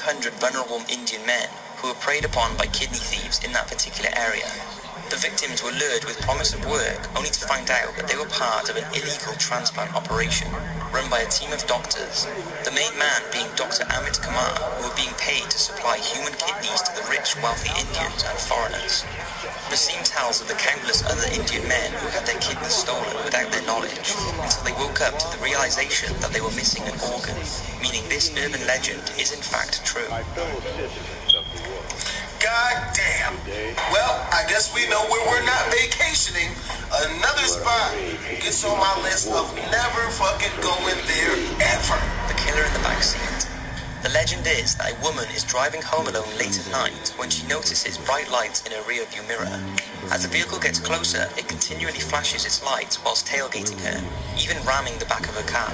500 vulnerable Indian men who were preyed upon by kidney thieves in that particular area. The victims were lured with promise of work, only to find out that they were part of an illegal transplant operation run by a team of doctors, the main man being Dr. Amit Kumar, who were being paid to supply human kidneys to the rich, wealthy Indians and foreigners. Naseem tells of the countless other Indian men who had their kidneys stolen without their knowledge, until they woke up to the realization that they were missing an organ, meaning this urban legend is in fact true. God damn. Well, I guess we know where we're not vacationing. Another spot gets on my list of never fucking going there ever. The killer in the backseat. The legend is that a woman is driving home alone late at night when she notices bright lights in her rear-view mirror. As the vehicle gets closer, it continually flashes its lights whilst tailgating her, even ramming the back of her car.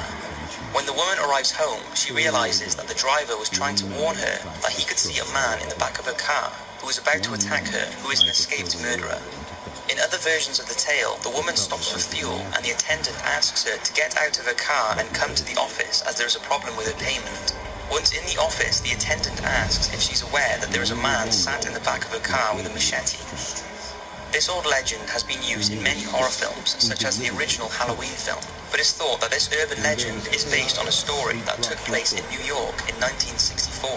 When the woman arrives home, she realizes that the driver was trying to warn her that he could see a man in the back of her car who was about to attack her, who is an escaped murderer. In other versions of the tale, the woman stops for fuel and the attendant asks her to get out of her car and come to the office as there is a problem with her payment. Once in the office, the attendant asks if she's aware that there is a man sat in the back of her car with a machete. This old legend has been used in many horror films, such as the original Halloween film, but it's thought that this urban legend is based on a story that took place in New York in 1964,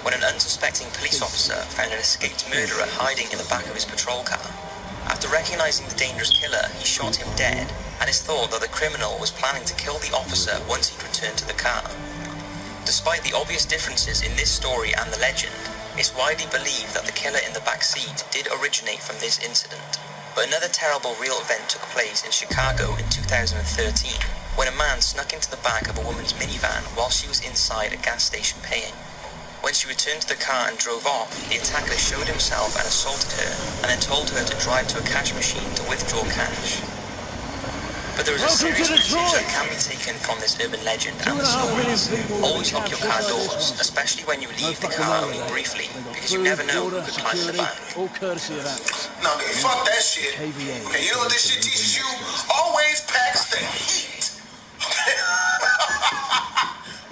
when an unsuspecting police officer found an escaped murderer hiding in the back of his patrol car. After recognizing the dangerous killer, he shot him dead, and it's thought that the criminal was planning to kill the officer once he'd returned to the car. Despite the obvious differences in this story and the legend, it's widely believed that the killer in the back seat did originate from this incident. But another terrible real event took place in Chicago in 2013, when a man snuck into the back of a woman's minivan while she was inside a gas station paying. When she returned to the car and drove off, the attacker showed himself and assaulted her, and then told her to drive to a cash machine to withdraw cash. But there is a serious message that can be taken from this urban legend and the stories. Always lock your car doors, especially when you leave the car only briefly, because you never know who could climb in the back. All courtesy of that. No, nigga, fuck that shit. Okay, you know what this shit teaches you? Always packs the heat.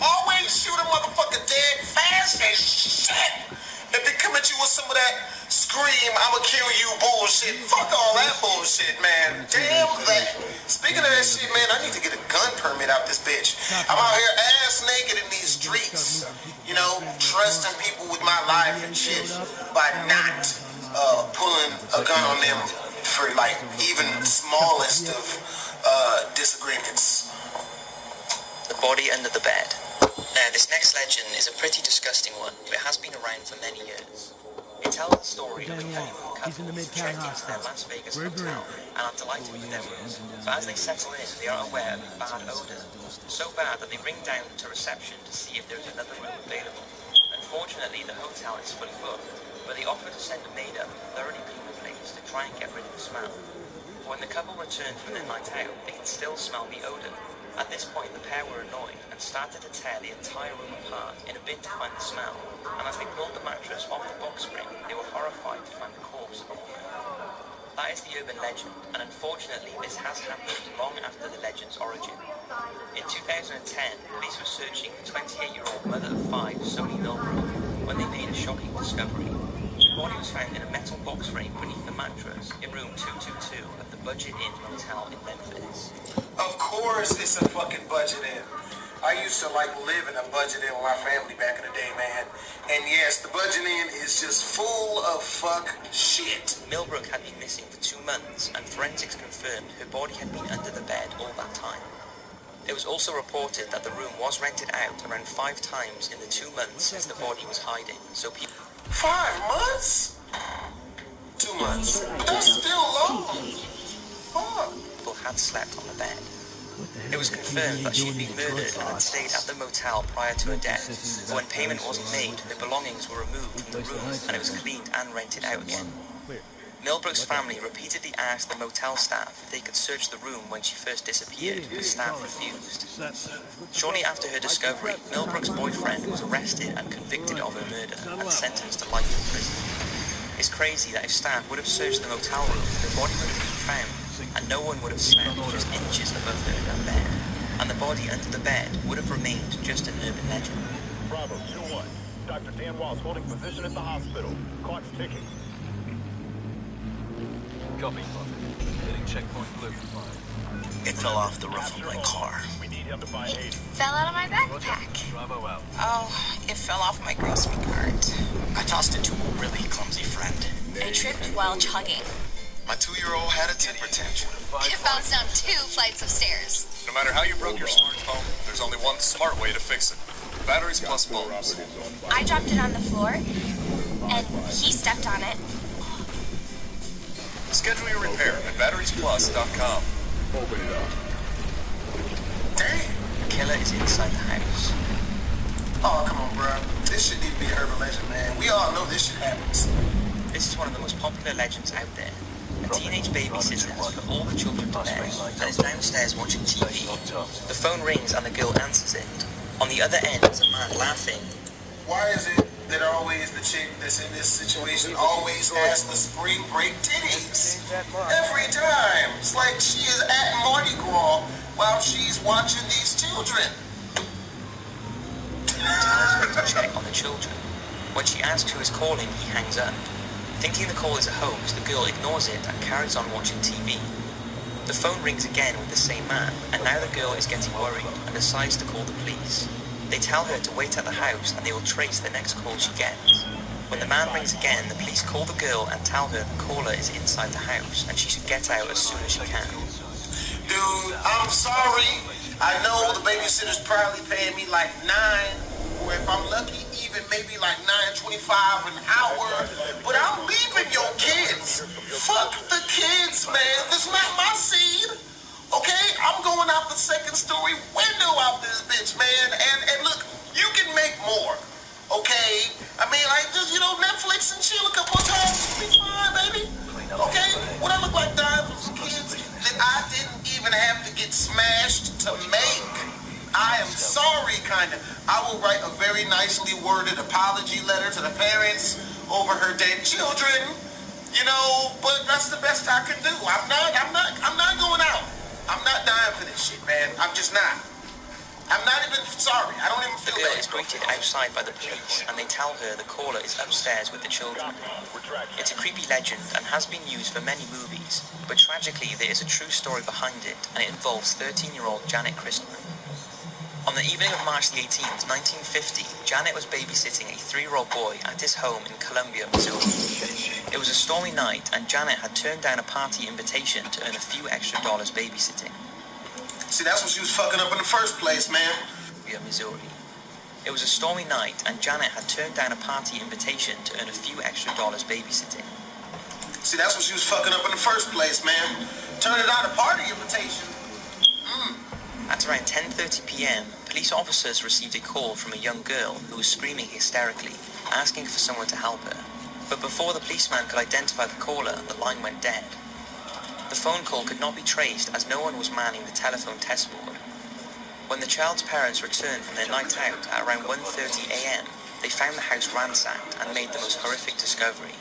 Always shoot a motherfucker dead fast as shit. If they come at you with some of that scream, I'ma kill you bullshit, fuck all that bullshit, man. Damn that. Speaking of that shit, man, I need to get a gun permit out this bitch. I'm out here ass naked in these streets, you know, trusting people with my life and shit by not pulling a gun on them for like even smallest of disagreements. The body under the bed. Now, this next legend is a pretty disgusting one, but it has been around for many years. It tells the story of a honeymoon couple who checked into their Las Vegas hotel and are delighted with their room. But as they settle in, they are aware of a bad odor, so bad that they ring down to reception to see if there is another room available. Unfortunately, the hotel is fully booked, but they offer to send a maid up to thoroughly clean the place to try and get rid of the smell. But when the couple returned from their night out, they could still smell the odor. At this point, the pair were annoyed and started to tear the entire room apart in a bid to find the smell, and as they pulled the mattress off the box spring, they were horrified to find the corpse of a woman. That is the urban legend, and unfortunately this has happened long after the legend's origin. In 2010, police were searching the 28-year-old mother of 5, Soni Milbrook, when they made a shocking discovery. The body was found in a metal box frame beneath the mattress in room 222 of the Budget Inn Motel in Memphis. Of course it's a fucking Budget Inn. I used to like live in a Budget Inn with my family back in the day, man. And yes, the Budget Inn is just full of fuck shit. Milbrook had been missing for 2 months, and forensics confirmed her body had been under the bed all that time. It was also reported that the room was rented out around 5 times in the 2 months since the body was hiding, so people... 5 months? 2 months. That's still long. Fuck. People had slept on the bed. It was confirmed that she'd been murdered and had stayed at the motel prior to her death, but when payment wasn't made, her belongings were removed from the room and it was cleaned and rented out again. Milbrook's family repeatedly asked the motel staff if they could search the room when she first disappeared, but staff refused. Shortly after her discovery, Milbrook's boyfriend was arrested and convicted of her murder and sentenced to life in prison. It's crazy that if staff would have searched the motel room, her body would have been found, and no one would have slept just inches above her in that bed, and the body under the bed would have remained just an urban legend. Bravo, 01. Dr. Dan Walls holding position at the hospital. Clock's ticking. Copy, Buffett. Hitting checkpoint blue. It fell off the roof of my car. We need him to buy 80. Fell out of my backpack. Bravo out. Oh, it fell off my grocery cart. I tossed it to a really clumsy friend. I tripped while chugging. My 2-year-old had a temper tantrum. It bounced down 2 flights of stairs. No matter how you broke your smartphone, there's only one smart way to fix it. Batteries plus bulbs. I dropped it on the floor, and he stepped on it. Schedule your repair at batteriesplus.com. Open it up. Dang. The killer is inside the house. Oh, come on, bro. This shit need to be an urban legend, man. We all know this shit happens. This is one of the most popular legends out there. A teenage babysitter has put all the children to bed and is downstairs watching TV. The phone rings and the girl answers it. On the other end is a man laughing. Why is it that always the chick that's in this situation always has the spring break titties? Every time. It's like she is at Mardi Gras while she's watching these children. Tells her to check on the children. When she asks who is calling, he hangs up. Thinking the call is a hoax, the girl ignores it and carries on watching TV. The phone rings again with the same man, and now the girl is getting worried and decides to call the police. They tell her to wait at the house and they will trace the next call she gets. When the man rings again, the police call the girl and tell her the caller is inside the house and she should get out as soon as she can. Dude, I'm sorry. I know the babysitter's probably paying me like $9, or if I'm lucky, even maybe like $9.25 an hour. But I'm leaving your kids. Fuck the kids, man. This is not my seed. Okay? I'm going out the second story window out this bitch, man. And look, you can make more. Okay? I mean, like, just, Netflix and chill a couple of times. Be fine, baby. Okay? What I look like dying for some kids that I didn't even have to get smashed to make. I am sorry, kind of. I will write a very nicely worded apology letter to the parents over her dead children, but that's the best I can do. I'm not going out. I'm not dying for this shit, man. I'm just not. I'm not even sorry. I don't even feel The girl bad. is greeted outside by the police and they tell her the caller is upstairs with the children. It's a creepy legend and has been used for many movies, but tragically there is a true story behind it and it involves 13-year-old Janet Christman. On the evening of March the 18th, 1950, Janet was babysitting a 3-year-old boy at his home in Columbia, Missouri. It was a stormy night and Janet had turned down a party invitation to earn a few extra dollars babysitting. See, that's what she was fucking up in the first place, man. Missouri. It was a stormy night and Janet had turned down a party invitation to earn a few extra dollars babysitting. See, that's what she was fucking up in the first place, man. Turning down a party invitation. At around 10:30 p.m., police officers received a call from a young girl who was screaming hysterically, asking for someone to help her. But before the policeman could identify the caller, the line went dead. The phone call could not be traced as no one was manning the telephone test board. When the child's parents returned from their night out at around 1:30 a.m., they found the house ransacked and made the most horrific discovery.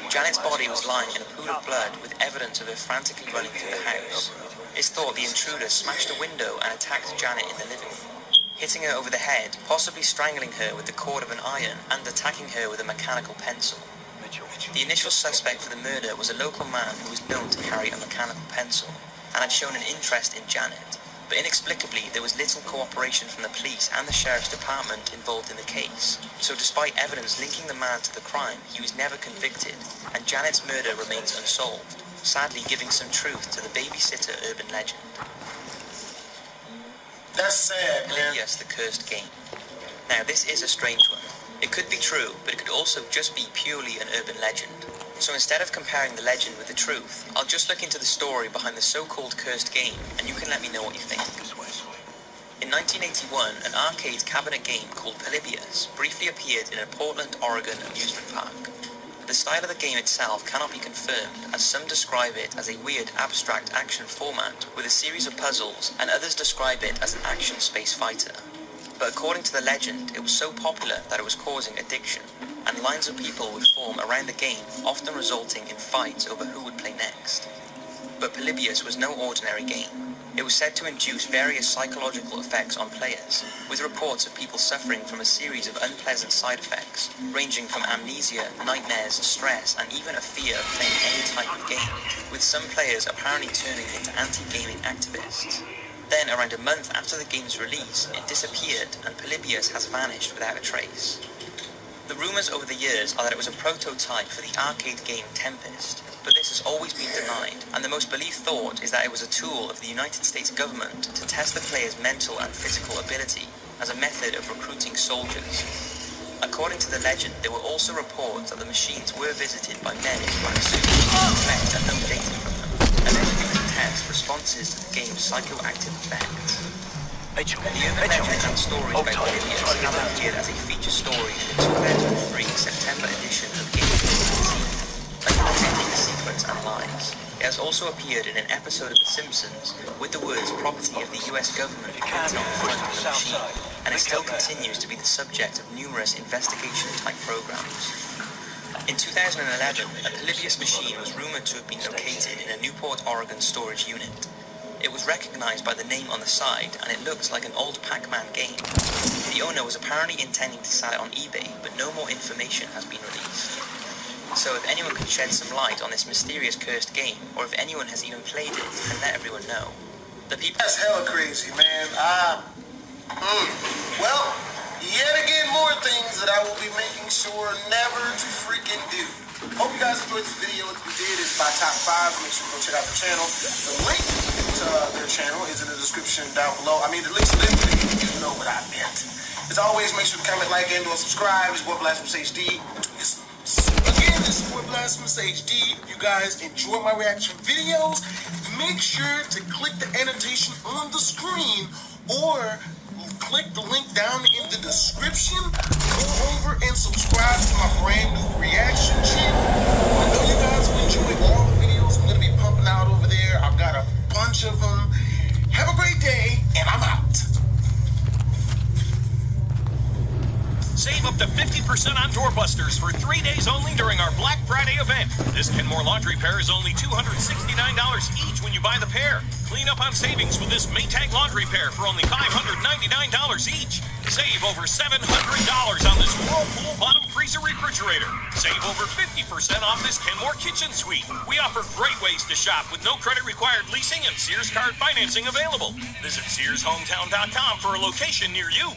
Janet's body was lying in a pool of blood with evidence of her frantically running through the house. It's thought the intruder smashed a window and attacked Janet in the living room, hitting her over the head, possibly strangling her with the cord of an iron and attacking her with a mechanical pencil. The initial suspect for the murder was a local man who was known to carry a mechanical pencil and had shown an interest in Janet, but inexplicably there was little cooperation from the police and the sheriff's department involved in the case. So despite evidence linking the man to the crime, he was never convicted, and Janet's murder remains unsolved, sadly giving some truth to the babysitter urban legend. That's sad, man. Polybius, the Cursed Game. Now this is a strange one. It could be true, but it could also just be purely an urban legend. So instead of comparing the legend with the truth, I'll just look into the story behind the so-called cursed game, and you can let me know what you think. In 1981, an arcade cabinet game called Polybius briefly appeared in a Portland, Oregon amusement park. The style of the game itself cannot be confirmed, as some describe it as a weird abstract action format with a series of puzzles, and others describe it as an action space fighter. But according to the legend, it was so popular that it was causing addiction, and lines of people would form around the game, often resulting in fights over who would play next. But Polybius was no ordinary game. It was said to induce various psychological effects on players, with reports of people suffering from a series of unpleasant side effects, ranging from amnesia, nightmares, stress, and even a fear of playing any type of game, with some players apparently turning into anti-gaming activists. Then, around a month after the game's release, it disappeared and Polybius has vanished without a trace. The rumours over the years are that it was a prototype for the arcade game Tempest, but this has always been denied, and the most believed thought is that it was a tool of the United States government to test the player's mental and physical ability as a method of recruiting soldiers. According to the legend, there were also reports that the machines were visited by men in black suits to collect unknown data from them, allegedly to test responses to the game's psychoactive effects. The urban legend and stories about Polybius have appeared as a feature story in the 2003 September edition of Game Over under the heading Secrets and Lies. It has also appeared in an episode of The Simpsons with the words property of the US government printed on the front of the machine, and it still continues to be the subject of numerous investigation-type programs. In 2011, a Polybius machine was rumored to have been located in a Newport, Oregon storage unit. It was recognized by the name on the side, and it looks like an old Pac-Man game. The owner was apparently intending to sell it on eBay, but no more information has been released. So if anyone can shed some light on this mysterious cursed game, or if anyone has even played it, then let everyone know. The people... That's hella crazy, man. Well, yet again, more things that I will be making sure never to freaking do. Hope you guys enjoyed this video. If you did, it's my top 5. Make sure you go check out the channel. The link to their channel is in the description down below. I mean, the links to them, you know what I meant. As always, make sure to comment, like, and or subscribe. It's your boy Blasphemous HD. Again, this is your boy Blasphemous HD. If you guys enjoy my reaction videos, make sure to click the annotation on the screen or click the link down in the description. Go over and subscribe to my brand new reaction channel. I know you guys will enjoy all the videos I'm going to be pumping out over there. I've got a bunch of them. Have a great day, and I'm out. Save up to 50% on doorbusters for 3 days only during our Black Friday event. This Kenmore laundry pair is only $269 each when you buy the pair. Clean up on savings with this Maytag laundry pair for only $599 each. Save over $700 on this Whirlpool bottom freezer refrigerator. Save over 50% off this Kenmore kitchen suite. We offer great ways to shop with no credit required leasing and Sears card financing available. Visit SearsHometown.com for a location near you.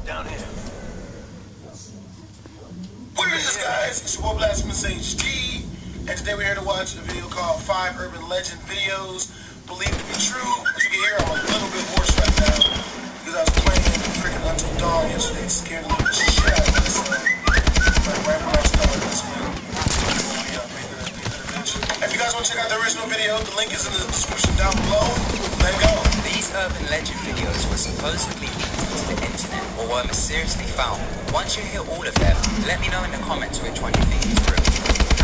Down here. What it is, guys? It's your boy Blasphemous HD, and today we're here to watch a video called 5 Urban Legend Videos Believed to be True. As you can hear, I'm a little bit hoarse right now because I was playing freaking Until Dawn yesterday. It scared the shit out of me. So, right when I started this one, if you guys want to check out the original video, the link is in the description down below. Let's go. These urban legend videos were supposedly leaked into the internet or were mysteriously found. Once you hear all of them, let me know in the comments which one you think is real.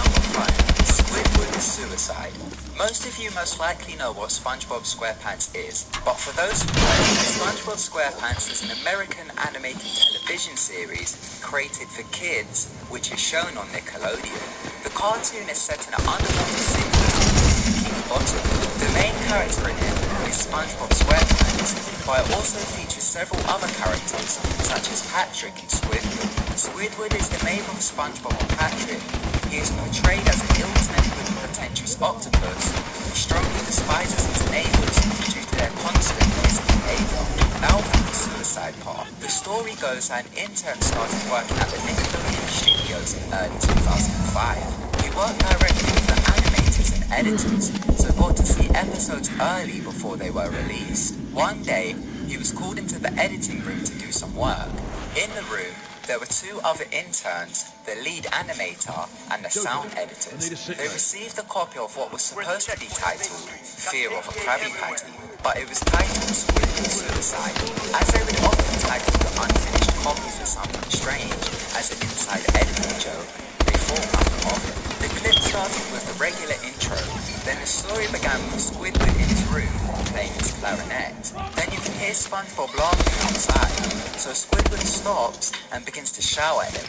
Number 5. Squidward suicide. Most of you most likely know what SpongeBob SquarePants is, but for those who don't, SpongeBob SquarePants is an American animated television series created for kids, which is shown on Nickelodeon. The cartoon is set in an underwater city called Bikini Bottom. The main character in it is SpongeBob SquarePants, but it also features several other characters, such as Patrick and Squidward. Squidward is the name of SpongeBob and Patrick. He is portrayed as an ill-tempered, pretentious octopus who strongly despises his neighbors due to their constant misbehavior. Now for the suicide part. The story goes that an intern started working at the Nickelodeon studios in early 2005. He worked directly with the animators and editors, so got to see episodes early before they were released. One day, he was called into the editing room to do some work. In the room, there were 2 other interns, the lead animator and the sound editors. They received a copy of what was supposed to be titled Fear of a Krabby Patty, but it was titled Squidward Suicide. As they would often title the unfinished copies with something strange, as an inside editing joke, they thought nothing of it. The clip started with a regular intro, then the story began with Squidward in his room, playing his clarinet. Then you can hear SpongeBob laughing outside, so Squidward stops and begins to shout at him,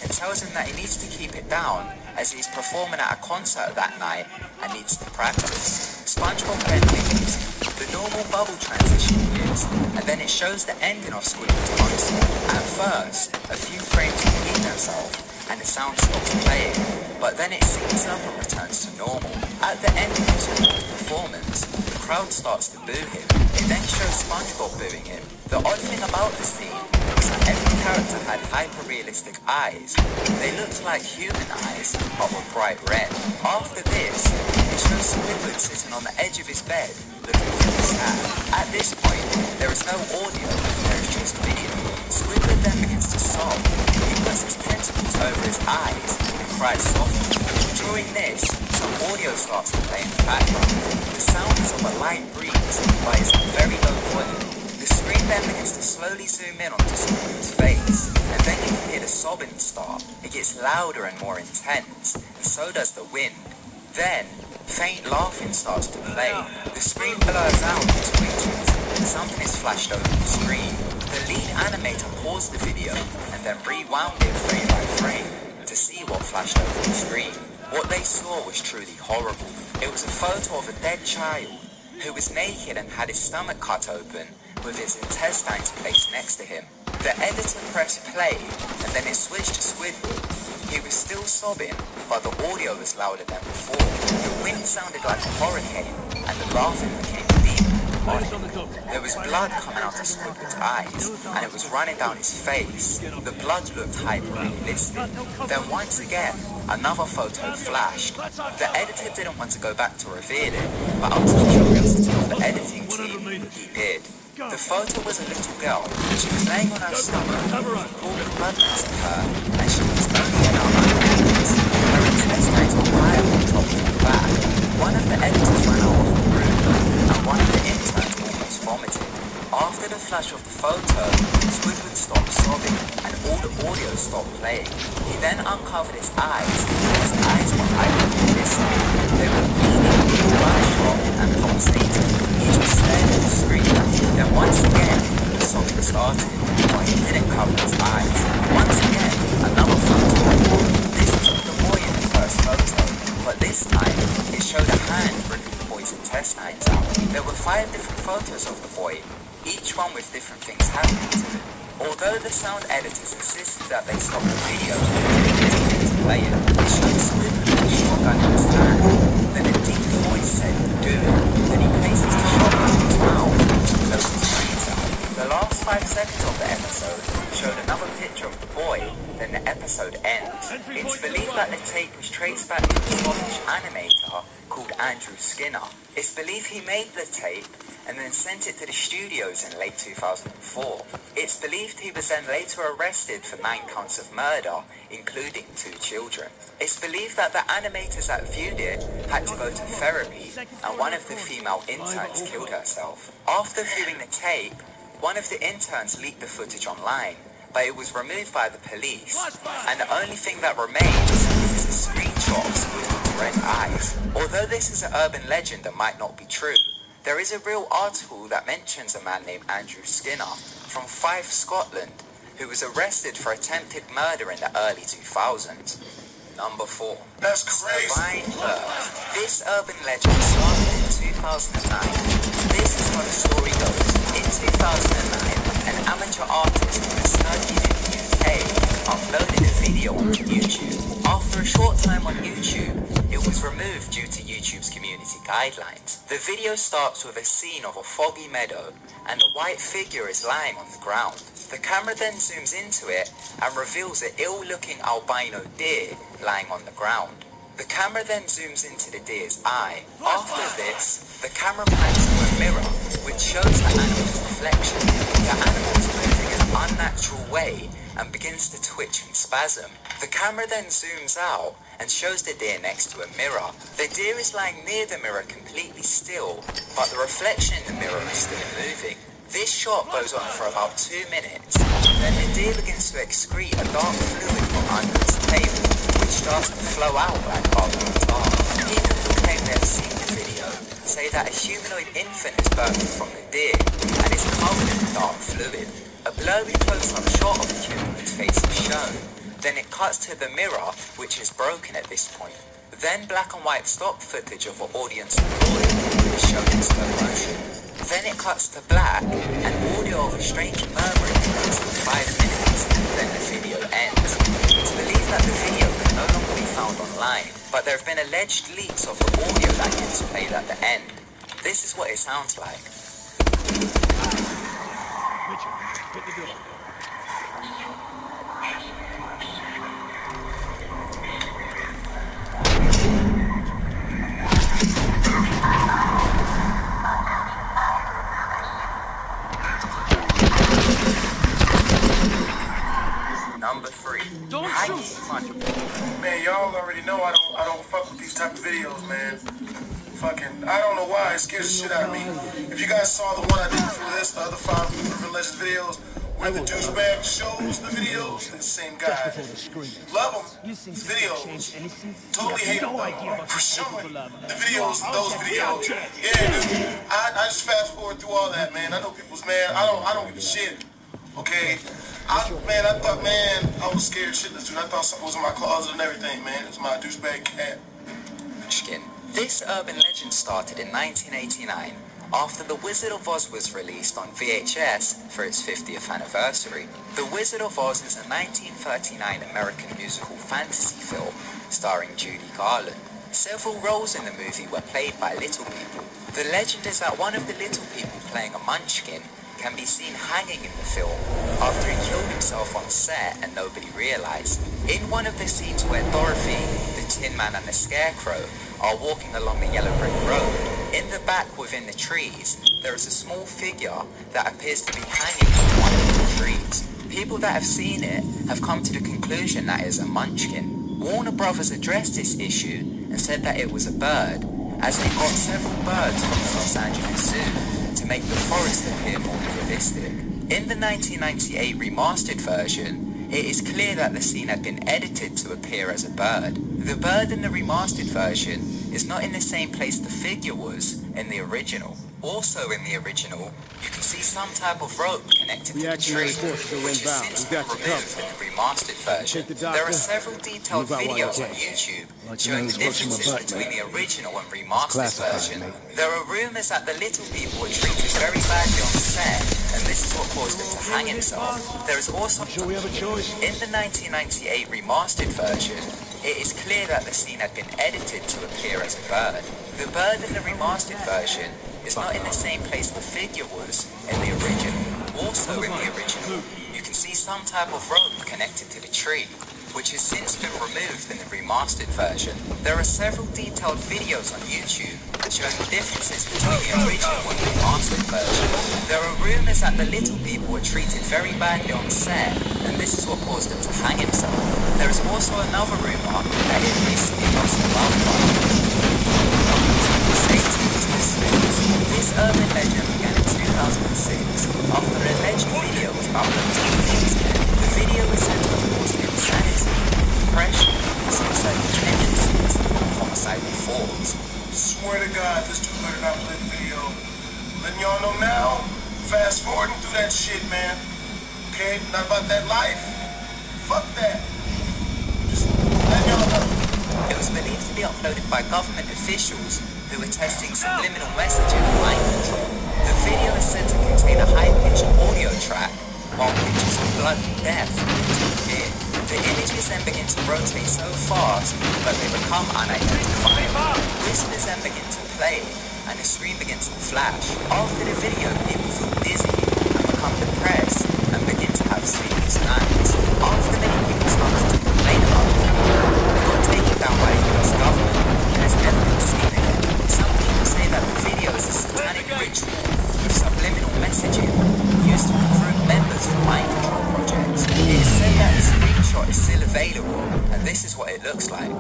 and tells him that he needs to keep it down as he's performing at a concert that night and needs to practice. SpongeBob then leaves. The normal bubble transition appears, and then it shows the ending of Squidward's concert. At first, a few frames repeat themselves, and the sound stops playing, but then it syncs up and returns to normal. At the end of Squidward's performance, the crowd starts to boo him. It then shows SpongeBob booing him. The odd thing about the scene was that every character had hyper-realistic eyes. They looked like human eyes, but were bright red. After this, it shows Squidward sitting on the edge of his bed, looking really sad. At this point, there is no audio, there is just video. Squidward then begins to sob. He puts his tentacles over his eyes and cries softly. During this, some audio starts to play in the background. The sound is of a light breeze, but it's a very low volume. The screen then begins to slowly zoom in onto Squidward's face, and then you can hear the sobbing start. It gets louder and more intense, and so does the wind. Then, faint laughing starts to play. The screen blurs out and twitches, and something is flashed over the screen. The lead animator paused the video, and then rewound it frame by frame to see what flashed over the screen. What they saw was truly horrible. It was a photo of a dead child who was naked and had his stomach cut open, with his intestines placed next to him. The editor pressed play, and then it switched to Squidward. He was still sobbing, but the audio was louder than before. The wind sounded like a hurricane, and the laughing became deep. There was blood coming out of Squidward's eyes, and it was running down his face. The blood looked hyper-realistic. Then once again, another photo flashed. The editor didn't want to go back to reveal it, but out of curiosity of the editing team, he did. The photo was a little girl. She was laying on her stomach, all the blood mass of her, and she was only in her underpants. Her intestines were high on top of her back. One of the editors ran out of the room, and one of the interns almost vomited. After the flash of the photo, Squidward stopped sobbing, and all the audio stopped playing. He then uncovered his eyes, and his eyes were hyper-realistic. They were bleeding, bloodshot, and pulsating. He just stared at the screen. Then once again, the sobbing started, but he didn't cover his eyes. Once again, another photo. This was of the boy in the first photo, but this time, it showed a hand ripping the boy's intestines out. There were 5 different photos of the boy, each one with different things happening to him. Although the sound editors insisted that they stop the video to play it, it showed Squidward with a shotgun in his hand. Then a deep voice said, "Do it." Then he places the shotgun in his mouth to blows his brains out. The last 5 seconds of the episode showed another picture of the boy, then the episode ends. It's believed that the tape was traced back to a Scottish animator called Andrew Skinner. It's believed he made the tape and then sent it to the studios in late 2004. It's believed he was then later arrested for 9 counts of murder, including 2 children. It's believed that the animators that viewed it had to go to therapy, and one of the female interns killed herself. After viewing the tape, one of the interns leaked the footage online, but it was removed by the police, and the only thing that remains is a screenshot of Squidward's red eyes. Although this is an urban legend that might not be true, there is a real article that mentions a man named Andrew Skinner from Fife, Scotland, who was arrested for attempted murder in the early 2000s. Number 4. That's crazy. Divine Birth. This urban legend started in 2009. This is how the story goes. In 2009, an amateur artist who studied in the UK uploaded a video onto YouTube. After a short time on YouTube, it was removed due to YouTube's community guidelines. The video starts with a scene of a foggy meadow, and a white figure is lying on the ground. The camera then zooms into it and reveals an ill-looking albino deer lying on the ground. The camera then zooms into the deer's eye. After this, the camera pans to a mirror, which shows the animal's reflection. The animal is moving in an unnatural way and begins to twitch and spasm. The camera then zooms out and shows the deer next to a mirror. The deer is lying near the mirror completely still, but the reflection in the mirror is still moving. This shot goes on for about 2 minutes. Then the deer begins to excrete a dark fluid from under its tail, which starts to flow out like bubbling tar. People who claim they have seen the video say that a humanoid infant is birthed from the deer and is covered in dark fluid. A blurry close-up shot of the humanoid's face is shown, Then it cuts to the mirror, which is broken at this point. Then black and white stock footage of an audience applauding is shown in slow motion. Then it cuts to black, and audio of a strange murmuring plays for 5 minutes, then the video ends. It's believed that the video can no longer be found online, but there have been alleged leaks of the audio that gets played at the end. This is what it sounds like. Mitchell, hit the door. Number 3. Don't shoot! Man, y'all already know I don't fuck with these type of videos, man. Fucking, I don't know why, it scares the shit out of me. If you guys saw the one I did before this, the other 5 Urban Legends videos, where the douchebag shows the videos, the same guy. Love them, his videos. Totally hate him for showing the videos, those videos. Yeah, dude, I just fast forward through all that, man. I know people's mad. I don't give a shit. Okay? I thought, man, I was scared shitless, dude. I thought something was in my closet and everything, man. It's my douchebag cat. This urban legend started in 1989 after The Wizard of Oz was released on VHS for its 50th anniversary. The Wizard of Oz is a 1939 American musical fantasy film starring Judy Garland. Several roles in the movie were played by little people. The legend is that one of the little people playing a munchkin can be seen hanging in the film after he killed himself on set and nobody realized. In one of the scenes where Dorothy, the Tin Man and the Scarecrow are walking along the yellow brick road, in the back within the trees, there is a small figure that appears to be hanging from one of the trees. People that have seen it have come to the conclusion that it is a munchkin. Warner Brothers addressed this issue and said that it was a bird, as they got several birds from the Los Angeles Zoo to make the forest appear more realistic. In the 1998 remastered version, it is clear that the scene had been edited to appear as a bird. The bird in the remastered version is not in the same place the figure was in the original. Also in the original, you can see some type of rope connected to the tree, which has since been removed in the remastered version. There are several detailed videos on YouTube showing the differences between the original and remastered version. There are rumors that the little people were treated very badly on set, and this is what caused him to hang himself. There is also, in the 1998 remastered version, it is clear that the scene had been edited to appear as a bird. The bird in the remastered version is not in the same place the figure was in the original. Also in the original, you can see some type of rope connected to the tree, which has since been removed in the remastered version. There are several detailed videos on YouTube showing the differences between the original and the remastered version. There are rumors that the little people were treated very badly on set, and this is what caused him to hang himself. There is also another rumor that he recently lost a loved one. This urban legend began in 2006 after an alleged video was uploaded to the internet. The video was said to have caused insanity, depression, suicidal tendencies, and homicidal thoughts. Swear to God, this dude better not play the video. Letting y'all know now, fast forwarding through that shit, man. Okay, not about that life. Fuck that. Just letting y'all know. It was believed to be uploaded by government officials who were testing subliminal messaging and mind control. The video is said to contain a high-pitched audio track, while pictures of blood and death appear. The images then begin to rotate so fast that they become unidentifiable. Whispers then begin to play, and the screen begins to flash. After the video, people feel dizzy and become depressed and begin to have sleepless nights. After many people started to complain about the video, they got taken down by the US government and has never been seen again. Some people say that the video is a satanic ritual with subliminal messaging used to recruit members for mind control projects. It is said that the screenshot is still available, and this is what it looks like.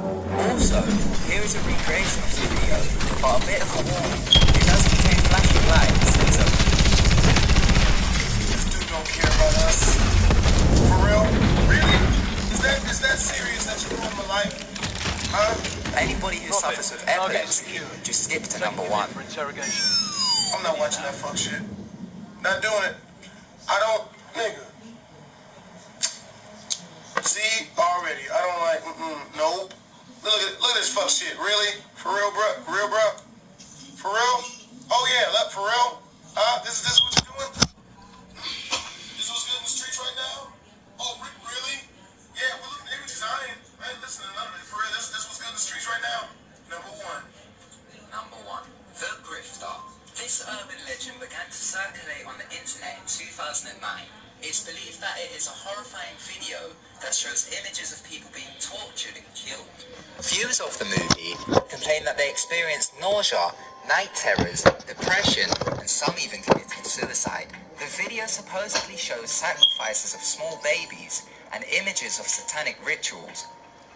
Also, here is a recreation of the video, but a bit of a warning. It does contain flashing lights, so... This dude don't care about us. For real? Really? Is that serious that you ruined my life? Huh? Anybody who suffers with epilepsy, just skip to number 1. I'm not watching that fuck shit. Not doing it. I don't, nigga. See, already. I don't like, nope. Look at this fuck shit. Really? For real, bro? For real, bro? For real? Oh, yeah, look, for real? This is what you're doing? This what's good in the streets right now? Oh, really? Yeah, we're looking at images. I ain't listening to none of it. For real, this what's good in the streets right now? Number one. The Grifter. This urban legend began to circulate on the internet in 2009. It's believed that it is a horrifying video that shows images of people being tortured and killed. Viewers of the movie complain that they experienced nausea, night terrors, depression, and some even committed suicide. The video supposedly shows sacrifices of small babies and images of satanic rituals.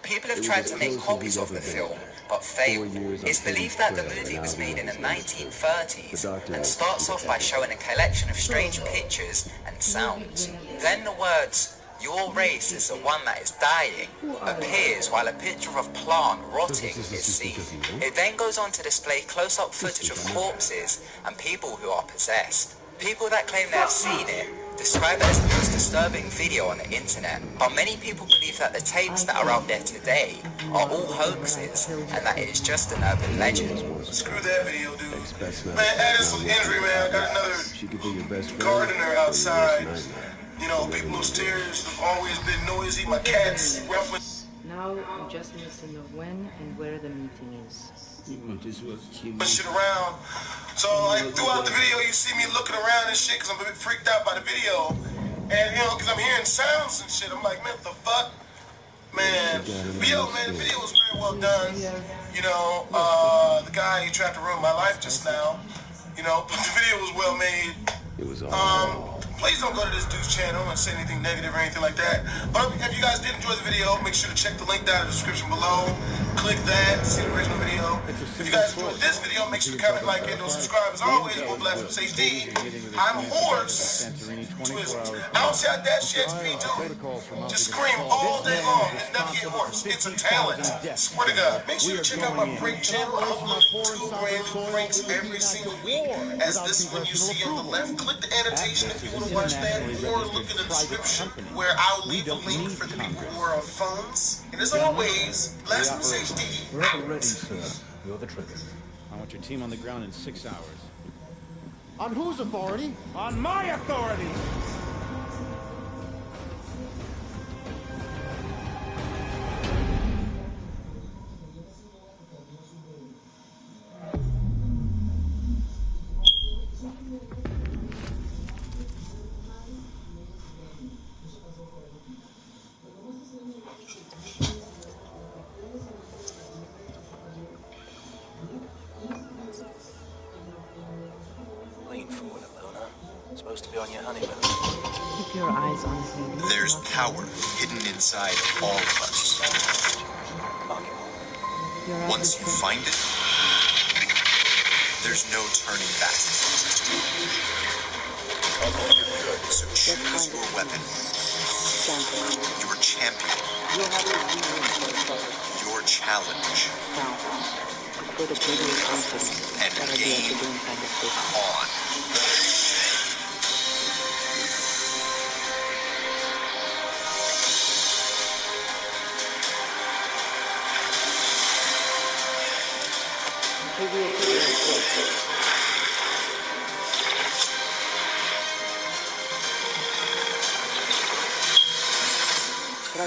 People have tried to make copies of the film, but failed. It's believed that the movie was made in the 1930s and starts off by showing a collection of strange pictures and sounds. Then the words, "Your race is the one that is dying," appears while a picture of a plant rotting is seen. It then goes on to display close-up footage of corpses and people who are possessed. People that claim they have seen it describe it as the most disturbing video on the internet, but many people believe that the tapes that are out there today are all hoaxes and that it is just an urban legend. Screw that video, dude. Man, added some injury, man. I got another gardener outside. You know, people upstairs have always been noisy. My cat's ruffling. Now we just need to know when and where the meeting is. But shit around. So, like, throughout the video, you see me looking around and shit, because I'm a bit freaked out by the video. And, you know, because I'm hearing sounds and shit. I'm like, man, what the fuck? Man. But yo, man, the video was very well done. You know, the guy, he tried to ruin my life just now. You know, but the video was well made. It was all. Please don't go to this dude's channel and say anything negative or anything like that. But if you guys did enjoy the video, make sure to check the link down in the description below. Click that to see the original video. If you guys enjoyed this video, make sure to comment, like, and subscribe. As always, More Blasphemous HD. I'm Horse. I don't see how that shit's being doing. Just scream all day long and never get hoarse. It's a talent. Swear to God. Make sure to check out my prank channel. I upload 2 brand new pranks every single week. As this one you see on the left. Click the annotation if you want to watch that, or look in the description where I'll leave a link for the people who are on phones. And as always, Blasphemous HD out. Ready, sir. You're the trigger. I want your team on the ground in 6 hours. On whose authority? On my authority! Supposed to be on your honeymoon. Keep your eyes on him. There's power hidden inside all of us. Once you find it, there's no turning back. So choose your weapon, your champion, your challenge, and game on.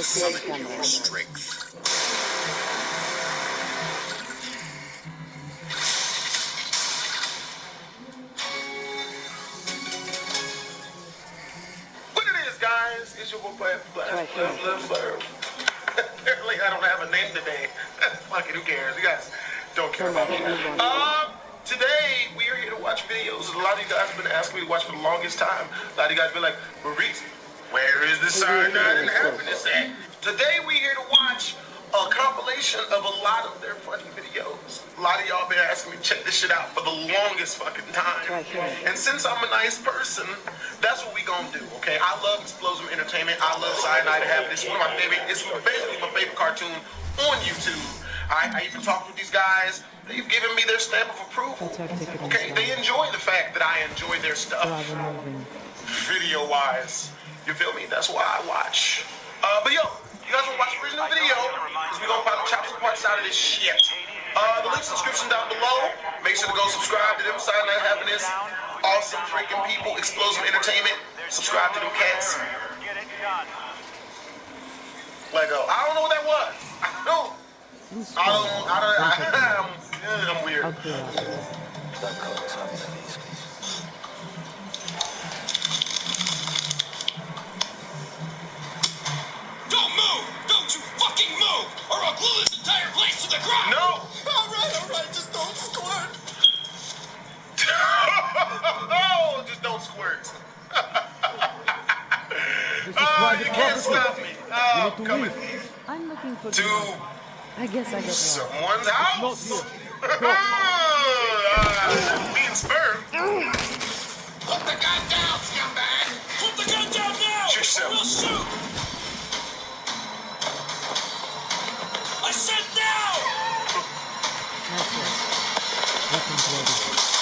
Summon your strength. What it is, guys? It's your boy Blur. Apparently, I don't have a name today. Fuck it, who cares? You guys don't care about me. Today, we are here to watch videos. A lot of you guys have been asking me to watch for the longest time. A lot of you guys have been like, Maurice, where is the cyanide and happiness at? Today, we're here to watch a compilation of a lot of their funny videos. A lot of y'all been asking me to check this shit out for the longest fucking time. And since I'm a nice person, that's what we gonna do, okay? I love Explosive Entertainment. I love Cyanide and Happiness. It's one of my favorite, it's basically my favorite cartoon on YouTube. I even talked with these guys. They've given me their stamp of approval. Okay, they enjoy the fact that I enjoy their stuff. Video-wise. You feel me? That's why I watch. But yo, You guys want to watch the original video? Because we're going to chop some parts out of this shit. The link's in the description down below. Make sure to go subscribe to them. Silent Night Happiness. Awesome freaking people. Explosive Entertainment. Subscribe to them cats. Let go. I don't know what that was. I'm weird. Don't move! Don't you fucking move! Or I'll glue this entire place to the ground! No! Alright, just don't squirt! Oh, just don't squirt. You can't stop me. I'm coming. I'm looking for To I guess I get lost. someone's house. Being sperm. Put the gun down, scumbag! Put the gun down now! Yourself. We'll shoot! I said now! That's it. Weapons ready.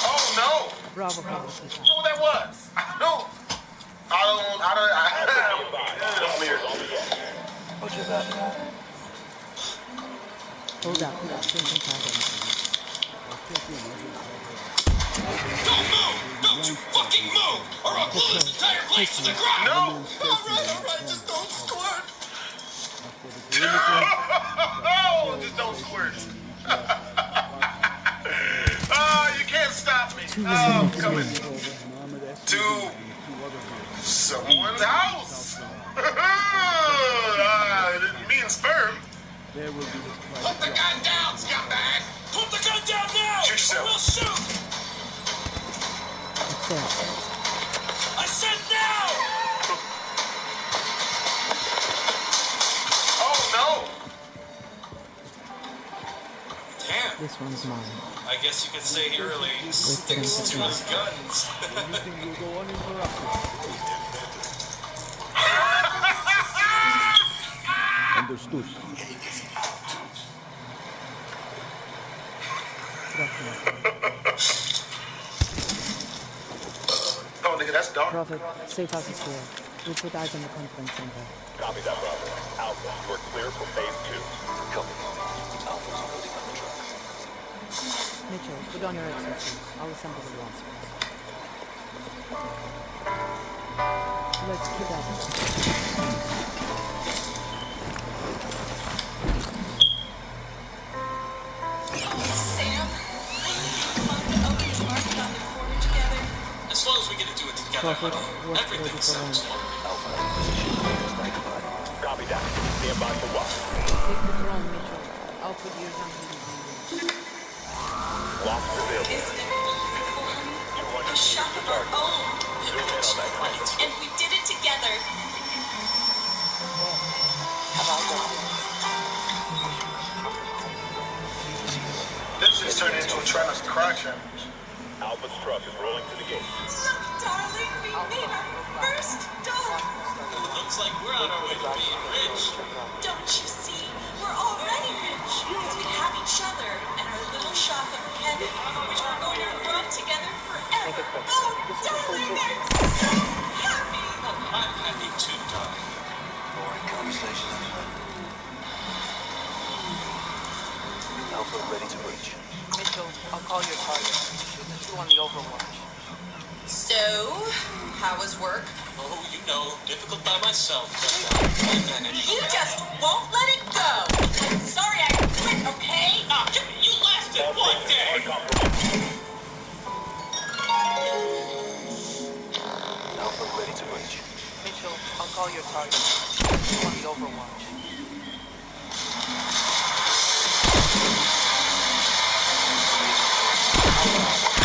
Oh no! Bravo, I Bravo. don't know what that was. I'm weird. Hold up. Thinking Don't move! Don't you fucking move! Or I'll glue this entire place to the ground! No! Alright, just don't squirt. Oh, just don't squirt. You can't stop me. I'm coming to someone's house. Me and sperm. Put the gun down, scumbag! Put the gun down now! Yourself. Or we'll shoot! I said now! Oh no! Damn. This one's mine. I guess you could say he really sticks to his guns. Understood. Oh, nigga, that's dark. Prophet, safe house is clear. We'll put eyes on the conference center. Copy that, Bravo. Alpha, you are clear for phase 2. Copy. Alpha's loading on the truck. Mitchell, put on your exosuit. I'll assemble the wasp. Let's keep at it. Sam, open the market on the corner together. As long as we get to do it together, Prophet, work everything ready for sounds launch. Copy that. Stand by for what? Take the drone, Mitchell. I'll put ears on him. Lost revealed. Isn't it important? A shop of our own. And we did it together. This just turned into a trying to cry challenge. Alpha's truck is rolling to the gate. Look, darling, we made our first dollar. Looks like we're on our way to being rich. Don't you see? We're already rich. Because we have each other and our little shop of heaven, which we're going to run together forever. Oh, darling, I'm so happy. I'm happy too, darling. Boring conversation anyway. Alpha ready to breach. Mitchell, I'll call your target. Shoot the two on the Overwatch. So, how was work? Oh, you know, difficult by myself. You just won't let it go. I'm sorry I quit, okay? You lasted one day. Alpha ready to breach. Mitchell, I'll call your target. Two on the Overwatch.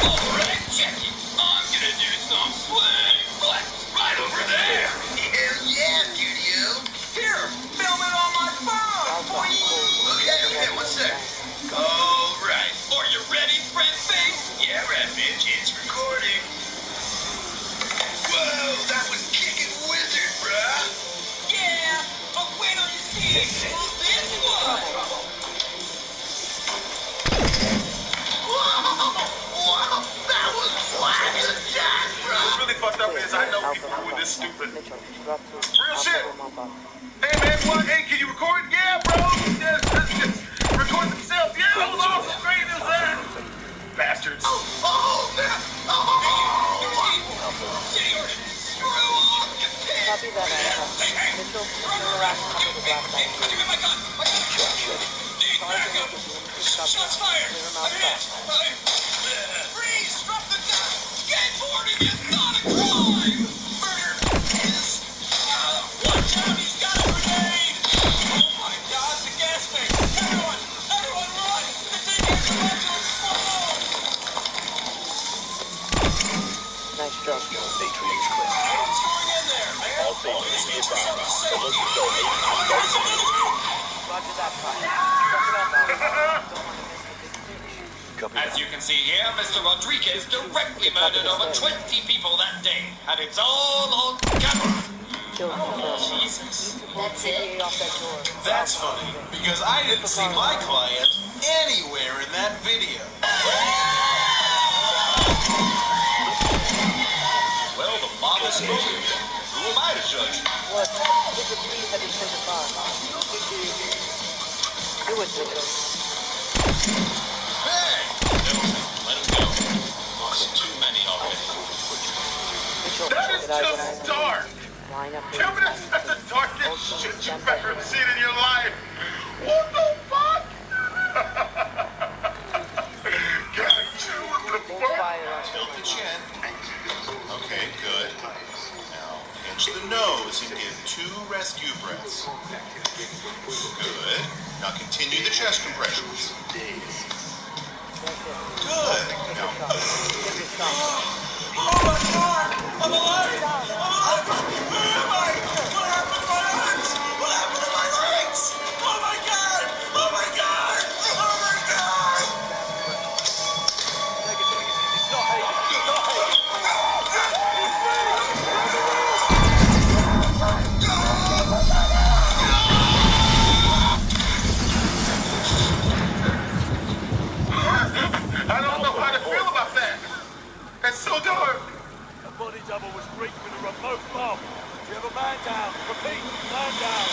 Alright, check it. I'm gonna do some swing flex right over there. Hell yeah, studio. Here, film it on my phone. Okay, one sec. Alright, are you ready, friend face? Yeah, right, bitch, it's recording. Whoa, that was kicking wizard, bruh. Yeah, but wait till you see this one. Wow, fucked up is I know people who are this stupid. Real shit. Hey man, what? Hey, can you record? Yeah, bro. Yes. Record themselves. Yeah, that was awesome. Great as that. Bastards. Oh, man. Copy that. Mitchell, turn around and cover the black side. Shots fired. Freeze! Drop the gun! Skateboarding is not a crime! Murder is... watch out! He's got a grenade! Oh my God! The gas tank! Everyone run! The thing is about to explode! Nice job. Matrix clear. What's going in there, man? All stations be advised. The local show Roger that, Kyle. Check it out, Don't want to miss the big finish. As you can see here, Mr. Rodriguez directly murdered over 20 people that day, and it's all on camera. Jesus. That's it. Off that door. That's funny, because I didn't see my client anywhere in that video. Well, the mob is spoken. Who am I to judge? Look, it's a police that is in the car. Do it, Mitchell. Hey! Let him go. Lost too many already. Mitchell, That is just dark. line up Tell me that's not the darkest shit you've ever seen in your life. What the fuck? God, what the fuck? Tilt the chin. Okay, good. Now, pinch the nose and give 2 rescue breaths. Good. Now continue the chest compressions. Good. Now. Oh my God! I'm alive! Where am I? What happened to my legs? What happened to my legs? Oh my God! Oh my God! Oh my God! I don't know how to feel about that. It's so dark. A body double was rigged with a remote bomb. We have a man down. Repeat, man down.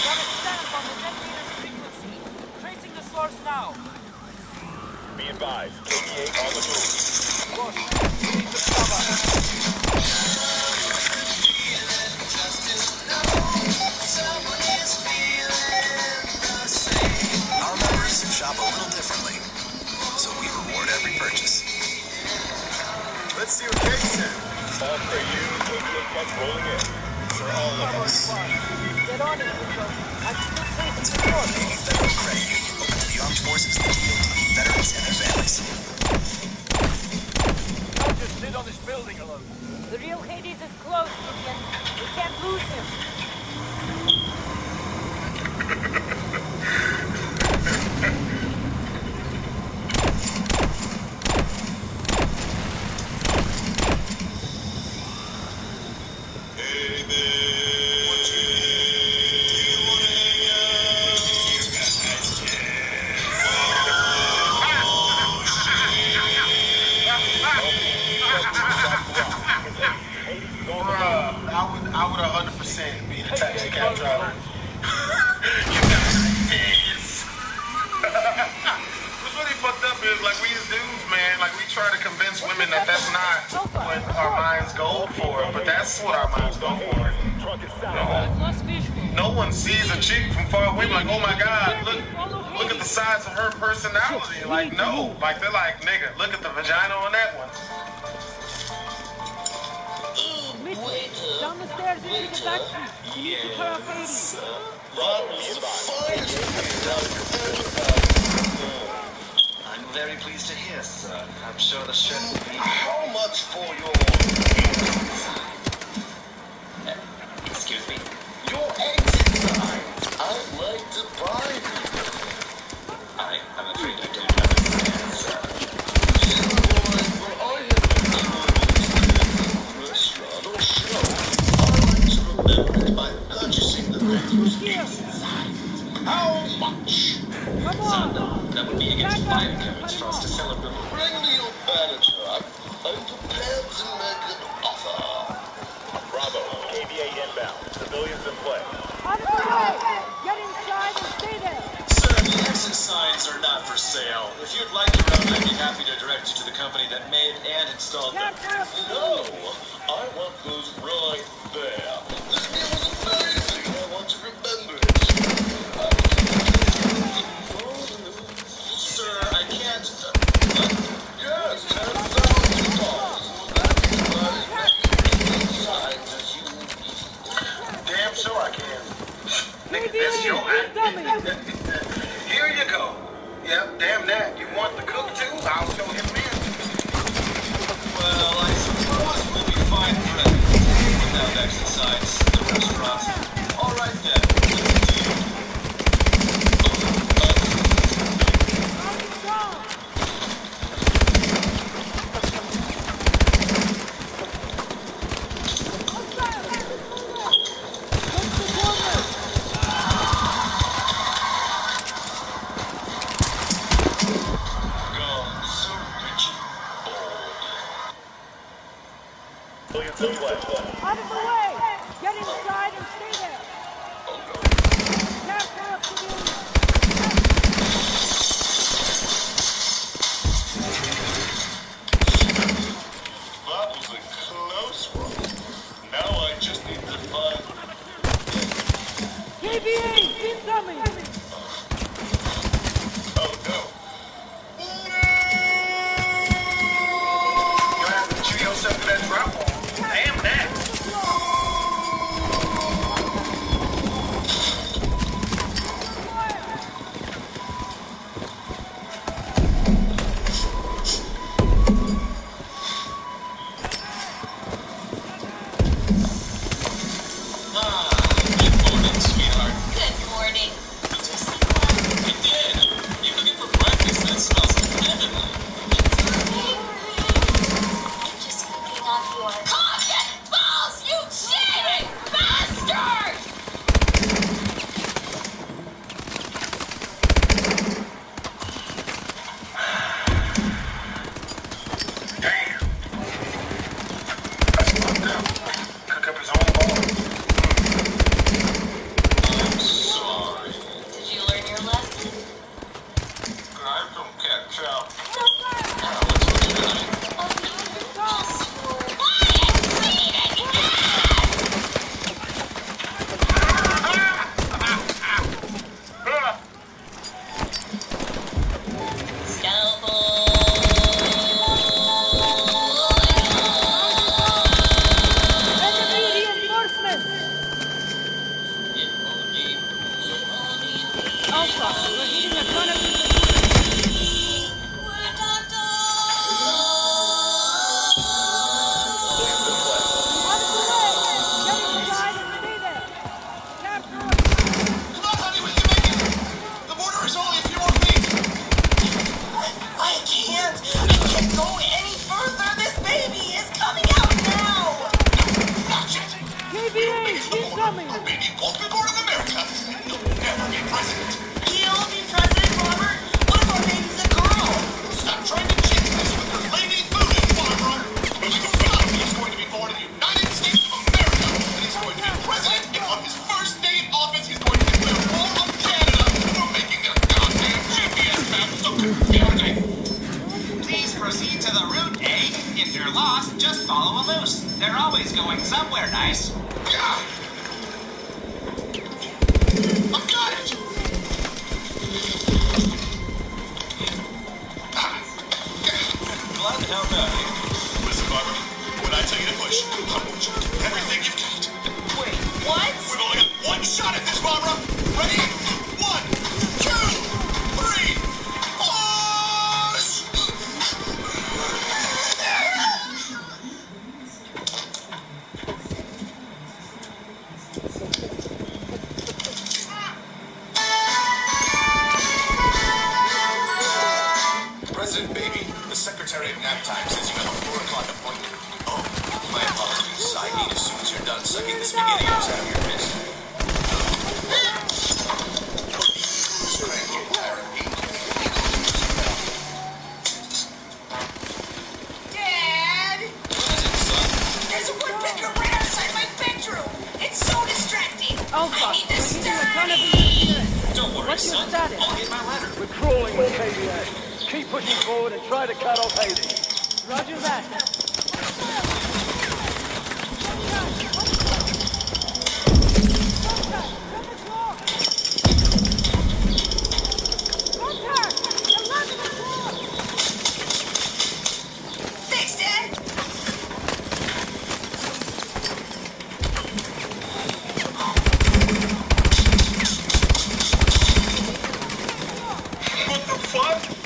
Got a stamp on the detonator's frequency. Tracing the source now. Be advised, KPA on the move. Boss, we need to cover. Our members shop a little differently, so we reward every purchase. Let's see what Kate said. All for you, KPA catch rolling in. For all of us. Get on it, Mitchell. I'm still tracing the source. Navy Federal Credit Union, open to the armed forces, the DOD, veterans, and their families. Don't just sit on this building alone. The real Hades is close, Vivian. We can't lose him. Hey there. What you wanna hang out? I would 100% be the taxi cab driver. You guys is. What's really fucked up is like we as dudes, man, like we try to convince women that that's not what our minds go for, but that's what our minds go for. No one sees a chick from far away like, oh my God, look at the size of her personality. Like, no, like they're like, nigga, look at the vagina on that one. Down the stairs into the back street. You need to cut off Hades. I'm very pleased to hear, sir. I'm sure the chef will be... How much for your... Excuse me? Your exit sign? I'd like to buy them. I'm afraid I don't understand, sir. Where are you? Restaurant or show? I'd like to remember it by purchasing the venue's exit sign. How much? That would be against fire codes for us to celebrate. Bring me your manager. I'm prepared to make an offer. Civilians in play. On the way! Get inside and stay there! Sir, the exit signs are not for sale. If you'd like to run, I'd be happy to direct you to the company that made and installed them. No! I want those right there. This meal was amazing. I want to remember it. Sir, I can't... Yes, $10,000. Damn sure I can. Maybe That's your dummy! Here you go. Yep, damn that. You want the cook too? I'll show him in. Well, I suppose we'll be fine for everything without exercise. The restaurants. All right then. Civilians in play. Out of the way! Get inside and stay there! Capture up civilians! That was a close one. Now I just need to find... KVA! Incoming! Oh no. You have to chew yourself to that drop off. Damn that. Good morning, sweetheart. Good morning. I did. You cooking for breakfast and it smells heavenly. I'm just cooking up your cotton balls, you cheating bastard! Damn. That's fucked up. Cook up his own ball. I'm sorry. Did you learn your lesson? I don't catch up. Enemy reinforcements! Alpha, we're hitting a ton of out of the way! Get inside and stay there! Capture up Come on, honey, we can make it. The border is only a few more feet. I can't go any further. This baby is coming out now. Watch it. KVA! Incoming! Our baby won't be born in America. He'll never be president. He'll be president, Robert. What if our baby's a girl? Stop trying to jinx this with your lady voodoo, Barbara. He's going to be born in the United States of America, and he's going to be president, and on his first day in office, he's going to declare all of Canada for making their goddamn GPS maps so confusing. Please proceed to the route, eh? If you're lost, just follow a moose. They're always going somewhere nice. Yeah. I've got it. Glad to help out here. Listen, Barbara, when I tell you to push, I want you to do everything you've got. Wait, what? We've only got one shot at this, Barbara. Ready? 1, 2, 3, push! President Baby, the Secretary of Nap Time says you have a 4 o'clock appointment. Oh, my apologies. I need as soon as you're done sucking the SpaghettiOs out of your wrist. Dad! What is it, son? There's a woodpecker right outside my bedroom. It's so distracting. What's your status? I'll get my ladder. We're crawling with KVA. Keep pushing forward and try to cut off Haley. Roger that. Fixed it! What the fuck?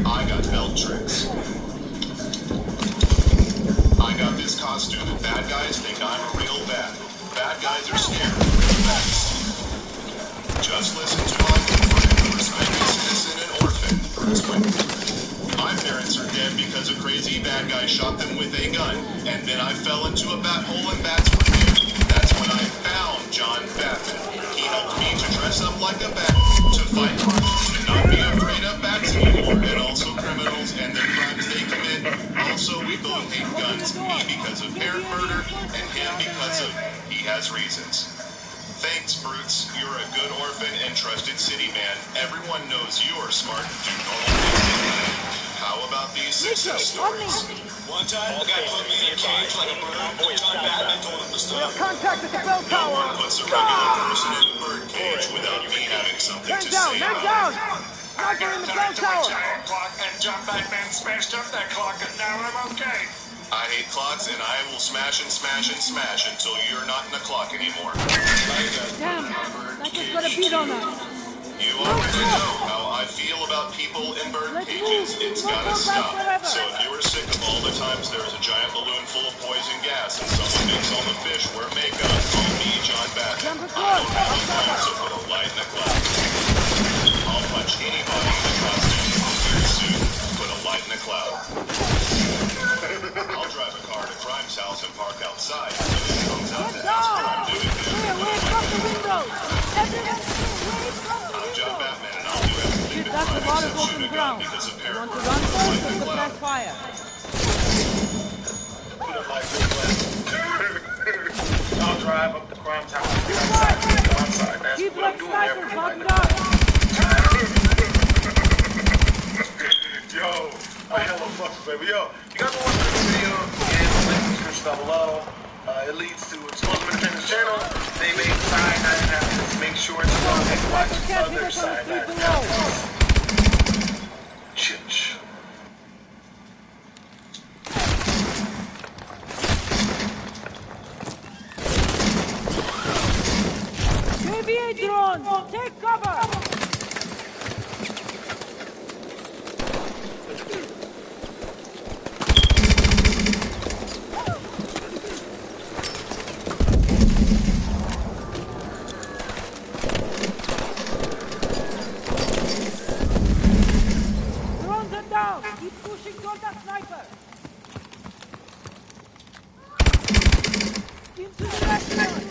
I got belt tricks. I got this costume and bad guys think I'm real bad. Bad guys are scared of real facts. Just listen to my good friend, respected citizen and orphan, Bruce Wayne. My parents are dead because a crazy bad guy shot them with a gun, and then I fell into a bat hole and bats were there. That's when I found John Batman. He helped me to dress up like a bat, to fight crime, to not be afraid of bats anymore, and also criminals and their crimes they commit. Also, we both hate guns, me because of parent murder, and him because of he has reasons. Thanks, Brutes. You're a good orphan and trusted city man. Everyone knows you are smart and do normal things. How about these success stories? One time, a guy put me in a cage like a bird. John Batman told him to stop. Contact at the bell No tower! one puts a regular person in a bird cage without me having something Man to down! say Man about down! it. Sniper in the bell tower! Clock and John Batman smashed up that clock and now I'm okay. I hate clocks and I will smash and smash and smash until you're not in the clock anymore. Damn, that just got a beat on us. You already know how I feel about people in bird cages. It's gotta stop. So if you are sick of all the times there's a giant balloon full of poison gas and someone makes all the fish wear makeup, call me John Batman. I don't have a time, so put a light in the cloud. I'll punch anybody in the costume in a weird suit. Put a light in the cloud. I'll drive a car to Crime's house and park outside. So it comes out to ask what I'm doing there. Stay away from the windows. Everyone stay away from the I'm John Batman and I'll do everything to That's a prevent lot of except shoot open a gun ground. because of You parent want to murder. run Put a first light or in the the cloud. fast fire? I'll drive up to Crime's house and get outside. That's Keep what I'm like doing snipers, every buttoned night. up. Yo, I hella fucks, baby. Yo, you guys want to watch this video? Yeah, the link in the description down below. It leads to Explosive Independence channel. They make cyanide happens. Make sure to go and watch other cyanide happens. Chitch. KVA drones, take cover. Drones are down. Keep pushing toward that sniper. Into the left one.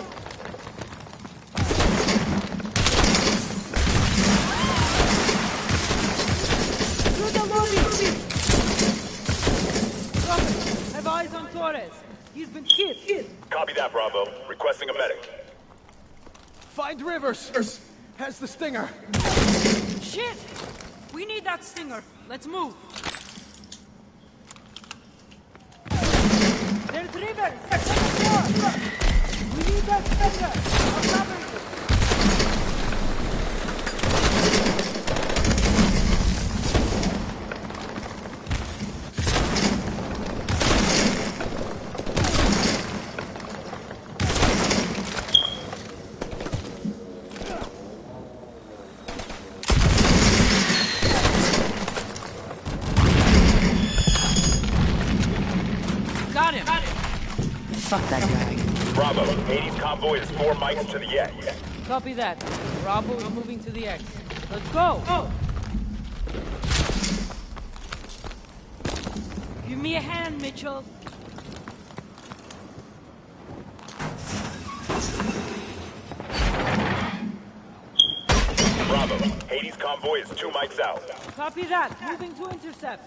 eyes on Torres. He's been hit. Copy that, Bravo. Requesting a medic. Find Rivers. Has the stinger. Shit! We need that stinger. Let's move. There's Rivers. Second floor. We need that stinger. I'll cover you. Fuck that guy. Bravo, Hades convoy is 4 mics to the X. Copy that. Bravo is moving to the X. Let's go! Give me a hand, Mitchell. Bravo, Hades convoy is 2 mics out. Copy that. Moving to intercept.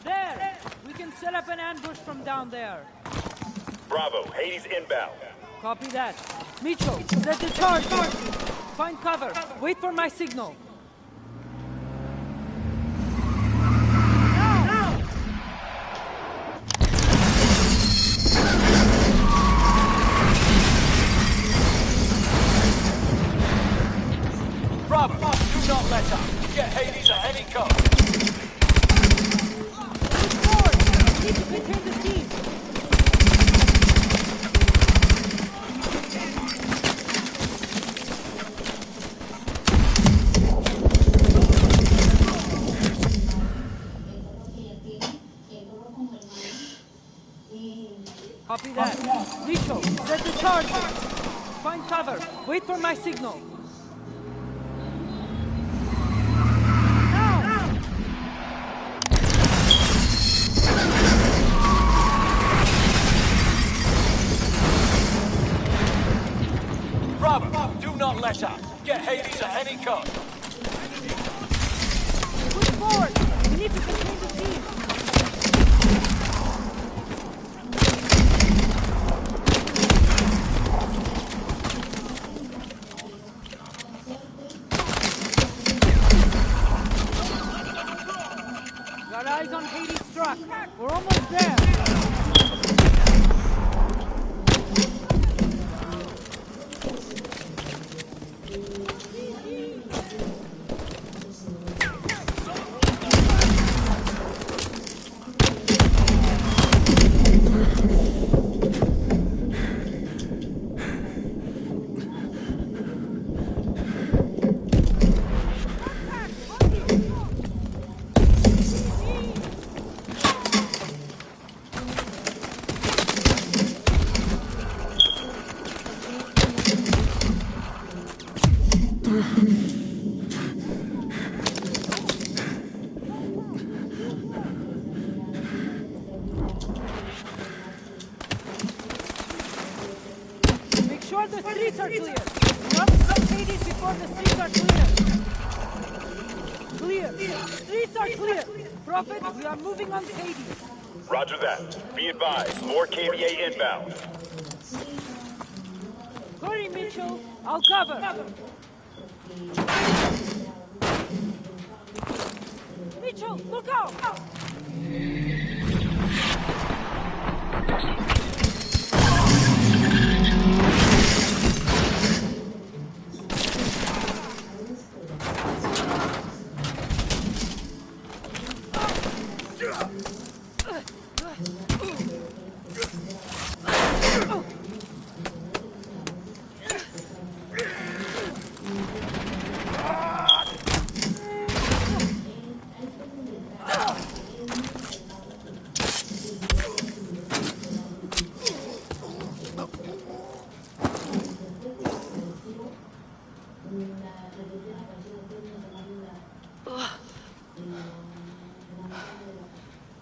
There! We can set up an ambush from down there. Bravo, Hades inbound. Copy that. Mitchell, set the charge. Find cover. Wait for my signal. Now! Bravo, do not let up. Get Hades at any cost. Push forward. We need to contain the team. Copy that. Mitchell, set the charge. Find cover. Wait for my signal. Now! Bravo, do not let up. Get Hades at any cost. Push forward. We need to contain the team. Got eyes on Hades' truck. We're almost there. Make sure the streets are clear. We must stop Hades before the streets are clear. Clear. Streets are clear. Prophet, we are moving on Hades. Roger that. Be advised, more KVA inbound. Hurry, Mitchell. I'll cover. Mitchell, look out!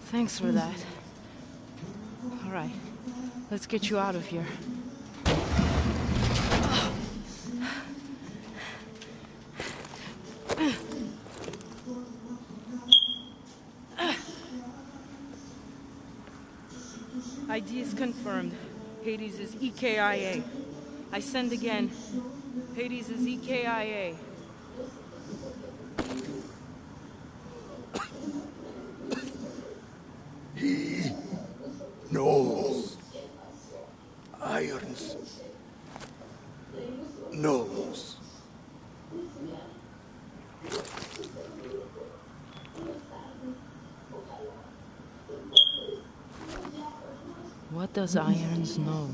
Thanks for that. All right, let's get you out of here. ID is confirmed. Hades is EKIA. I send again. Hades is EKIA. He knows. Irons knows. What does Irons know?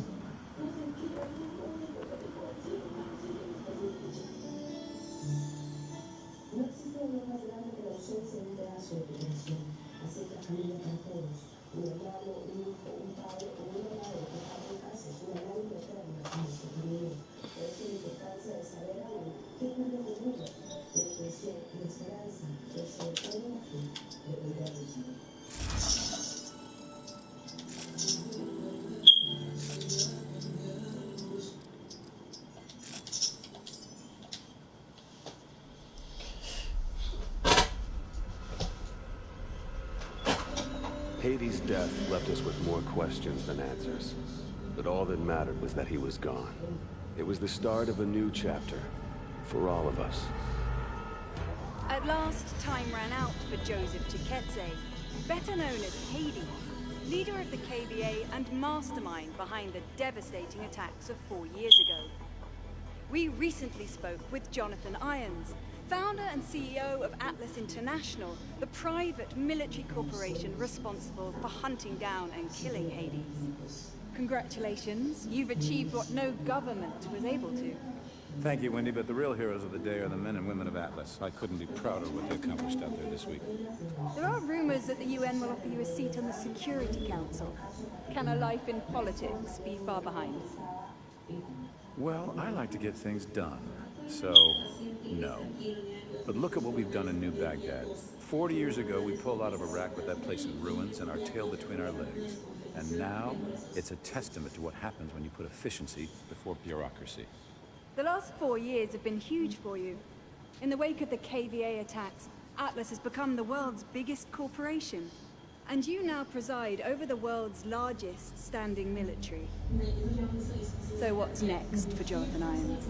Hades' death left us with more questions than answers. But all that mattered was that he was gone. It was the start of a new chapter, for all of us. At last, time ran out for Joseph Chiketse, better known as Hades, leader of the KVA and mastermind behind the devastating attacks of 4 years ago. We recently spoke with Jonathan Irons, founder and CEO of Atlas International, the private military corporation responsible for hunting down and killing Hades. Congratulations, you've achieved what no government was able to. Thank you, Wendy, but the real heroes of the day are the men and women of Atlas. I couldn't be prouder of what they accomplished out there this week. There are rumors that the UN will offer you a seat on the Security Council. Can a life in politics be far behind? Well, I like to get things done, so no. But look at what we've done in New Baghdad. 40 years ago, we pulled out of Iraq with that place in ruins and our tail between our legs. And now, it's a testament to what happens when you put efficiency before bureaucracy. The last 4 years have been huge for you. In the wake of the KVA attacks, Atlas has become the world's biggest corporation. And you now preside over the world's largest standing military. So what's next for Jonathan Irons?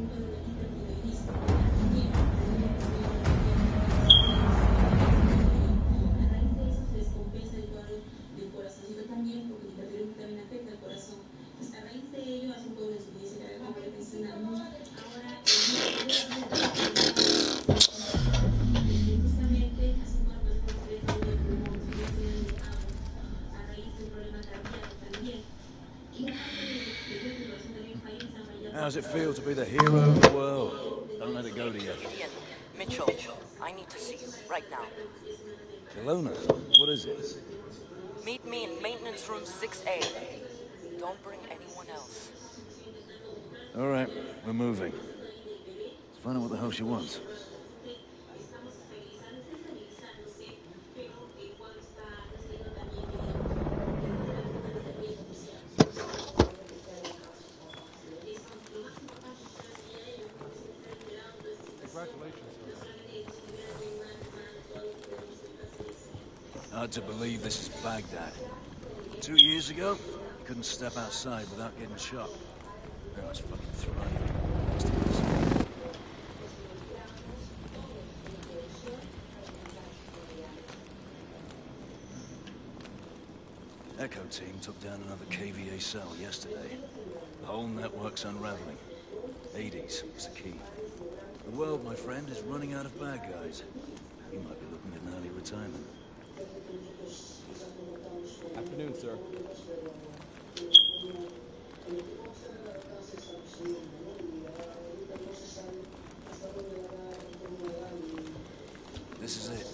How's it feel to be the hero of the world? Don't let it go to you. Ian, Mitchell, I need to see you right now. Ilona, what is it? Meet me in maintenance room 6A. Don't bring anyone else. All right, we're moving. Let's find out what the hell she wants. Hard to believe this is Baghdad. 2 years ago, you couldn't step outside without getting shot. Now it's fucking thriving. Next to this. Echo team took down another KVA cell yesterday. The whole network's unraveling. Hades is the key. The world, my friend, is running out of bad guys. You might be looking at an early retirement. Afternoon, sir. This is it.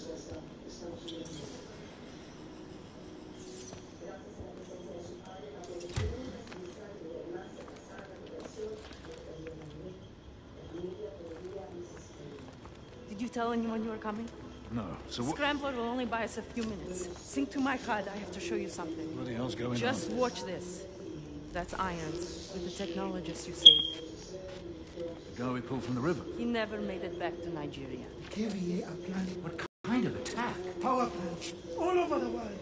Did you tell anyone you were coming? No, so what? Scrambler will only buy us a few minutes. Sync to my card, I have to show you something. What the hell's going on? Just watch this. That's Irons, with the technologist you saved. The guy we pulled from the river. He never made it back to Nigeria. KVA are planning What kind of attack? power plants all over the world.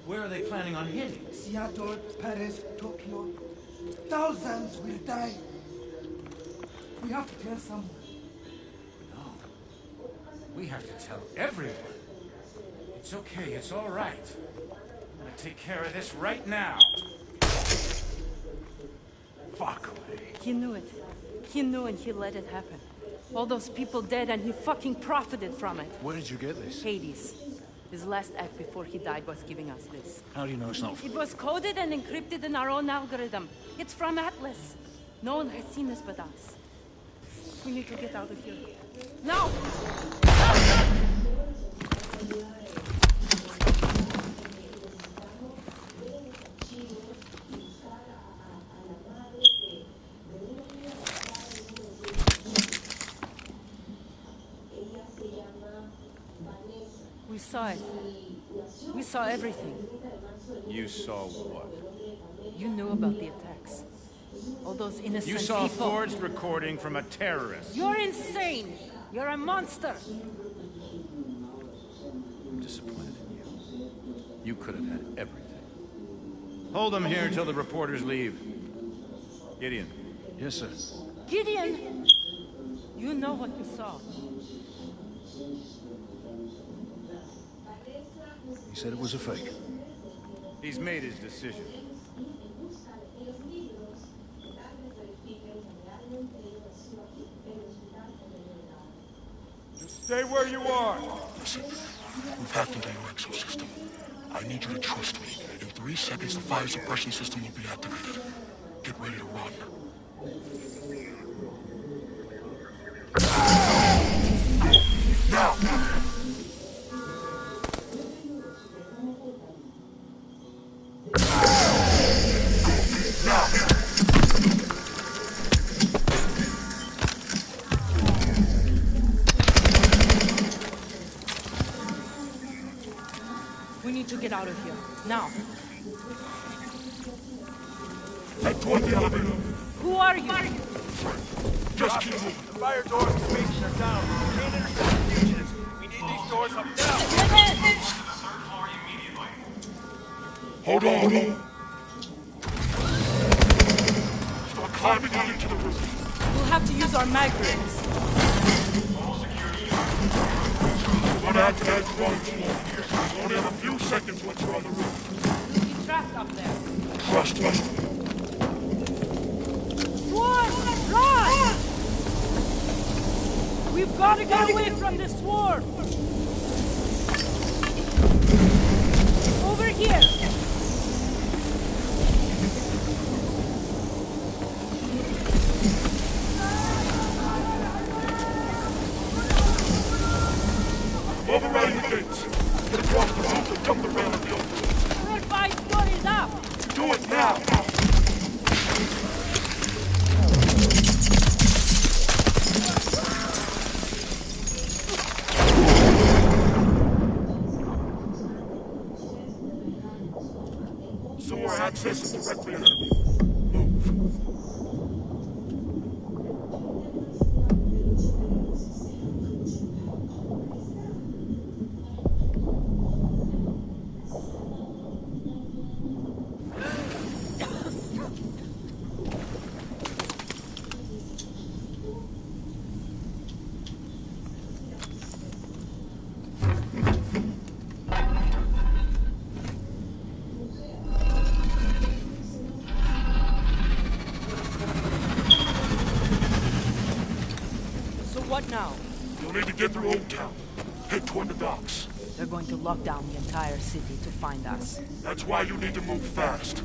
Where are they planning on hitting? Seattle, Paris, Tokyo. Thousands will die. We have to tell someone. No. We have to tell everyone. It's okay, it's all right. I'm gonna take care of this right now. Fuck. He knew it. He knew and he let it happen. All those people dead and he fucking profited from it. Where did you get this? Hades. His last act before he died was giving us this. How do you know it's not... It was coded and encrypted in our own algorithm. It's from Atlas. No one has seen this but us. We need to get out of here. Now! We saw it. We saw everything. You saw what? You knew about the attacks. All those innocent people. You saw a forged recording from a terrorist. You're insane! You're a monster! I'm disappointed in you. You could have had everything. Hold them here until the reporters leave. Gideon. Yes, sir. Gideon! You know what you saw. He said it was a fake. He's made his decision. Just stay where you are. Listen, we've hacked into your exosystem. I need you to trust me. In 3 seconds, the fire suppression system will be activated. Get ready to run. Now! We need to get out of here. Now. Head toward the elevator. Who are you? Just keep moving. The fire doors and gates are down. We can't intercept the fugitives. We need these doors up now. Hold on. Start climbing out into the roof. We'll have to use our mag rings. We're gonna have to add one floor. We only have a few seconds once you're on the roof. You'll be trapped up there. Trust me. Swarm! Run! We've got to get away from this swarm! Over here! Overriding the gates. Get across the roof and dump the rail at the opening. We're 5 stories up! Do it now! Sewer access is directly ahead of you. Move. What now? You'll need to get through Old Town. Head toward the docks. They're going to lock down the entire city to find us. That's why you need to move fast.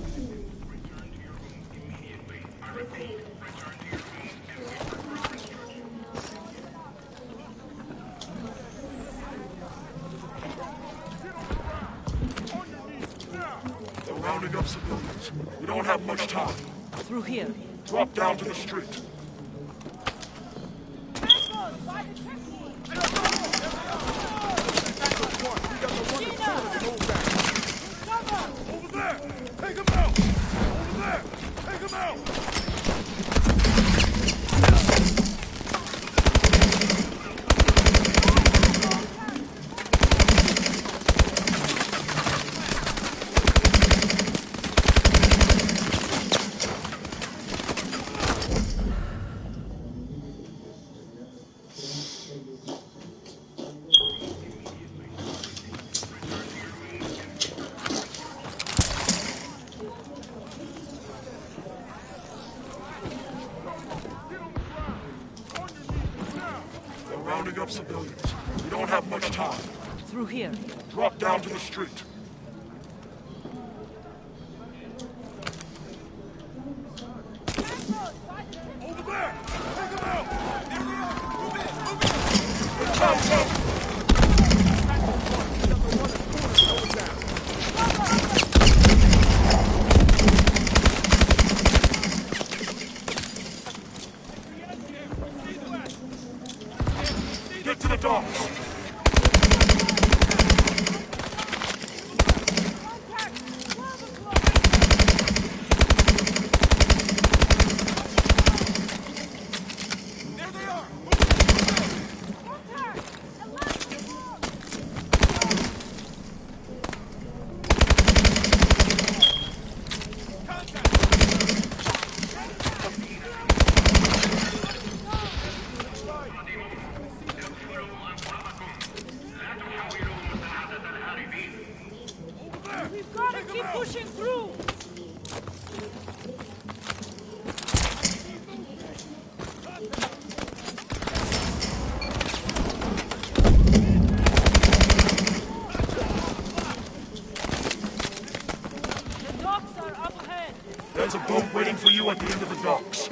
They're rounding up civilians. We don't have much time. Through here. Drop down to the street. Over there! Take him out! Over there! Take him out! up civilians. We don't have much time. Through here. Drop down to the street. Over there! Take him out! There we are! Move in! Move in! It's out! Get to the docks! We've got to keep pushing through! The docks are up ahead. There's a boat waiting for you at the end of the docks.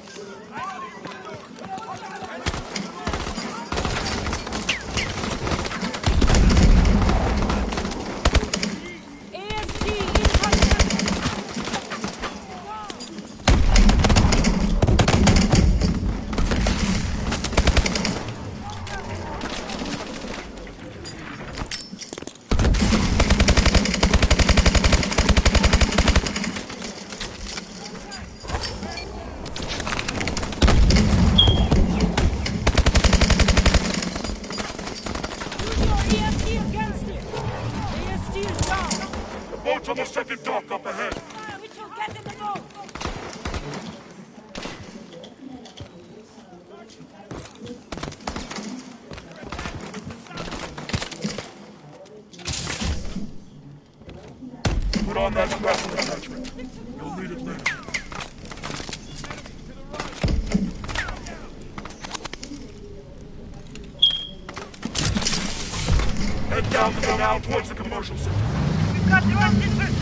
Boat's on the second dock up ahead. We shall get in the boat! Put on that grapple attachment. You'll need it later. Head down the canal towards the commercial center. We've got drones in pursuit!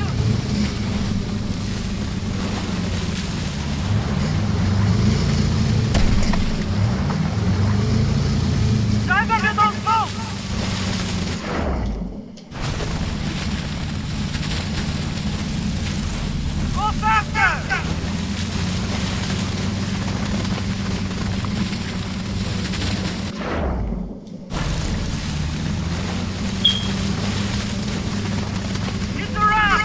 Drive under those boats! Go faster! Hit the rock!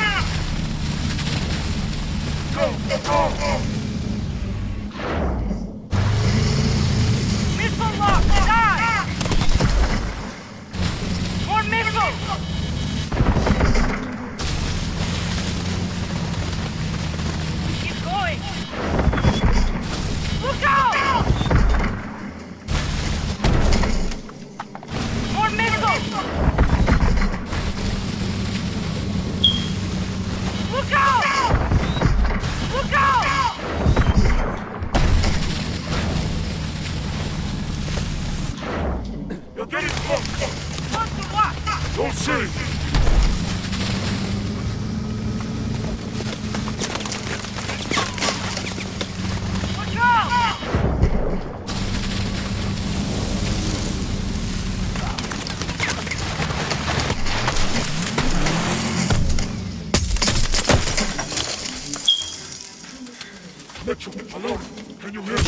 Go! Missile lock! Die! More missiles! Keep going! Look out! More missiles! Look out! Look out! You're getting close! Close to what? Don't see! Watch out! Mitchell, hello? Can you hear me?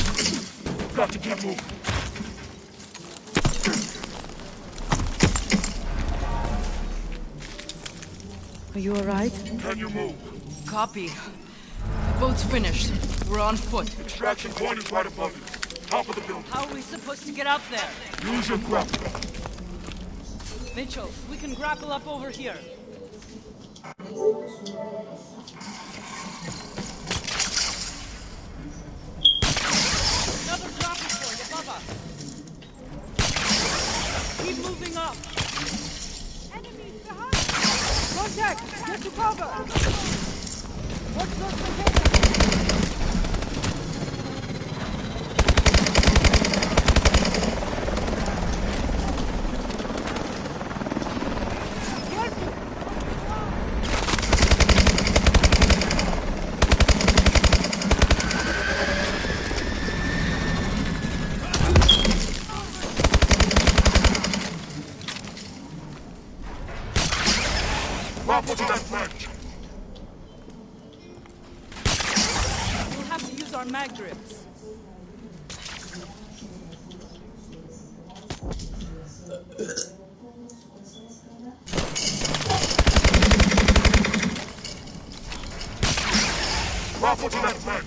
We've got to keep moving. Are you alright? Can you move? Copy. The boat's finished. We're on foot. Extraction point is right above you. Top of the building. How are we supposed to get up there? Use your grapple. Mitchell, we can grapple up over here. Another dropping point above us. Keep moving up. Enemies behind! Contact! Get to cover! Watch those containers! our mag drips. Rifle to that flank.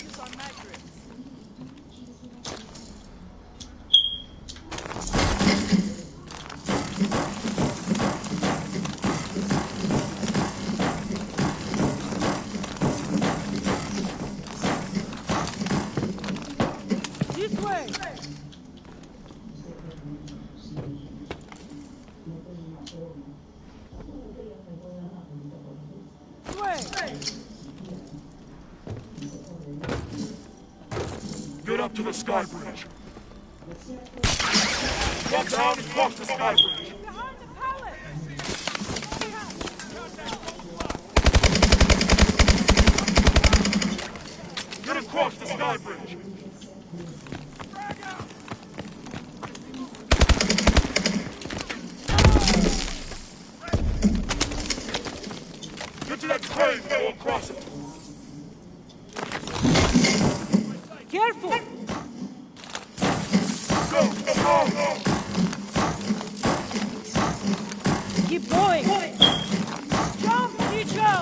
Use our mag drips. This way! Get up to the sky bridge. Walk down and cross the sky bridge. Behind the pallet! Get across the sky bridge. Get to that crane, go across it. Careful! Go, go, go! Keep going! Jump, Nicho!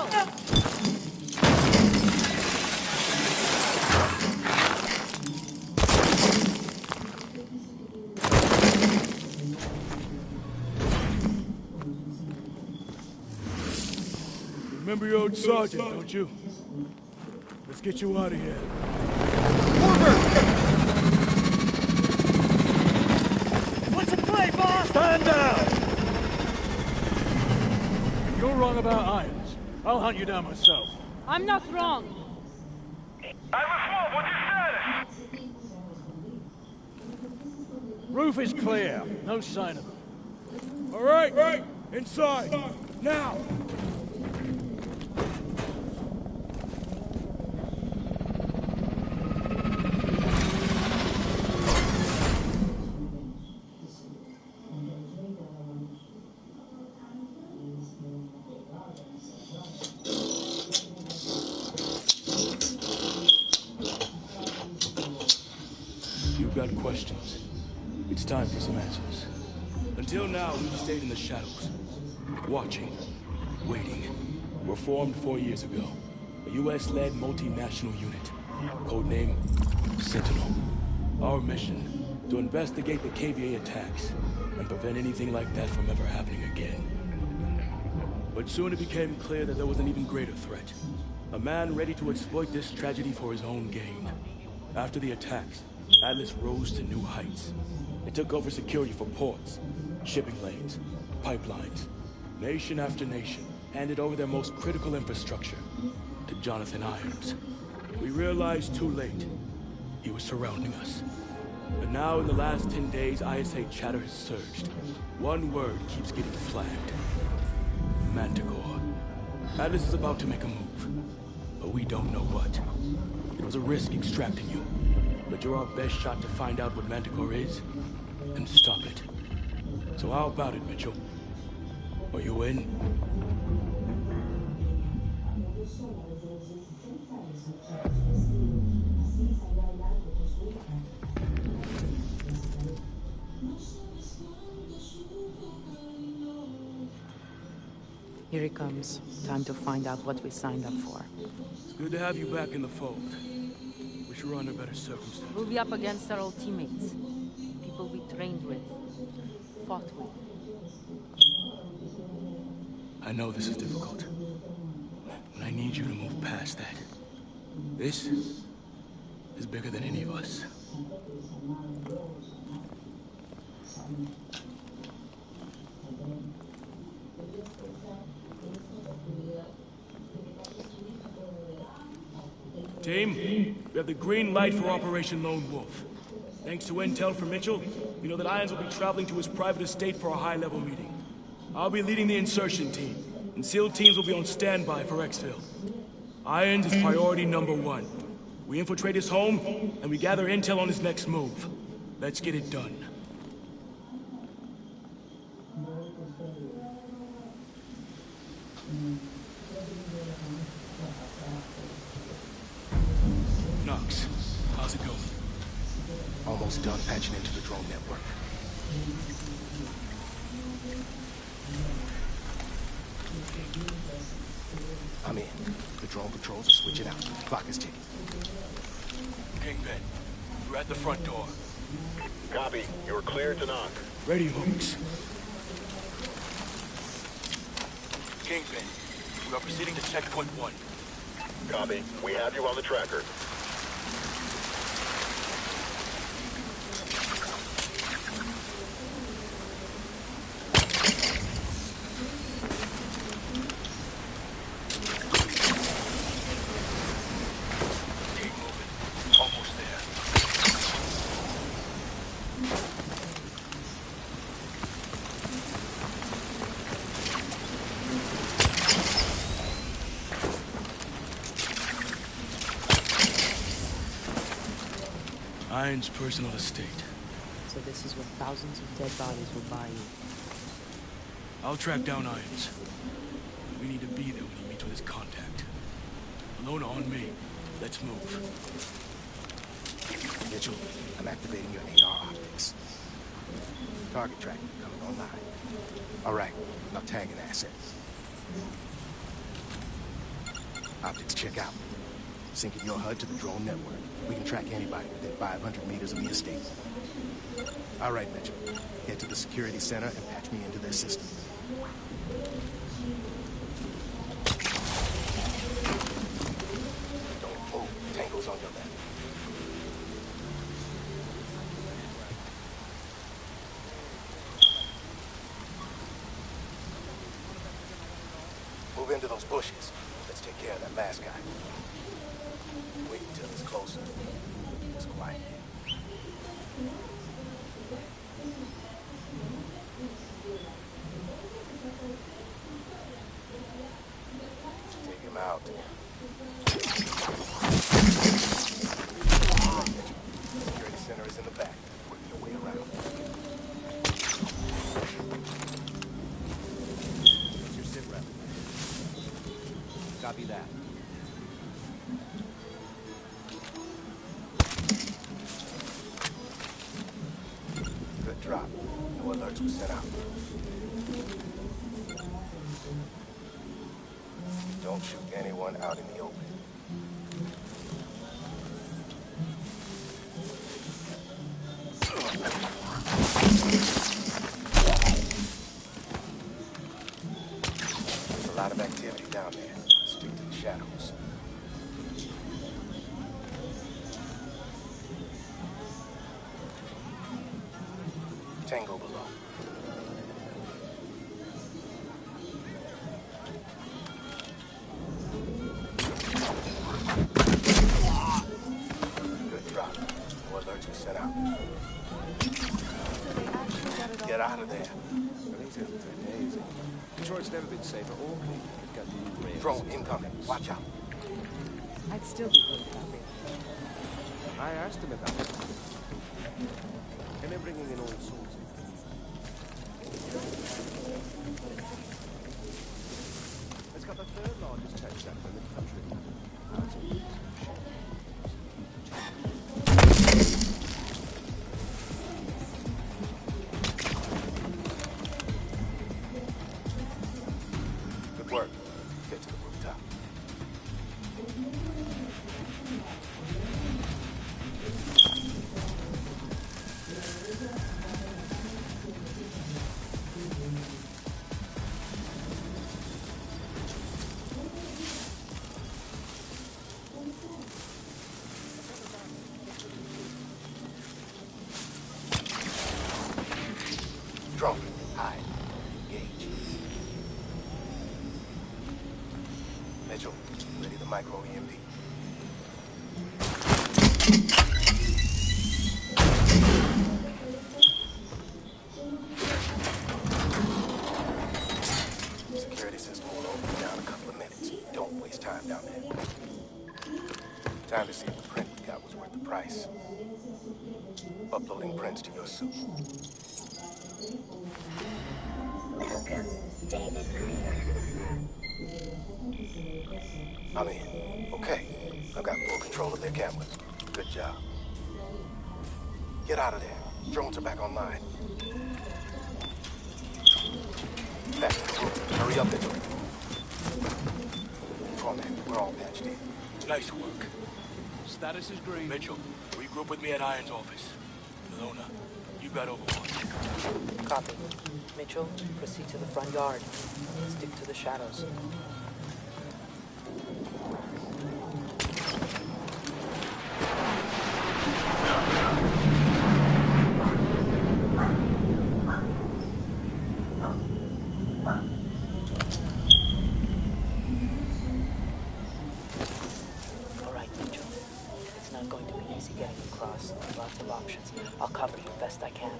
Remember your old sergeant, don't you? Let's get you out of here. What's the play, boss? Stand down! You're wrong about irons. I'll hunt you down myself. I'm not wrong. what's your status? Roof is clear. No sign of them. All right. Inside. Now. You've got questions. It's time for some answers. Until now, we've stayed in the shadows. Watching. Waiting. We're formed 4 years ago. A US-led multinational unit. Codename Sentinel. Our mission, to investigate the KVA attacks and prevent anything like that from ever happening again. But soon it became clear that there was an even greater threat. A man ready to exploit this tragedy for his own gain. After the attacks, Atlas rose to new heights. It took over security for ports, shipping lanes, pipelines. Nation after nation handed over their most critical infrastructure to Jonathan Irons. We realized too late he was surrounding us. And now in the last 10 days, ISA chatter has surged. One word keeps getting flagged. Manticore. Atlas is about to make a move, but we don't know what. It was a risk extracting you, but you're our best shot to find out what Manticore is and stop it. So how about it, Mitchell? Are you in? Here he comes. Time to find out what we signed up for. It's good to have you back in the fold. Wish we were under better circumstances. We'll be up against our old teammates. People we trained with, fought with. I know this is difficult, but I need you to move past that. This is bigger than any of us. Team, we have the green light for Operation Lone Wolf. Thanks to intel from Mitchell, we know that Irons will be traveling to his private estate for a high-level meeting. I'll be leading the insertion team, and SEAL teams will be on standby for exfil. Irons is priority #1. We infiltrate his home, and we gather intel on his next move. Let's get it done. Hooks. How's it going? Almost done patching into the drone network. I'm in. The drone patrols are switching out. Clock is ticking. Kingpin, we're at the front door. Copy. You're cleared to knock. Ready, Hooks. Kingpin, we are proceeding to checkpoint 1. Copy. We have you on the tracker. Irons' personal estate. So this is what thousands of dead bodies will buy you. I'll track down Irons. We need to be there when he meets with his contact. Alona on me. Let's move. Mitchell, I'm activating your AR optics. Target tracking coming online. All right, now tag an asset. Optics check out. Syncing your HUD to the drone network. We can track anybody within 500 meters of the estate. All right, Mitchell. Head to the security center and patch me into their system. Don't move. Tango's on your left. Move into those bushes. Let's take care of that last guy. Wait until it's closer. It's quiet. Take him out. Security center is in the back. Work your way around. What's your sit rep? Copy that. Good drop. No alerts were sent out. Don't shoot anyone out in the open. There's a lot of activity down there. Stick to the shadows. Tango below. Good drop. No alerts were sent out. Get out of there. Detroit's never been safer. All we've got new rails. Drone incoming. Watch out. I'd still be good happy. I asked him about it. And they're bringing in all sorts of... It's got the third largest tech sector in the country. Good work. Get to the rooftop. Drone, hide, engage. Mitchell, ready the micro EMP. Security system will open down in a couple of minutes. Don't waste time down there. Time to see if the print we got was worth the price. Uploading prints to your suit. I'm in. Okay. I've got full control of their cameras. Good job. Get out of there. Drones are back online. Back to the roof. Hurry up, Mitchell. Cormac, we're all patched in. Nice work. Status is green. Mitchell, regroup with me at Iron's office. Ilona, you got Overwatch. Copy. Mitchell, proceed to the front yard. Stick to the shadows. All right, Mitchell. It's not going to be easy getting across. Lots of options. I'll cover you best I can.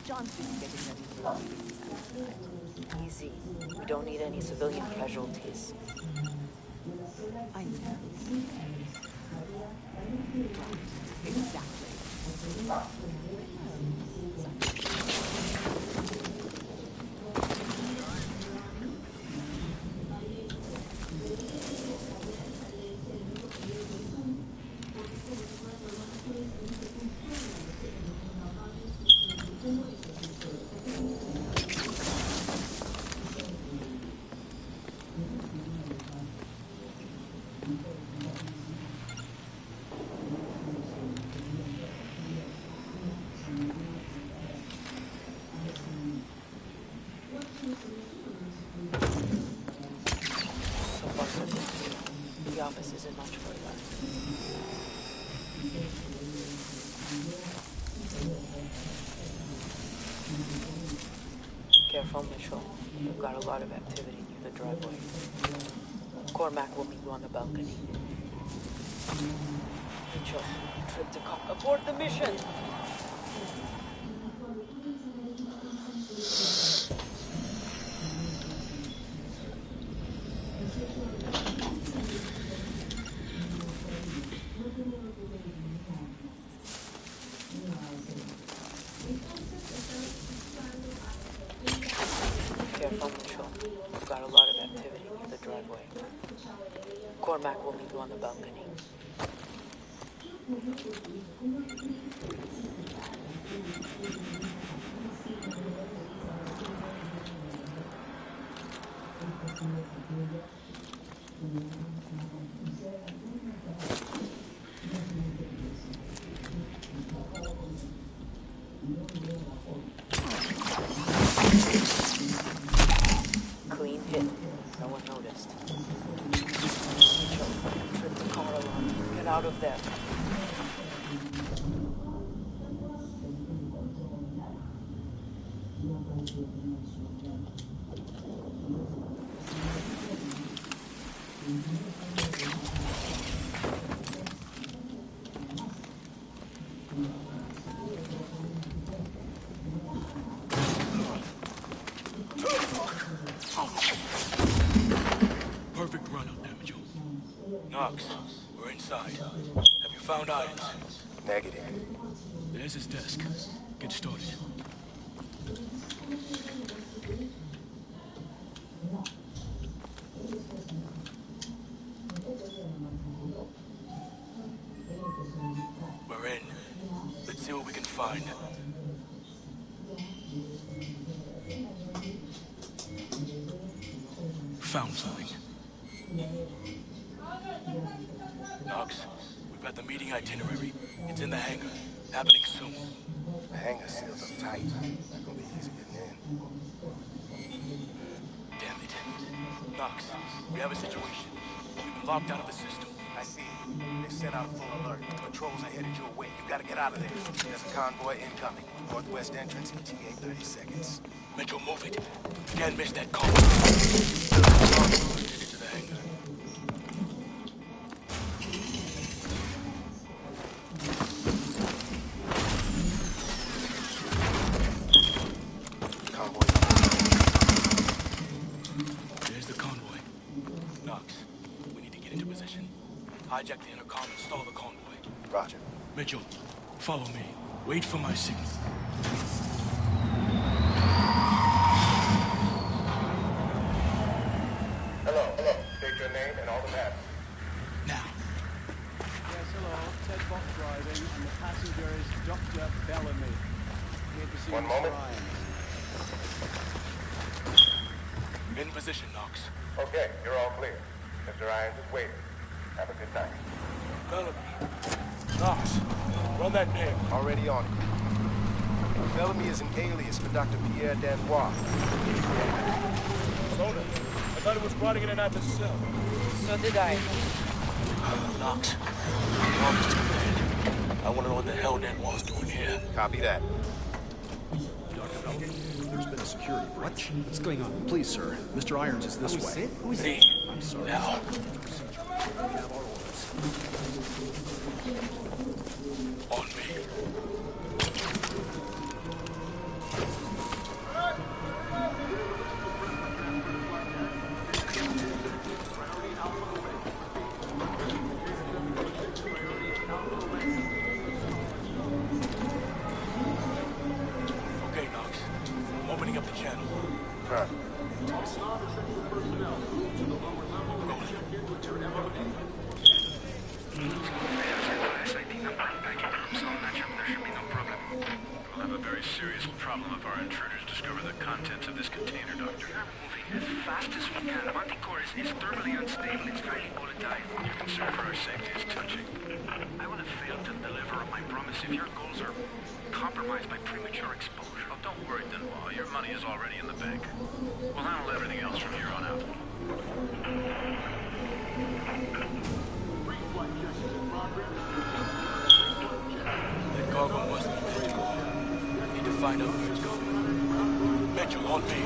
Johnson's getting ready for the easy. We don't need any civilian casualties. I know. Exactly. The office isn't much further. Careful, Mitchell. We've got a lot of activity near the driveway. Cormac will meet you on the balcony. Mitchell, trip to cop. Abort the mission! Careful, Mitchell. We've got a lot of activity near the driveway. Cormac will meet you on the balcony. Clean hit. No one noticed. Mitchell, trip the car alarm. Get out of there. Perfect run up there, Mitchell. Knox, we're inside. Have you found Irons? Negative. There's his desk. Get started. We're in. Let's see what we can find. Found something. Knox, we've got the meeting itinerary. It's in the hangar. Happening soon. The hangar seals up tight. Not gonna be easy getting in. Damn it. Knox, we have a situation. We've been locked out of the system. I see it. They've sent out a full alert. Patrols are headed your way. You gotta get out of there. There's a convoy incoming. Northwest entrance, ETA 30 seconds. Mitchell, move it. Can't miss that call. Into the hangar. hijack the intercom and stall the convoy. Roger. Mitchell, follow me. Wait for my signal. Hello. State your name and all the matters. Now. Yes, hello. Ted Bot driving, and the passenger is Dr. Bellamy. Here to see One Mr. moment. Irons. In position, Knox. Okay, you're all clear. Mr. Irons is waiting. Have a good night. Bellamy. Knox, run that name. Already on it. Bellamy is an alias for Dr. Pierre Danbois. Sona, I thought it was rotting in an Atlas cell. So did I. Knox, Knox to command. I want to know what the hell Danbois doing here. Copy that. There's been a security breach. What's going on? Please, sir. Mr. Irons is this way. Who is he? I'm sorry. Now. We have our orders. On me. Okay, Knox. I'm opening up the channel. Huh. Serious problem if our intruders discover the contents of this container, Doctor. We're moving as fast as we can. Manticore is thermally unstable. It's very volatile. Your concern for our safety is touching. I will have failed to deliver on my promise if your goals are compromised by premature exposure. Oh, don't worry, Danbois. Your money is already in the bank. We'll handle everything else from here on out. That cargo must be critical. I need to find out where it's going. Mitchell, on me.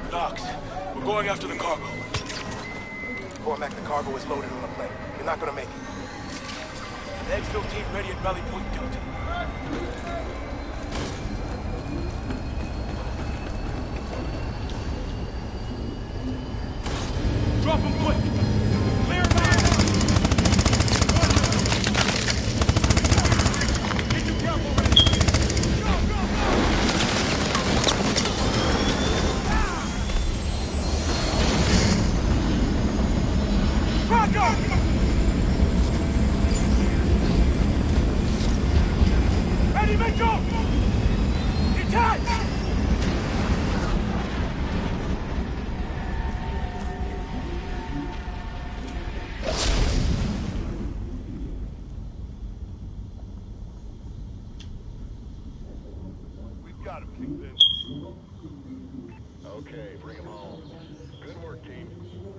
Knox, we're going after the cargo. Cormac, the cargo is loaded on the plane. You're not gonna make it. The exfil team ready at Rally Point Delta. Drop him quick! Clear him out! Get your grapple ready! Go, go, go! Rocco! Ready, Mitchell! Detach! We've got him, Kingpin. Okay, bring him home. Good work, team.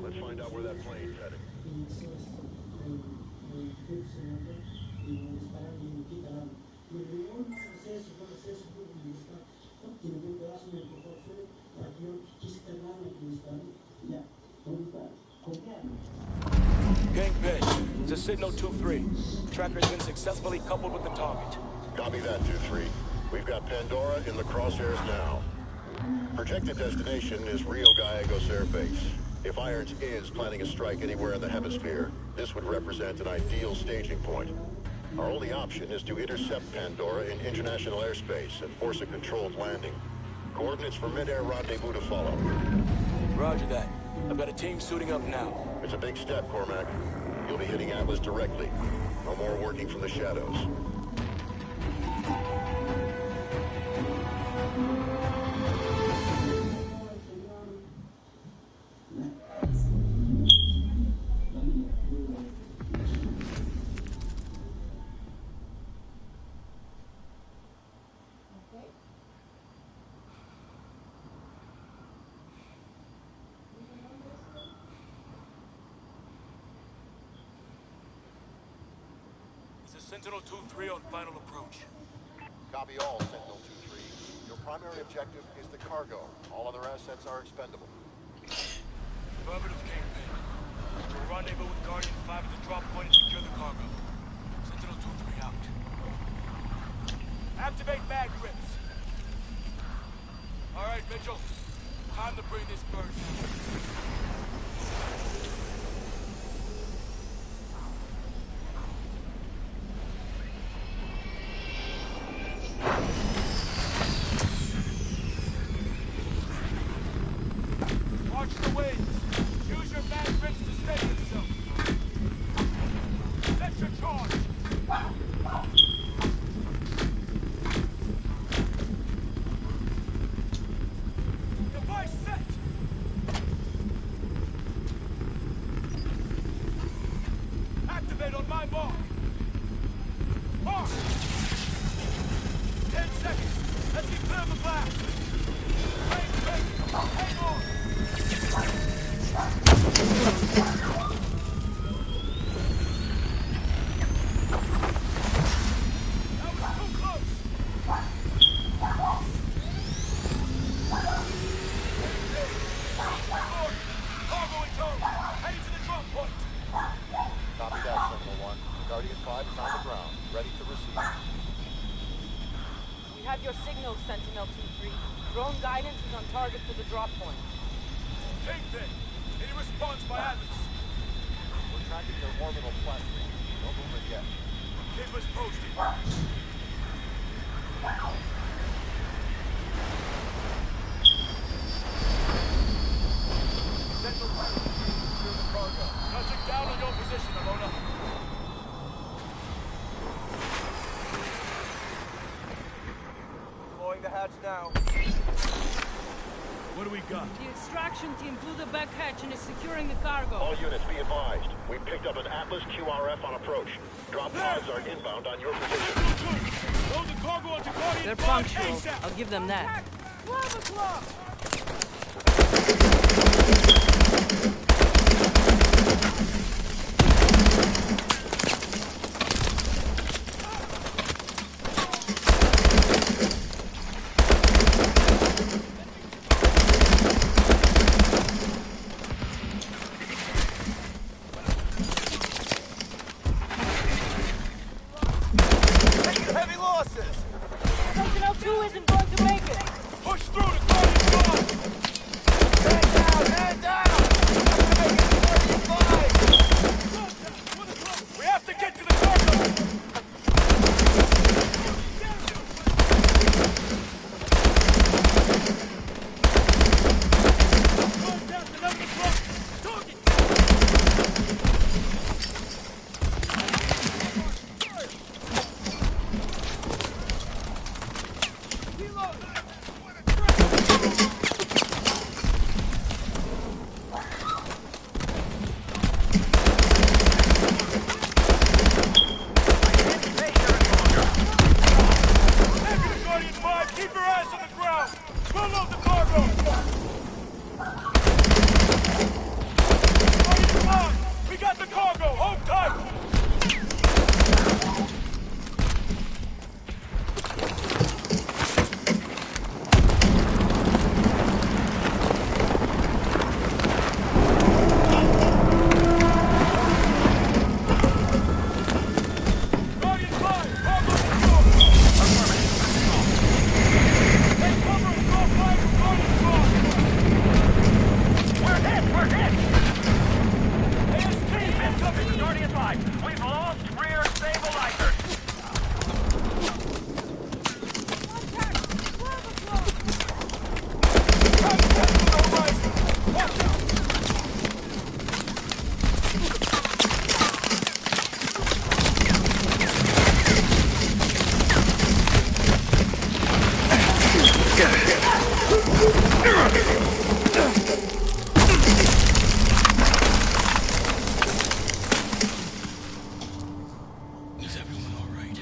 Let's find out where that plane's headed. Kingpin, this is Signal 2-3. Tracker has been successfully coupled with the target. Copy that, 2-3. We've got Pandora in the crosshairs now. Projected destination is Rio Gallegos Air Base. If Irons is planning a strike anywhere in the hemisphere, this would represent an ideal staging point. Our only option is to intercept Pandora in international airspace and force a controlled landing. Coordinates for mid-air rendezvous to follow. Roger that. I've got a team suiting up now. It's a big step, Cormac. You'll be hitting Atlas directly. No more working from the shadows. This is Sentinel 2-3 on final approach. Copy all, Sentinel 2-3. Your primary objective is the cargo. All other assets are expendable. Affirmative, Kingpin. We'll rendezvous with Guardian 5 at the drop point and secure the cargo. Sentinel 2-3 out. Activate mag grips. All right, Mitchell. Time to bring this bird down. on the blast! Hang on! That was too close! Cargo in tow! Heading to the drop point! Copy that, Sentinel-1. Guardian 5 is on the ground, ready to receive. We have your signal, Sentinel-2-3. Drone guidance is on target for the drop point. Kingpin! Any response by Atlas? We're tracking their orbital platform. No movement yet. Keep us posted. Sentinel-2, secure the cargo. Touching down on your position, Alona. Deploying the hatch now. What do we got? The extraction team blew the back hatch and is securing the cargo. All units be advised. We picked up an Atlas QRF on approach. Drop pods are inbound on your position. Load the cargo onto Guardian They're 5 punctual. ASAP. I'll give them that. 12 o'clock! Heavy losses! Sentinel-2 isn't going to make it! Push through to Guardian 5! Head down! Head down! We have to get to the cargo! Contact 11 o'clock! Target! Negative, Guardian 5! Keep your eyes on the ground! We'll load the cargo! Guardian 5! We got the cargo! Hold tight! Guardian 5! Cargo secure! Take cover and draw fire from Guardian 5! We're hit! We're hit! AST incoming to Guardian 5! We've lost rear stabilizers! Watch out! Is everyone all right?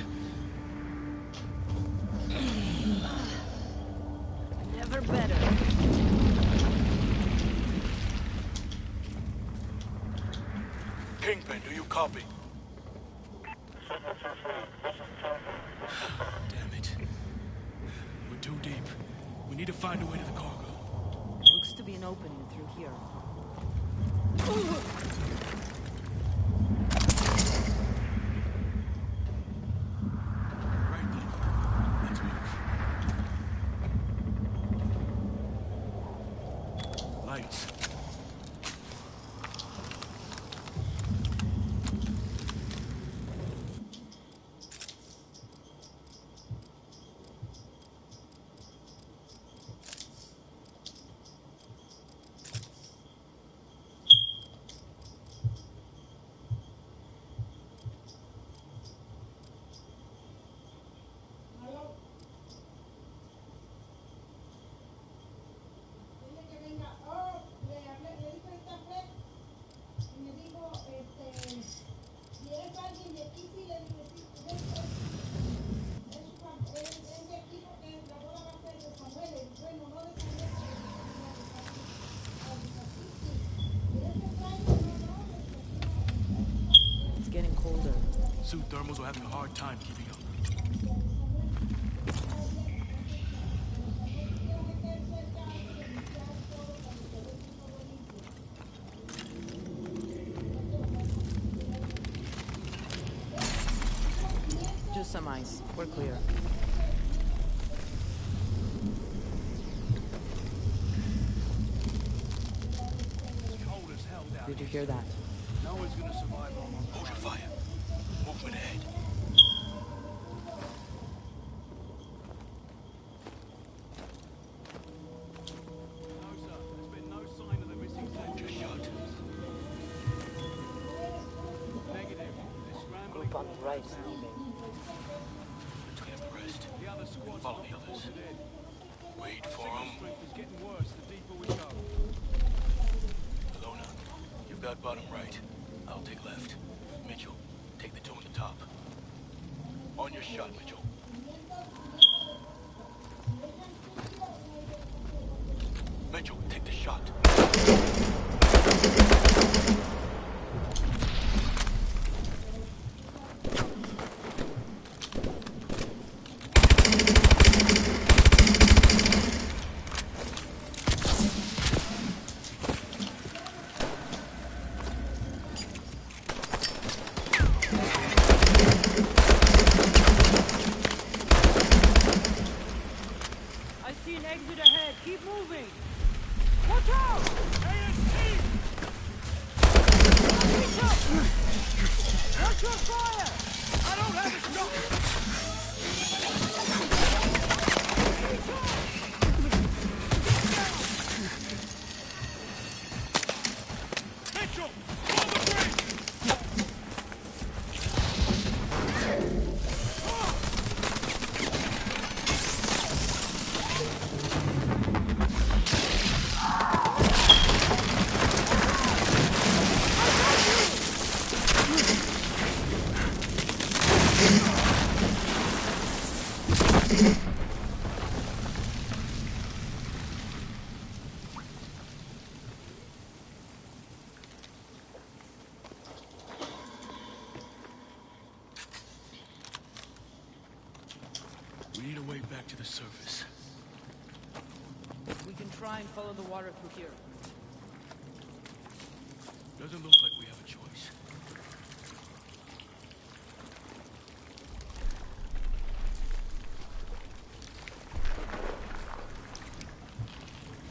Never better. Kingpin, do you copy? Damn it. We're too deep. We need to find a way to the cargo. Looks to be an opening through here. Right then. Let's move. Lights. animals were having a hard time keeping up. Just some ice. We're clear. Did you hear that? No one's gonna survive on one. Hold your fire. Movement ahead. No, sir. There's been no sign of the missing soldier shot. Negative. They're scrambling. Group on the right is leaving. Let's get the rest. The other squads follow the others. Wait for them. Strength is getting worse the deeper we go. Alona, you've got bottom right. I'll take left. Mitchell, take the two on the top. On your shot, Mitchell. Mitchell, take the shot. I see an exit ahead. Keep moving. Watch out! AST! Watch your fire! I don't have a shot! Mitchell! Pull the bridge! We need a way back to the surface. We can try and follow the water through here. Doesn't look like we have a choice.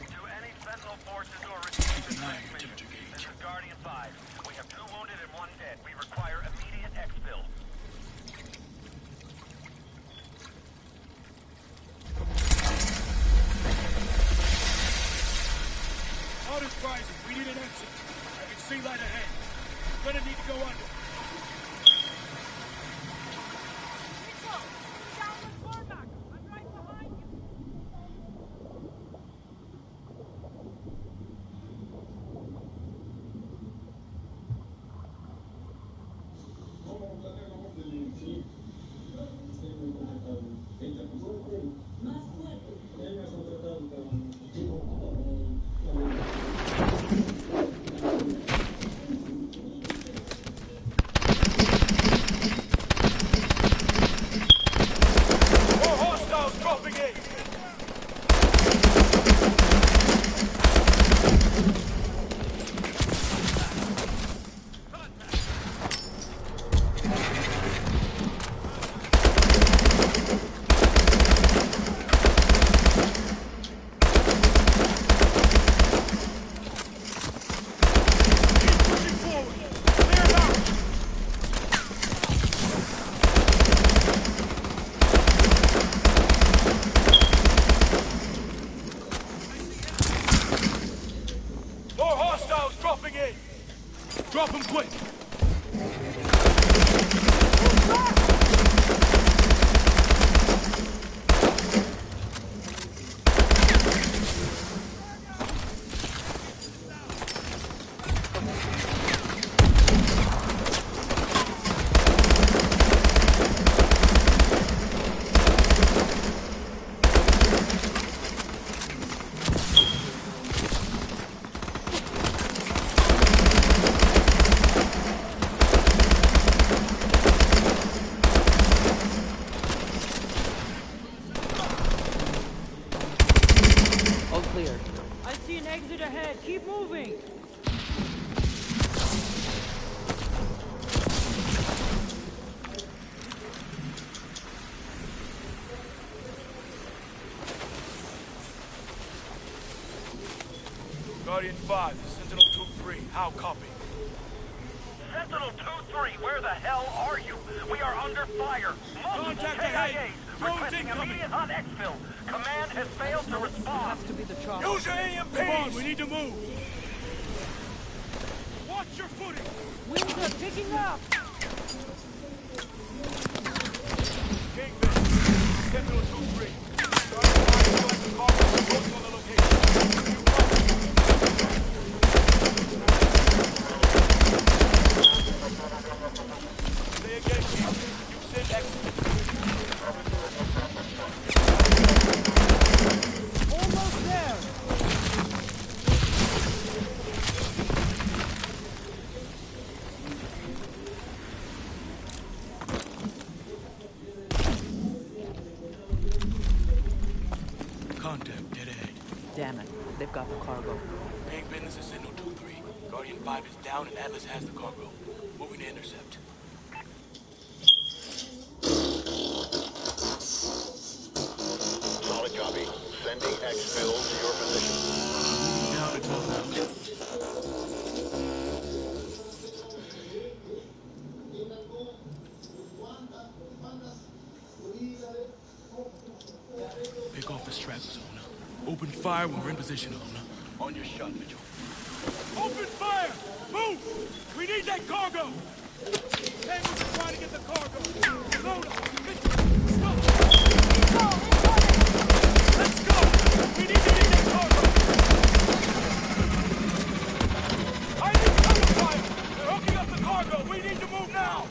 To any Sentinel forces who are receiving transmission, this is Guardian 5. We have 2 wounded and 1 dead. We require immediate exfil. Water's rising. We need an exit. I can see light ahead. We're gonna need to go under. Down the Cormac! I'm right behind you! More hostiles dropping in! More hostiles dropping in! Drop them quick! Guardian 5, Sentinel 2-3. How copy? Sentinel 2-3, where the hell are you? We are under fire. Multiple Contact KIAs ahead. requesting incoming. immediate hot exfil. Command has failed to respond. to be the charge. Use your EMPs! Come on, we need to move. Watch your footing. Winds are picking up. Kingpin, Sentinel 2-3. Guardian 5 the cargo approaching on the location. Say again, Chief. You said exit. Almost there. Contact, dead ahead. Damn it. They've got the cargo. Kingpin, this is Sentinel 2-3. Guardian 5 is down and Atlas has the cargo. Moving to intercept. Solid copy. Sending exfil to your position. Down to 12 now. Pick off the stragglers, Ona. Open fire when we're in position, Ona. On your shot, Mitchell. Open fire! Move! We need that cargo! Tango's trying to get the cargo. Lona, Mitchell, stop! Let's go! We need to get that cargo! I need cover fire! They're hooking up the cargo! We need to move now!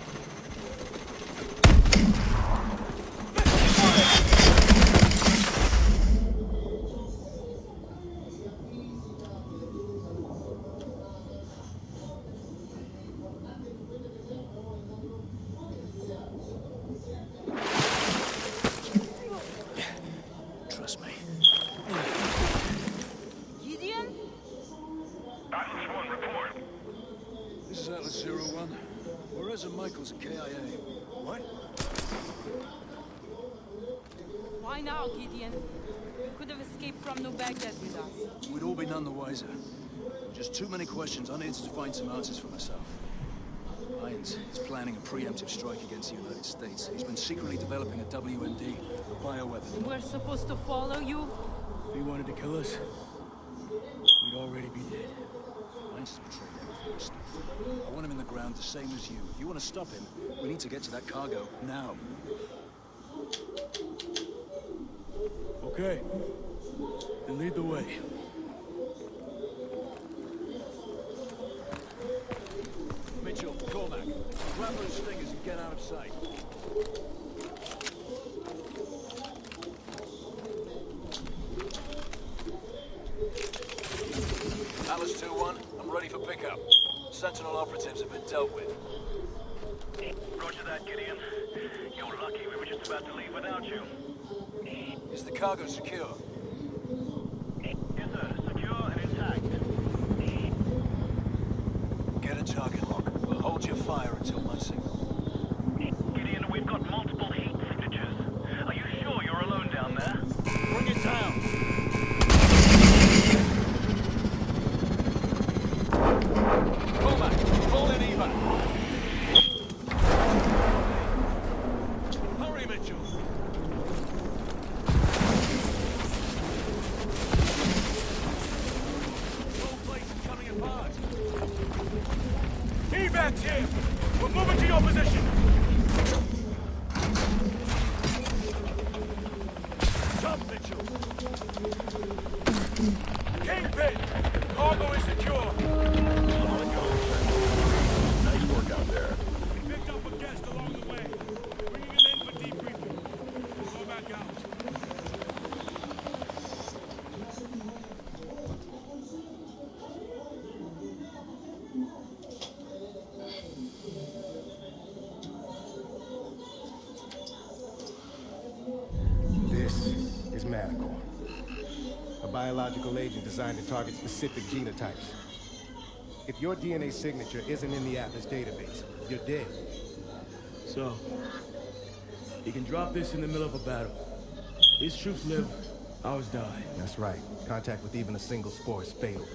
Trust me. Gideon? Atlas 1, report. This is Atlas 01. Whereas Michael's at KIA. What? Why now, Gideon? You could have escaped from New Baghdad with us. We'd all be none the wiser. Just too many questions. I needed to find some answers for myself. Irons is planning a preemptive strike against the United States. He's been secretly developing a WMD, a bioweapon. We're supposed to follow you? If he wanted to kill us, we'd already be dead. Irons has betrayed everything we stood for. I want him in the ground the same as you. If you want to stop him, we need to get to that cargo now. Okay. Then lead the way. Mitchell, Cormac, grab those stingers and get out of sight. Atlas 2-1, I'm ready for pickup. Sentinel operatives have been dealt with. Roger that, Gideon. You're lucky we were just about to leave without you. Is the cargo secure? Yes, sir. Secure and intact. Get a target lock. We'll hold your fire until my signal. Gideon, we've got multiple heat signatures. Are you sure you're alone down there? Bring it down! Cormac, call in evac. Hurry, Mitchell. Whole place is coming apart. Evac's here! We're moving to your position! Jump, Mitchell! Kingpin! Cargo is secure! Solid copy, Sentinel. Nice work out there. We picked up a guest along the way. Bringing him in for debriefing. We'll go back out. This is Manticore, a biological agent designed to target specific genotypes. If your DNA signature isn't in the Atlas database, you're dead. So, he can drop this in the middle of a battle. His troops live, ours die. That's right. Contact with even a single spore is fatal.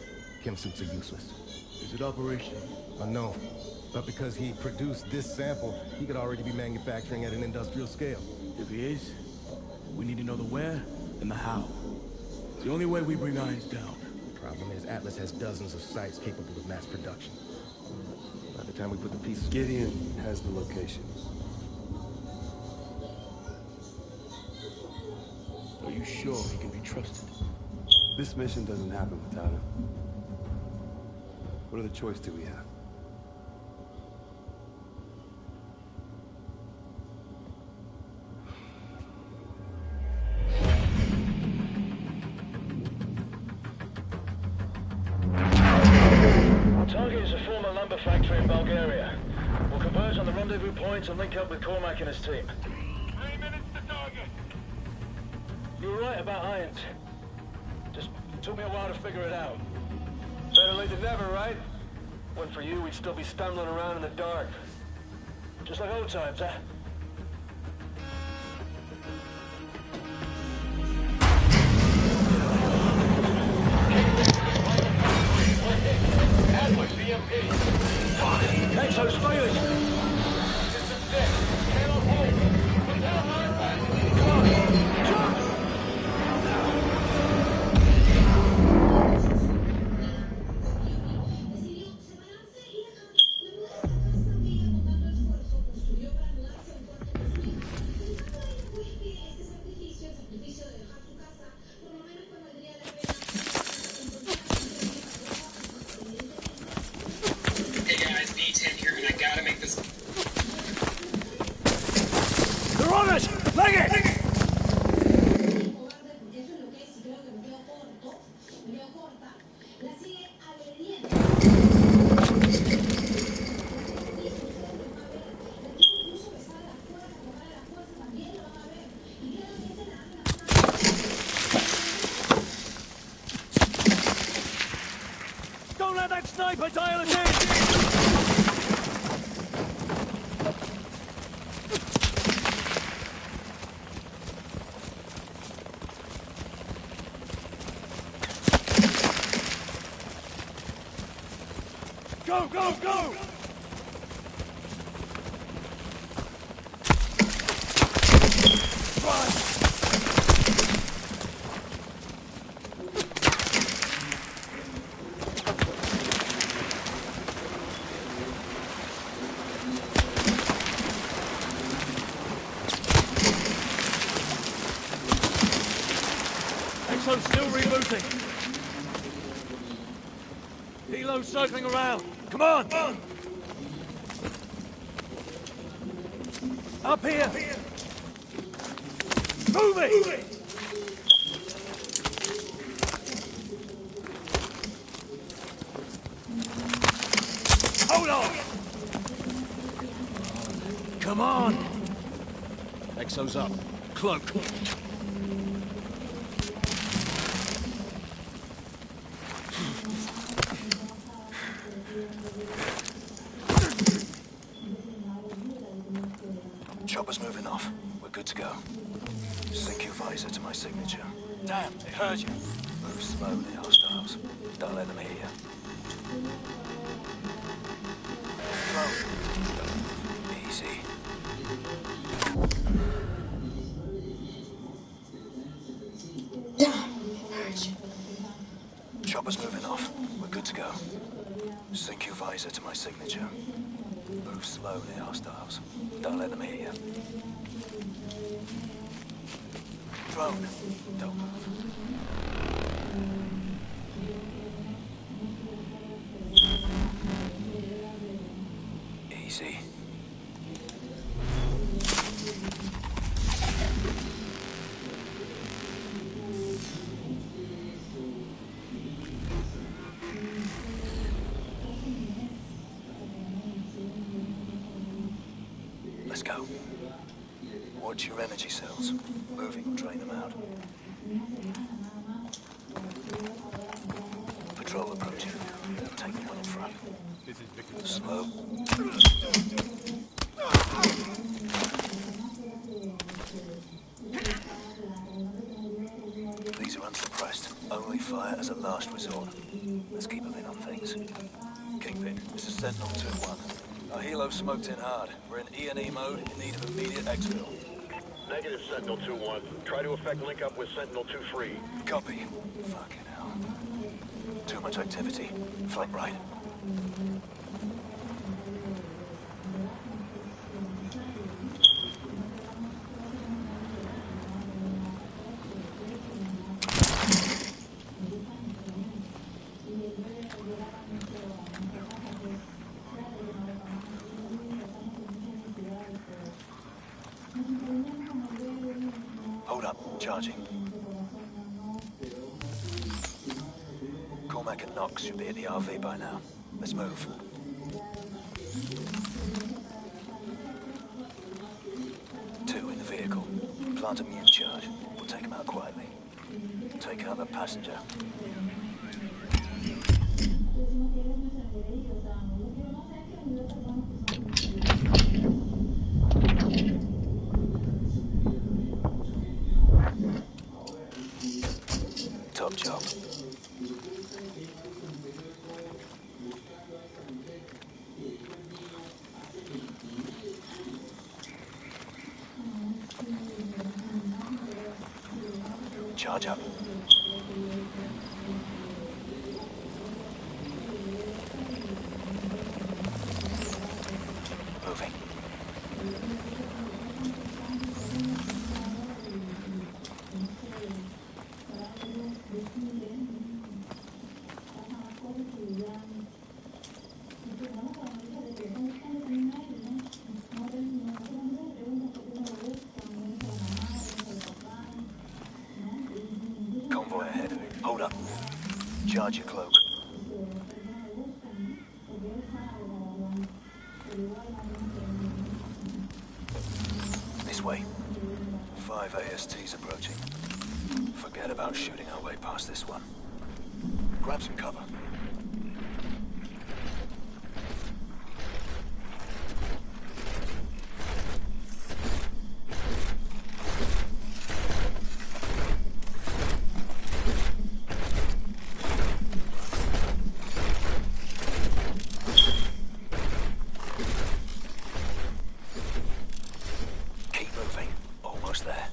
Chem suits are useless. Is it operational? Unknown. But because he produced this sample, he could already be manufacturing at an industrial scale. If he is, we need to know the where and the how. It's the only way we bring Irons down. The problem is Atlas has dozens of sites capable of mass production. By the time we put the pieces... Gideon has the location. Are you sure he can be trusted? This mission doesn't happen without him. What other choice do we have? Target is a former lumber factory in Bulgaria. We'll converge on the rendezvous points and link up with Cormac and his team. 3 minutes to target. You were right about Irons. Just took me a while to figure it out. Better late than never, right? Went for you, we'd still be stumbling around in the dark. Just like old times, huh? Atlas, EMP. Exo's failing! System dead. Cannot hold. Prepare hardback. Come on! Jump! Hey guys, B10 here, and I gotta make this. They're on us! Leg it! Don't let that sniper dial us in! Go, go, go! Run! Exo's still rebooting. Helo's circling around. Come on! Up here! Move it! Hold on! Come on! Exo's up. Cloak. Chopper's moving off. We're good to go. Sync your visor to my signature. Damn, they heard you. Move slowly, hostiles. Don't let them hear you. Slow. Easy. Chopper's moving off. We're good to go. Sync your visor to my signature. Move slowly, hostiles. Don't let them hear you. Drone, don't move. Easy. Let's go. Watch your energy cells. Moving will drain them out. Patrol approaching. Take the one in front. This is Victor. Slow. These are unsuppressed. Only fire that as a last resort. Let's keep a lid on things. Kingpin, this is Sentinel 2-1. Our helo smoked in hard. We're in E&E mode in need of immediate exfil. Negative, Sentinel 2-1. Try to effect link up with Sentinel 2-3. Copy. Fucking hell. Too much activity. Flank right. Hold up. Charging. Cormac and Knox should be at the RV by now. Let's move. Two in the vehicle. Plant a mute charge. We'll take him out quietly. Take out the passenger. Top job. Charge up. Moving. Convoy ahead. Hold up. Charge your cloak. This way. 5 ASTs approaching. Forget about shooting our way past this one. Grab some cover. Keep moving. Almost there.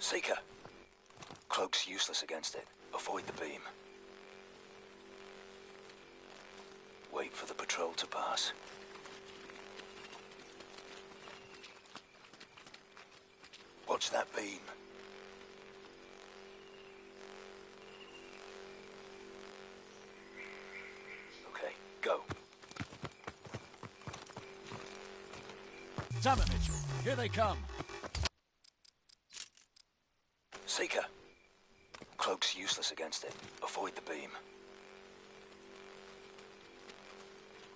Seeker. Cloak's useless against it. Avoid the beam. Wait for the patrol to pass. Watch that beam. Okay, go. Damn it, Mitchell. Here they come. Seeker. Cloak's useless against it. Avoid the beam.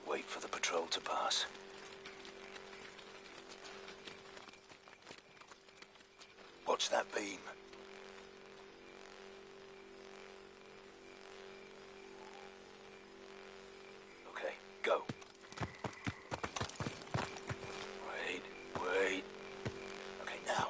Wait for the patrol to pass. Watch that beam. Okay, go. Wait. Okay, now.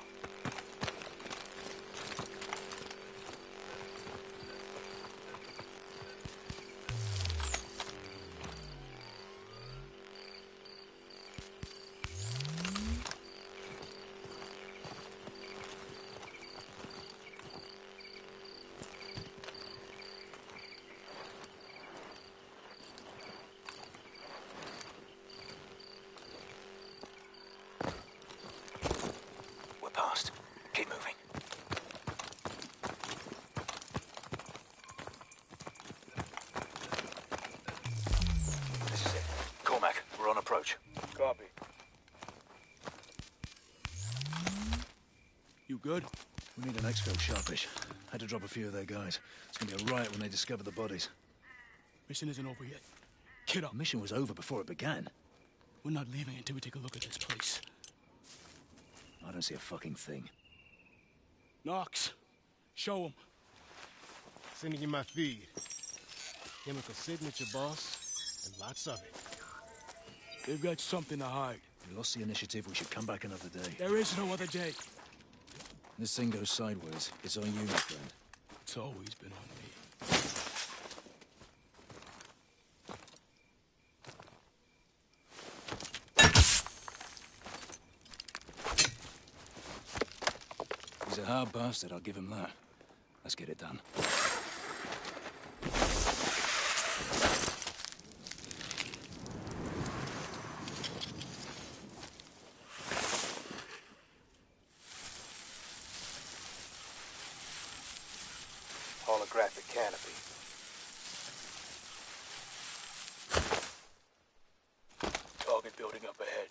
good? We need an exfil sharpish. Had to drop a few of their guys. It's gonna be a riot when they discover the bodies. Mission isn't over yet. Get up. Mission was over before it began. We're not leaving until we take a look at this place. I don't see a fucking thing. Knox, show him. Sending you my feed. Chemical signature, boss, and lots of it. They've got something to hide. We lost the initiative. We should come back another day. There is no other day. This thing goes sideways. It's on you, my friend. It's always been on me. He's a hard bastard, I'll give him that. Let's get it done. Holographic canopy. Target building up ahead.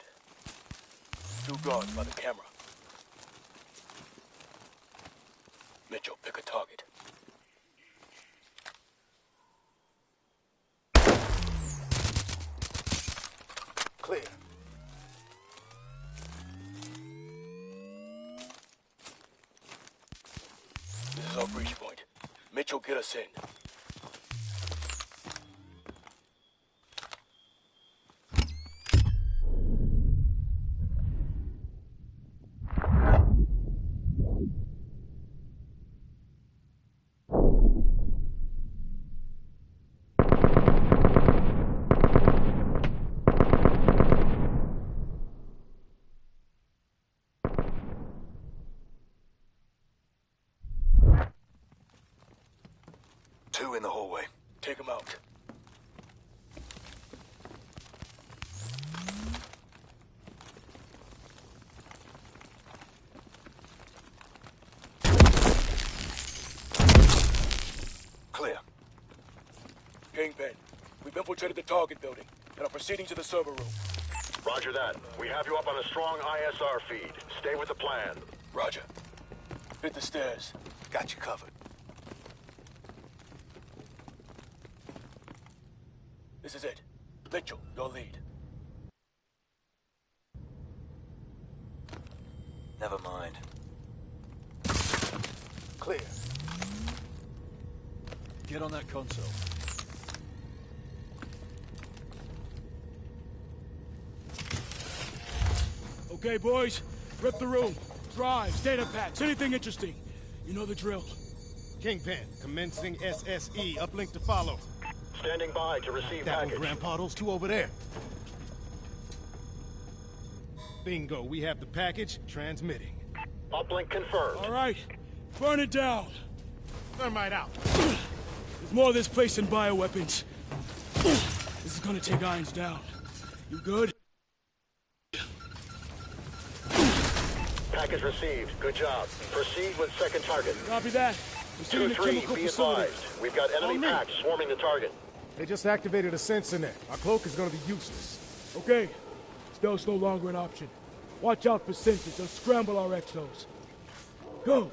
2 guards by the camera. Mitchell, pick a target. Clear. This is our breach point. Mitchell, get us in. Two in the hallway. Take him out. Clear. Kingpin, we've infiltrated the target building and are proceeding to the server room. Roger that. We have you up on a strong ISR feed. Stay with the plan. Roger. Hit the stairs. Got you covered. This is it. Mitchell, your lead. Never mind. Clear. Get on that console. Okay, boys. Rip the room. Drives, data packs, anything interesting. You know the drill. Kingpin, commencing SSE. Uplink to follow. Standing by to receive That package. one, Grandpa. Those 2 over there. Bingo. We have the package. Transmitting. Uplink confirmed. All right. Burn it down. Thermite out. There's more of this place than bioweapons. This is gonna take Irons down. You good? Package received. Good job. Proceed with second target. Copy that. Proceed to 2-3, chemical be facility. advised. We've got enemy packs swarming the target. They just activated a sensor net. Our cloak is gonna be useless. Okay. Stealth's no longer an option. Watch out for sensors. They'll scramble our exos. Go!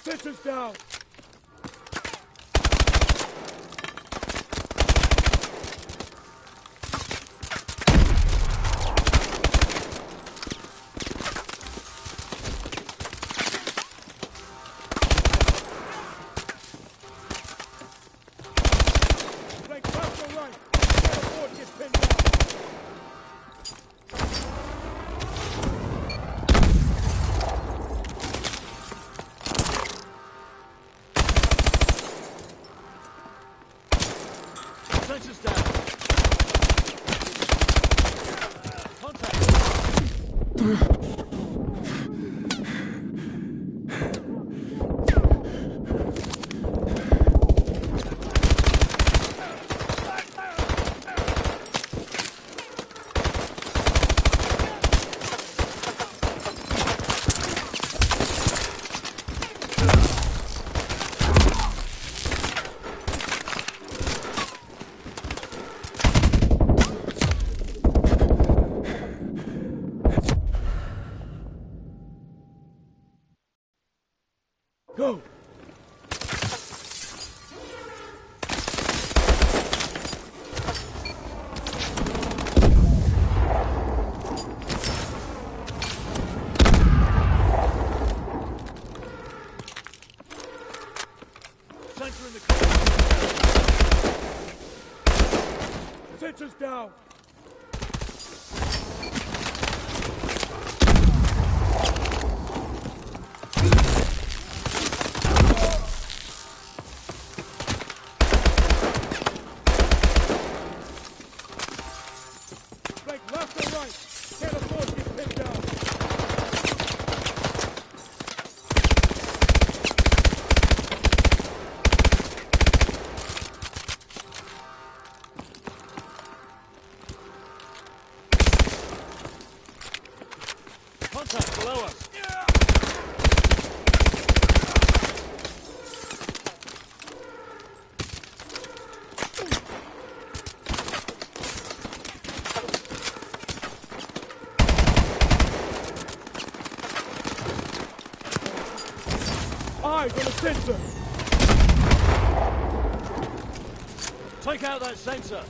Sensors down! Flank left or right? Can't afford to get pinned down. Go! Sensor in the car. Sensor's down. Contact below us. Eyes on the sensor! Take out that sensor.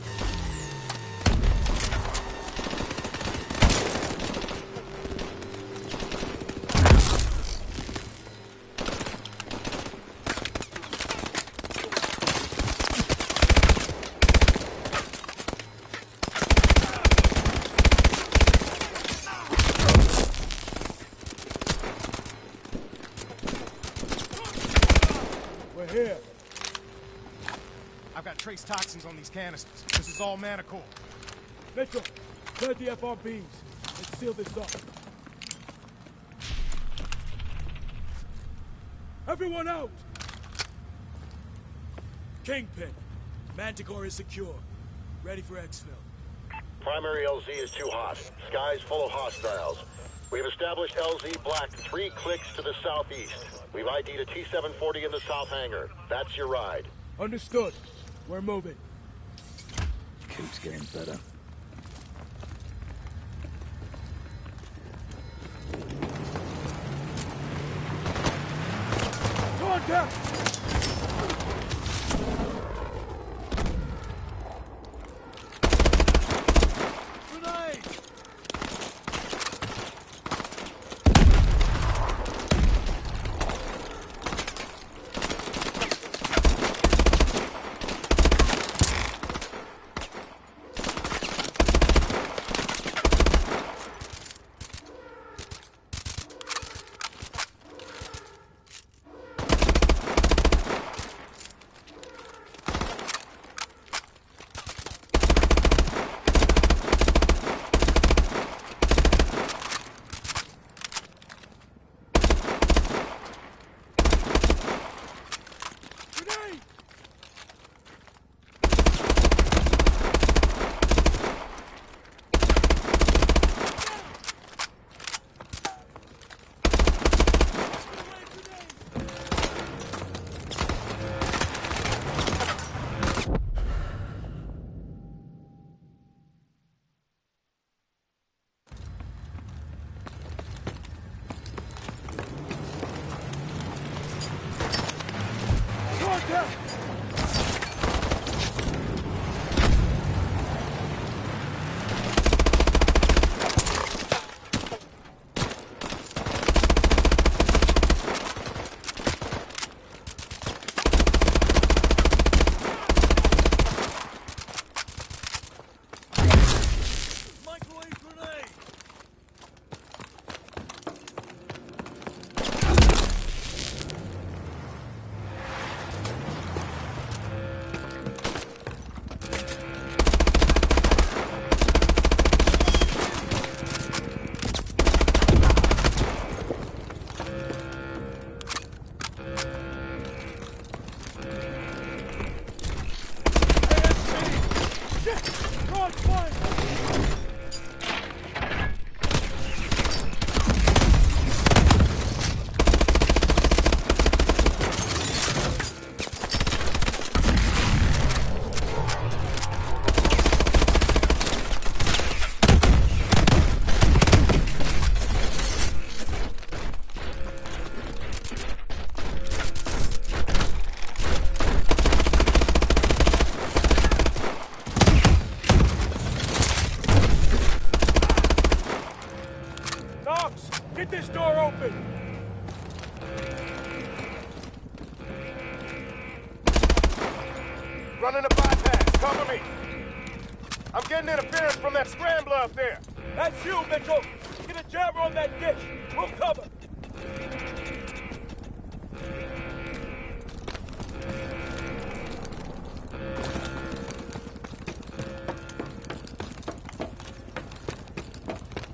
We're here. I've got trace toxins on these canisters. This is all Manticore. Metro, plant the FRBs. Let's seal this up. Everyone out! Kingpin. Manticore is secure. Ready for exfil. Primary LZ is too hot. Sky's full of hostiles. We've established LZ Black 3 clicks to the southeast. We've ID'd a T-740 in the south hangar. That's your ride. Understood. We're moving. Keeps getting better. Contact! Grenade! Charge fire! Get this door open! Running a bypass. Cover me. I'm getting interference from that scrambler up there. That's you, Mitchell! Get a jammer on that dish! We'll cover!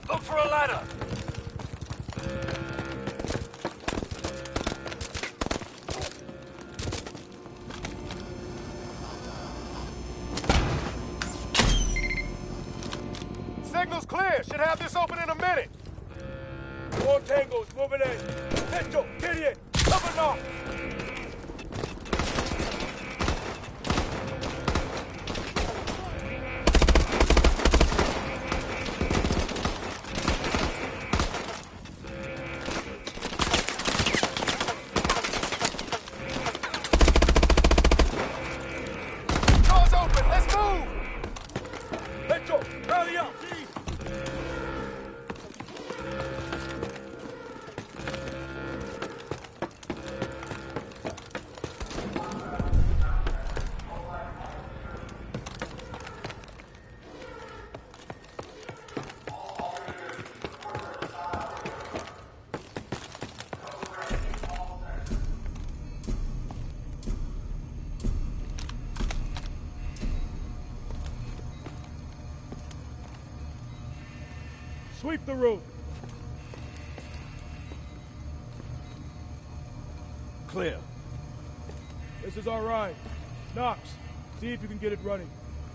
Look for a ladder! Signal's clear. Should have this open in a minute. More tangos moving in. Mitchell, get in! Cover now! Door's open. Let's move. Mitchell, rally up! Sweep the room. Clear. This is our ride. Knox, see if you can get it running.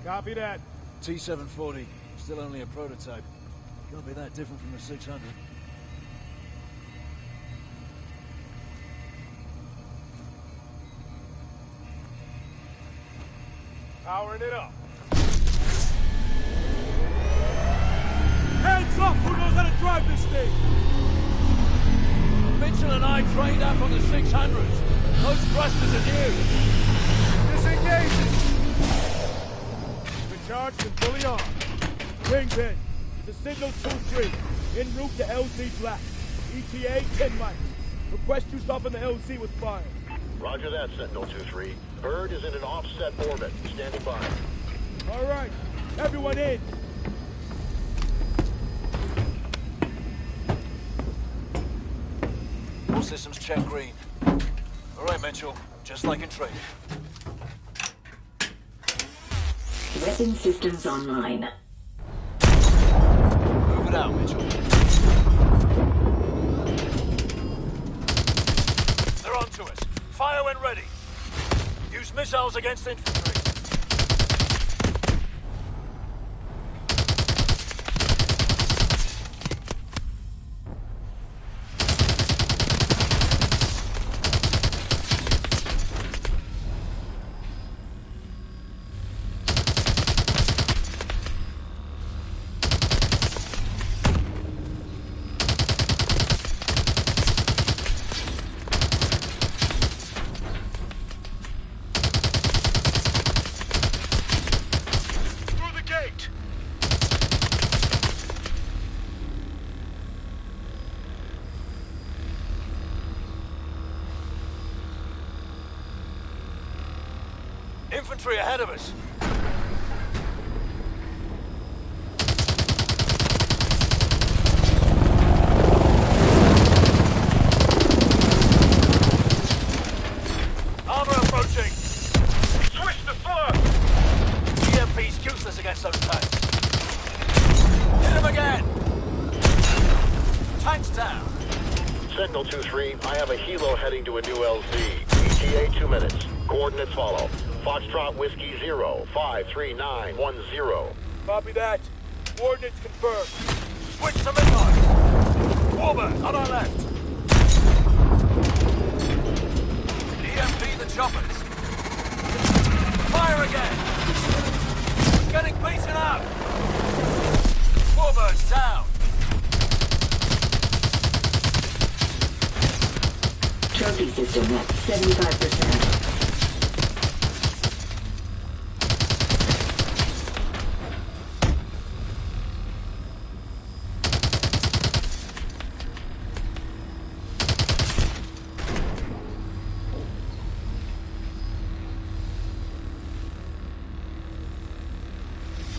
Copy that. T-740, still only a prototype. Can't be that different from the 600. Powering it up. Hands up! Who knows how to drive this thing? Mitchell and I trained up on the 600s. Those thrusters are new. Disengaging. We're charged and fully armed. Kingpin, the signal 2-3. En route to LZ Black. ETA 10 miles. Request you soften the LZ with fire. Roger that, Sentinel 2-3. Bird is in an offset orbit. Standing by. All right, everyone in. All systems check green. All right, Mitchell. Just like in training. Weapon systems online. Move it out, Mitchell. They're onto us. Fire when ready. Use missiles against infantry. Infantry ahead of us. Armor approaching. Switch to full. EMP's useless against those tanks. Hit him again. Tanks down. Sentinel 2-3, I have a helo heading to a new LZ. ETA 2 minutes. Coordinates follow. Foxtrot Whiskey 0, 53910. Copy that. Coordinates confirmed. Switch to midnight. Warbird, on our left. EMP the choppers. Fire again. Getting beaten up. Warbird's down. Trophy system at 75%.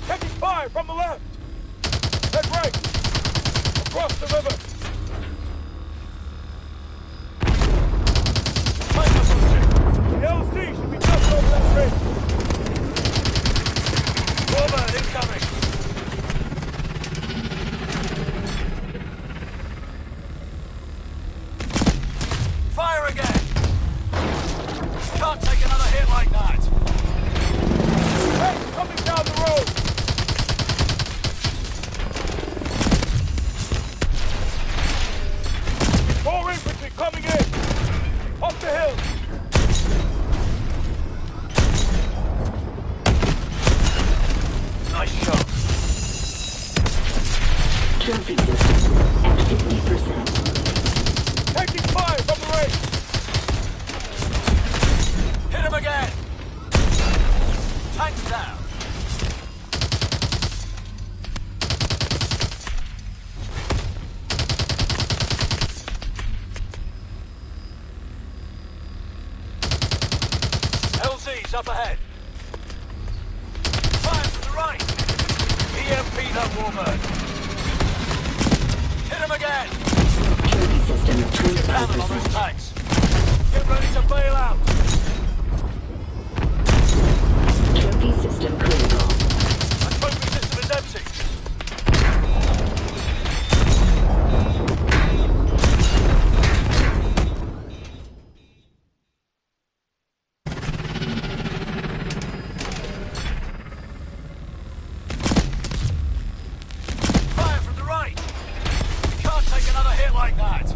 Taking fire from the left. Head right. Across the river. The LZ should be just over that bridge. Warbird incoming. Fire again. Can't take another hit like that. Hey, coming down the road. More infantry coming in. Up the hill. Nice shot. Trophy system at 50%. Taking fire from the range. Hit him again. Tanks down. LZ's up ahead. Fire to the right. EMP that Warbird. Hit him again. Trophy system at Cannon on those 25%. tanks. Get ready to bail out. Trophy system critical. That trophy system is empty. Fire from the right. You can't take another hit like that.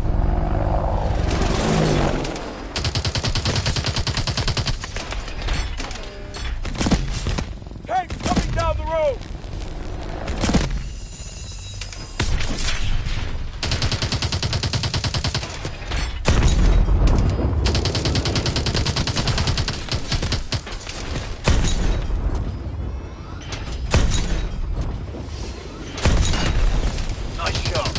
Tanks coming down the road. Nice shot.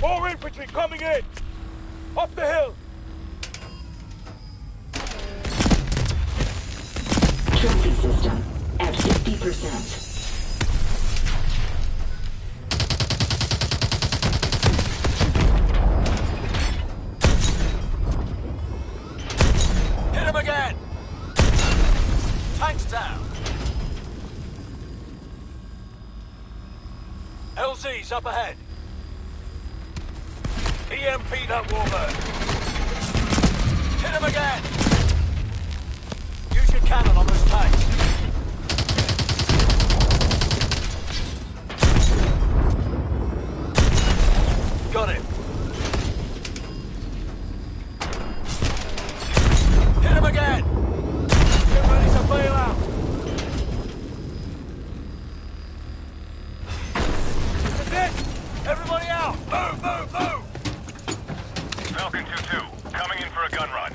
More infantry coming in. Up the hill. Trophy system at 50%. Hit him again. Tanks down. LZ's up ahead. EMP that Warbird. Hit him again. Use your cannon on those tanks. Got it. Hit him again. Get ready to bail out. This is it. Everybody out. Move, move, move. Falcon 2-2, coming in for a gun run.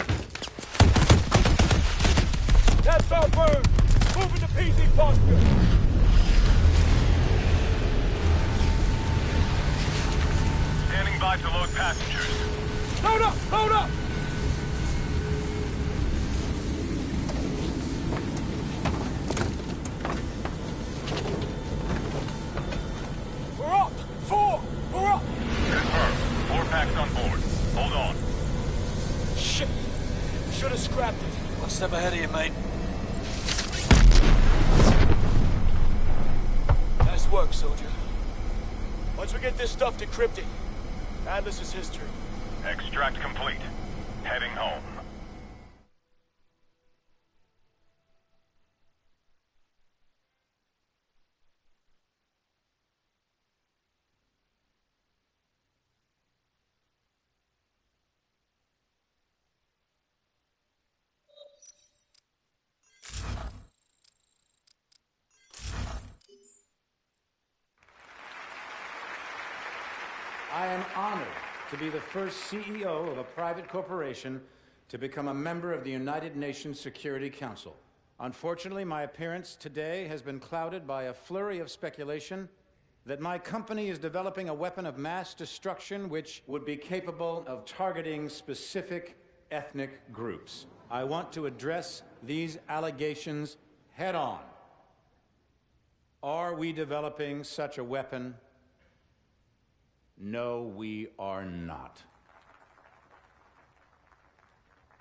That's our bird. Moving to PZ posture. Standing by to load passengers. Load up! Load up! We're up! 4! We're up! Confirmed. 4 packs on board. Hold on. Shit! Should have scrapped it. One step ahead of you, mate. Nice work, soldier. Once we get this stuff decrypted, Atlas is history. Extract complete. Heading home. I am honored to be the first CEO of a private corporation to become a member of the United Nations Security Council. Unfortunately, my appearance today has been clouded by a flurry of speculation that my company is developing a weapon of mass destruction which would be capable of targeting specific ethnic groups. I want to address these allegations head on. Are we developing such a weapon? No, we are not.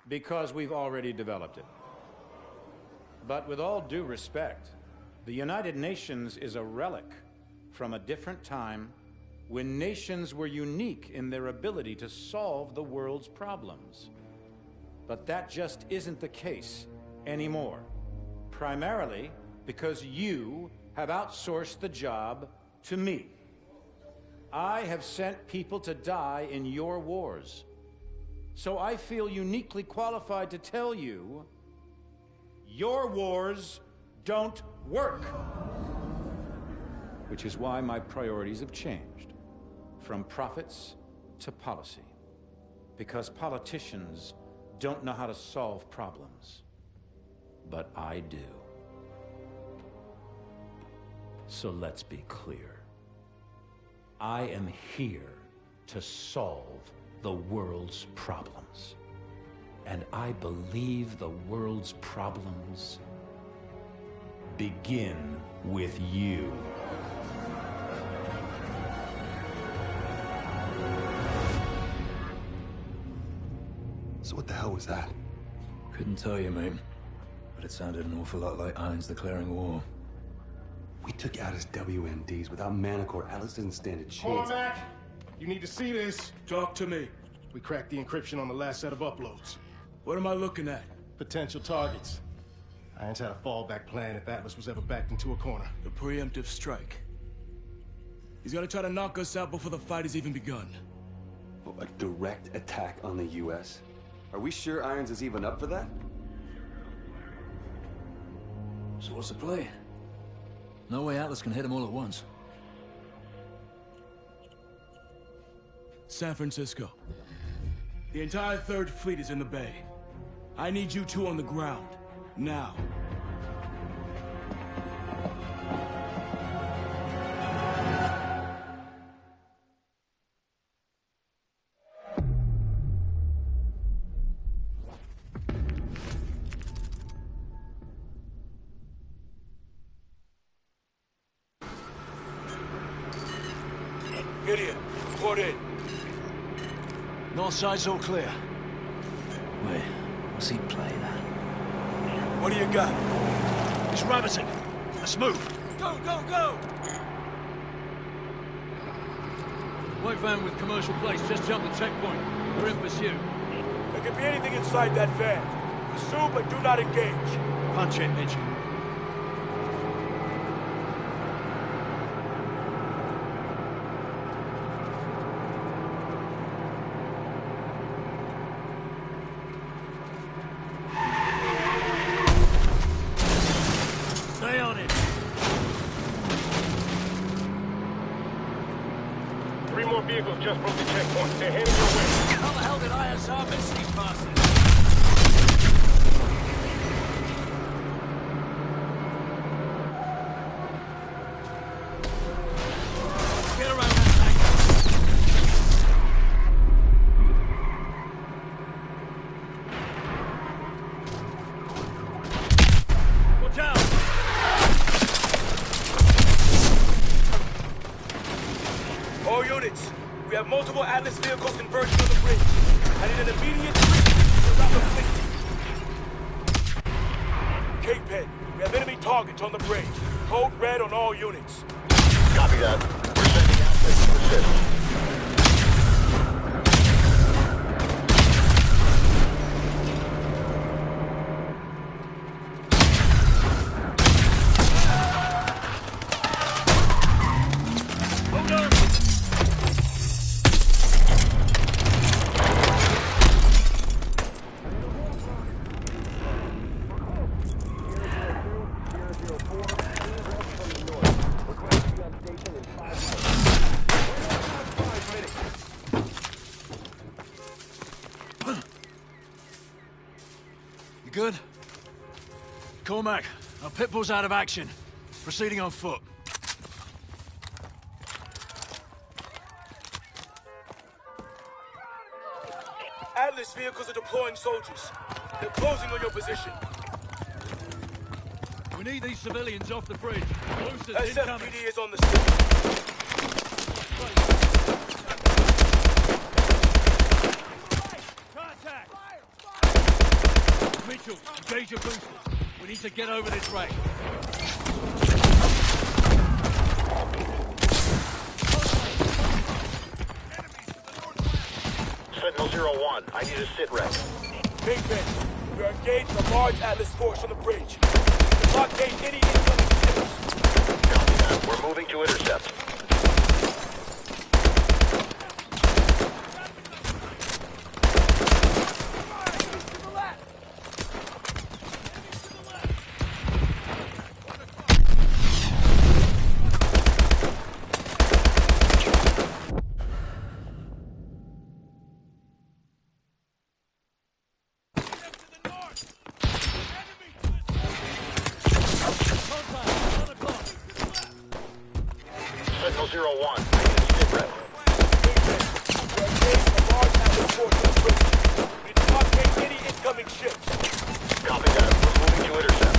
Because we've already developed it. But with all due respect, the United Nations is a relic from a different time when nations were unique in their ability to solve the world's problems. But that just isn't the case anymore. Primarily because you have outsourced the job to me. I have sent people to die in your wars. So I feel uniquely qualified to tell you, your wars don't work. Which is why my priorities have changed, from profits to policy. Because politicians don't know how to solve problems. But I do. So let's be clear. I am here to solve the world's problems. And I believe the world's problems begin with you. So what the hell was that? Couldn't tell you, mate. But it sounded an awful lot like Irons declaring war. We took out his WMDs without Manticore. Atlas doesn't stand a chance. Cormac, you need to see this. Talk to me. We cracked the encryption on the last set of uploads. What am I looking at? Potential targets. Irons had a fallback plan if Atlas was ever backed into a corner. A preemptive strike. He's gonna try to knock us out before the fight has even begun. A direct attack on the U.S.? Are we sure Irons is even up for that? So what's the play? No way Atlas can hit them all at once. San Francisco. The entire Third Fleet is in the bay. I need you two on the ground. Now. Gideon, report in. North side's all clear. Wait, what's he playing at? What do you got? It's Robertson. Let's move. Go, go, go! White van with commercial plates just jumped the checkpoint. We're in pursuit. There could be anything inside that van. Pursue, but do not engage. Punch it, Mitchell. Stay on it. 3 more vehicles just broke the checkpoint. They're heading your way. How the hell did ISR miss these bastards? Get around that tank. Watch out! All units, we have multiple Atlas vehicles converging on the bridge. I need an immediate to stop the fleet. Capehead, we have enemy targets on the bridge. Code red on all units. Copy that. We're sending out efforts persist. You good? Cormac, our Pitbull's out of action. Proceeding on foot. Atlas vehicles are deploying soldiers. They're closing on your position. We need these civilians off the bridge. Roosters incoming. SFPD is on the scene. Mitchell, engage your boosters. We need to get over this way. Sentinel-01, I need a sit rep. Kingpin, we are engaged in a large Atlas force on the bridge. To blockade any incoming ships. Copy that. We're moving to intercept. Sentinel-01, I need a sit rep. We're engaged in a large Atlas force on the bridge. We need to blockade any incoming ships. Copy that. We're moving to intercept.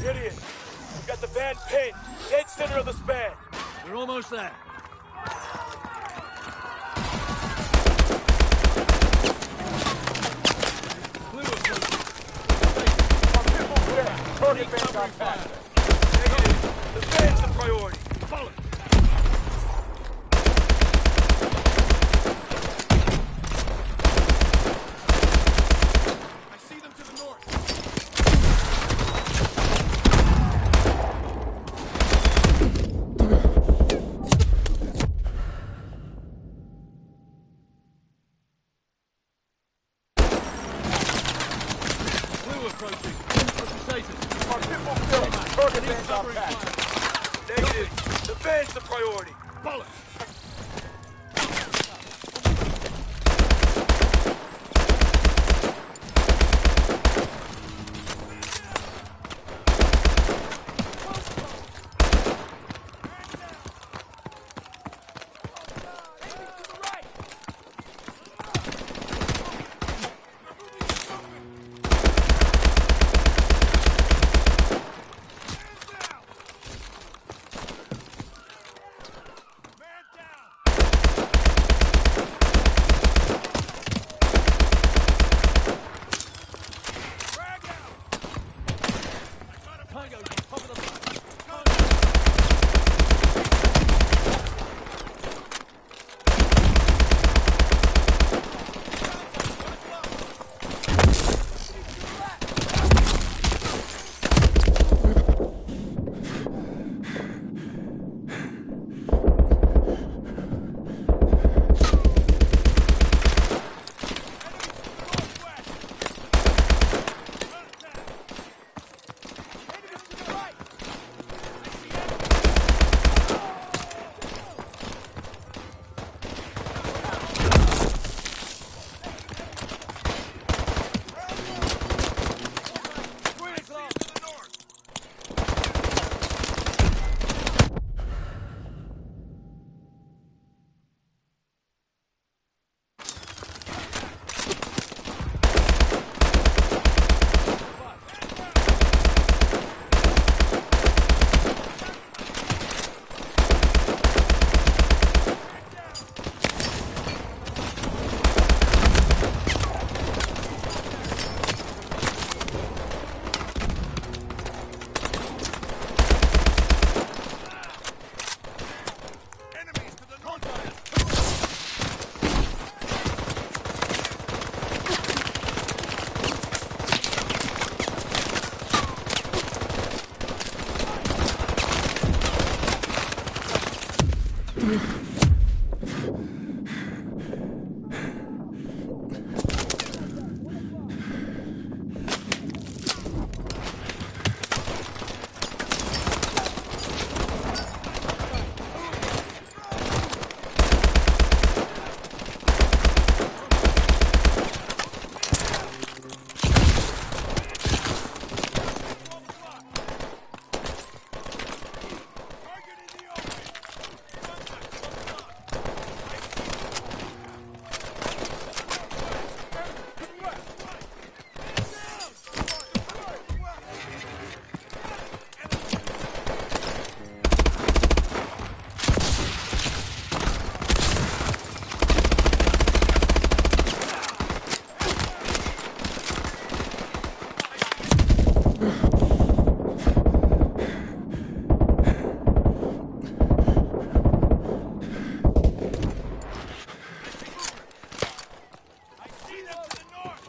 Gideon, we got the van pinned, dead center of the span. We're almost there. Target van got faster. Negative. The van's the priority. Follow. I see them to the north. Approaching. What's the status? Our pit bull killed. Target van got faster. Negative. The van's the priority. Follow.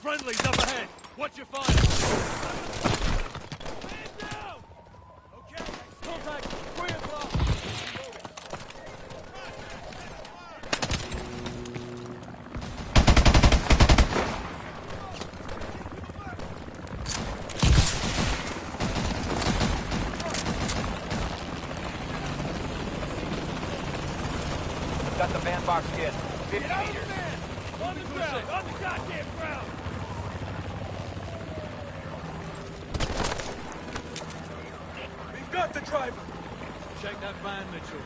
Friendly's up ahead. Watch your fire. Man down! Okay, contact. 3 o'clock. Got the van box hit. 50 meters. On the ground! On the goddamn ground! We've got the driver! Check that van, Mitchell.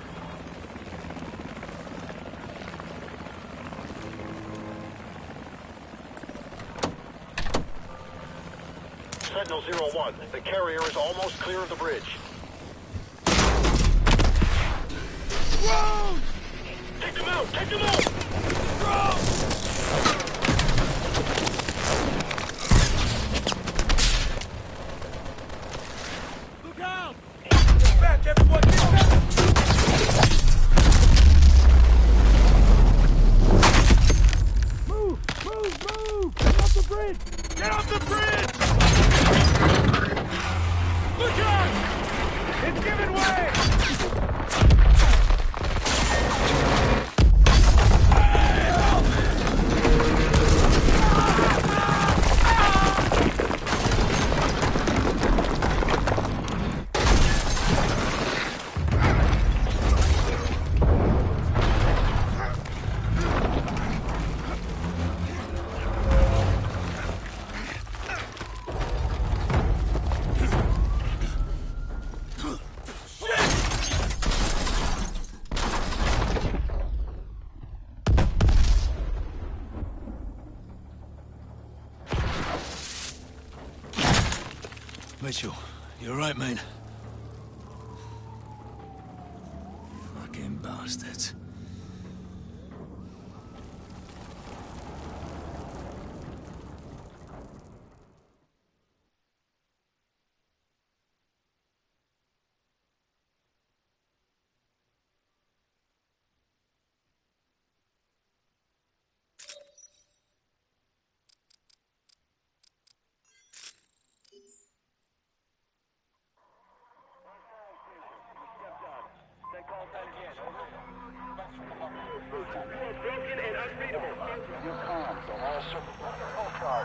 Sentinel 01, the carrier is almost clear of the bridge. Road! Take them out! Take them out! Look out! Get back, everyone! Get back! Move! Move! Move! Get off the bridge! Get off the bridge! Look out! It's giving way! Mitchell, you're right, mate. Fucking bastards.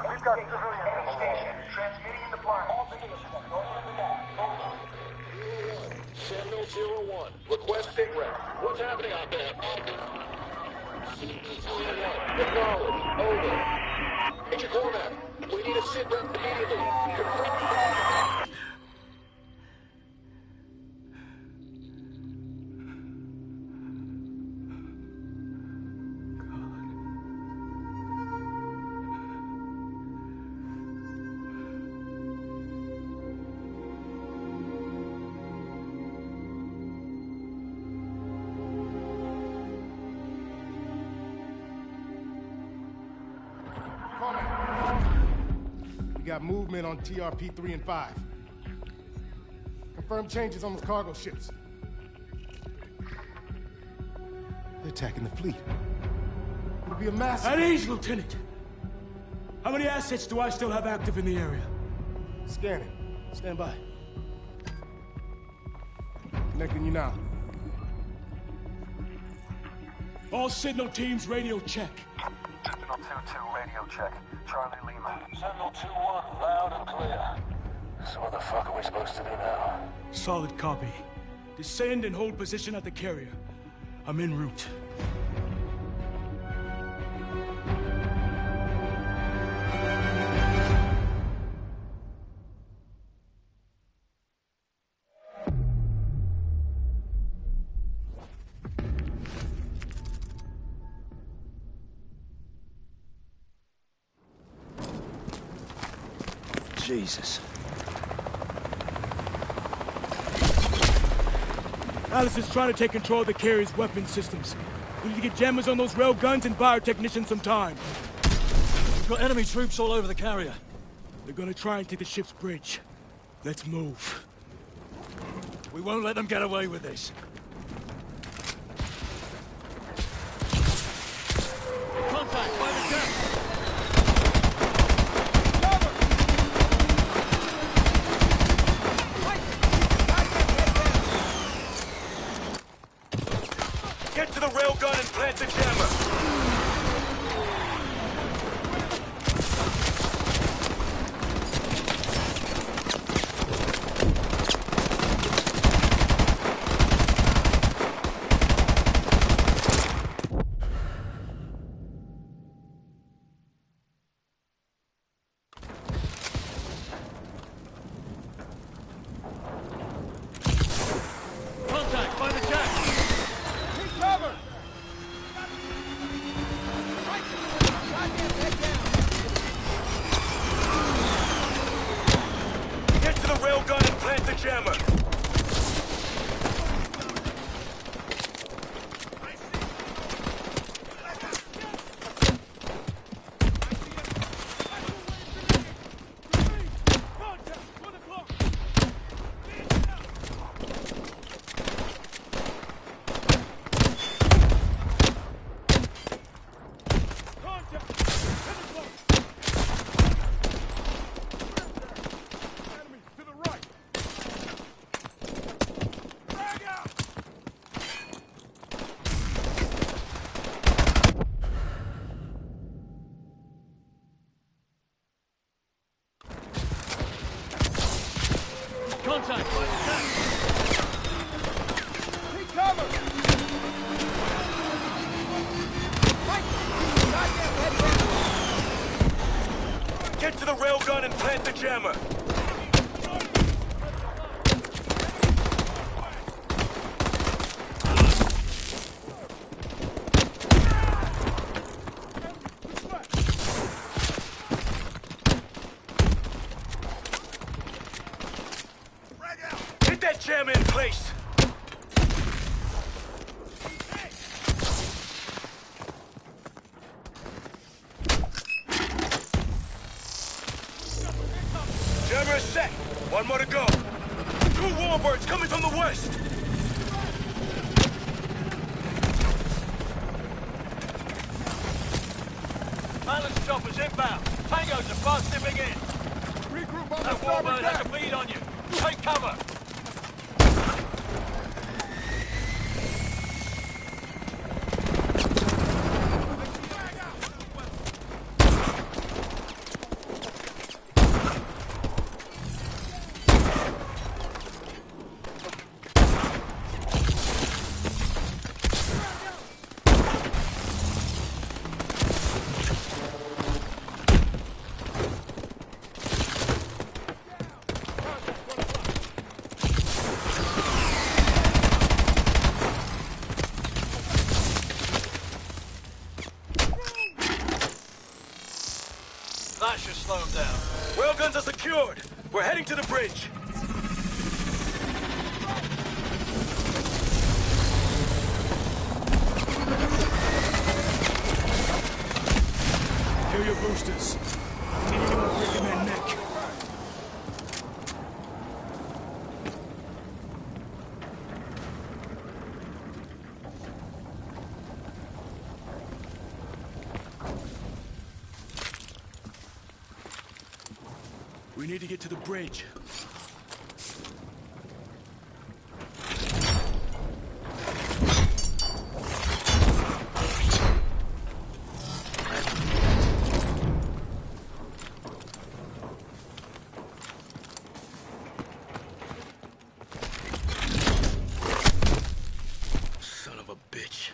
We've got civilians on the station, transmitting in the blind. All positions, Sentinel 01, request sit rep. What's happening out there? Acknowledge. Over. Major Cormac, we need a sit rep immediately. Confirm. We got movement on TRP 3 and 5. Confirmed changes on those cargo ships. They're attacking the fleet. It'll be a massive... At ease, Lieutenant! How many assets do I still have active in the area? Scanning. Stand by. Connecting you now. All signal teams radio check. Sentinel 2-2, radio check. Charlie Lima. Sentinel 2-1, loud and clear. So what the fuck are we supposed to do now? Solid copy. Descend and hold position at the carrier. I'm en route. Jesus. Alice is trying to take control of the carrier's weapon systems. We need to get jammers on those rail guns and buy our technicians some time. We've got enemy troops all over the carrier. They're gonna try and take the ship's bridge. Let's move. We won't let them get away with this. Contact by the deck! contact! Take cover! Get to the railgun and plant the jammer. Get that jammer in place. Jammer is set. One more to go. 2 warbirds coming from the west. Pilot's choppers inbound. Tangos are fast dipping in. Regroup on That the starboard warbird has deck! a bead on you. Take cover. That should slow them down. Railguns are secured. We're heading to the bridge. Here are your boosters. Anything will break in their neck. We need to get to the bridge. Son of a bitch.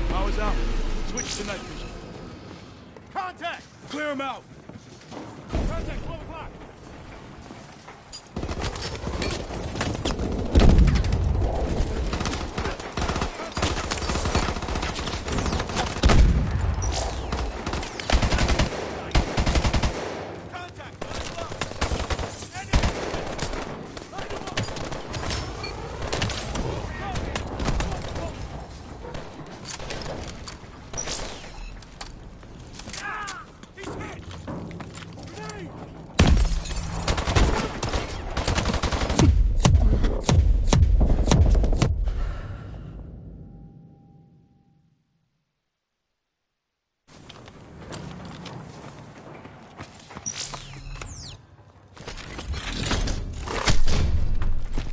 Power's out. Switch to night vision. Contact! Clear him out. Contact 12 o'clock!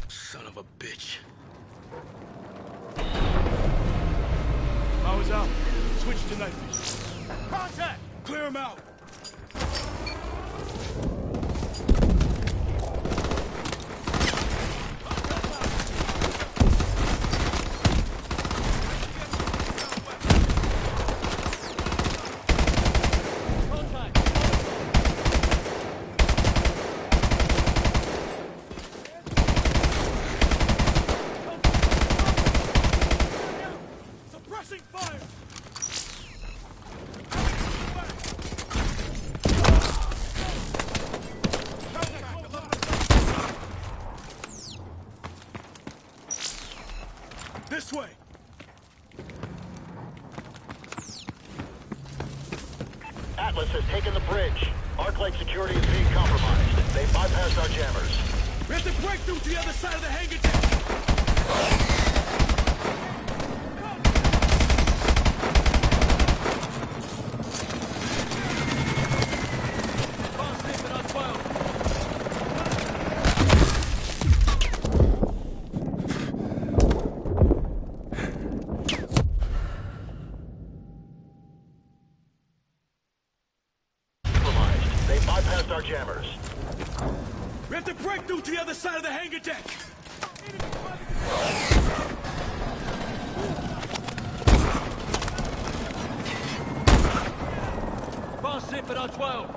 Son of a bitch. Power's out. Switch to night vision. Contact! Clear him out. Suppressing fire! This way. Atlas has taken the bridge. Arclight security is being compromised. They bypassed our jammers. We have to break through to the other side of the hangar deck. They bypassed our jammers. We have to break through to the other side of the hangar deck! Fast hit, but on 12.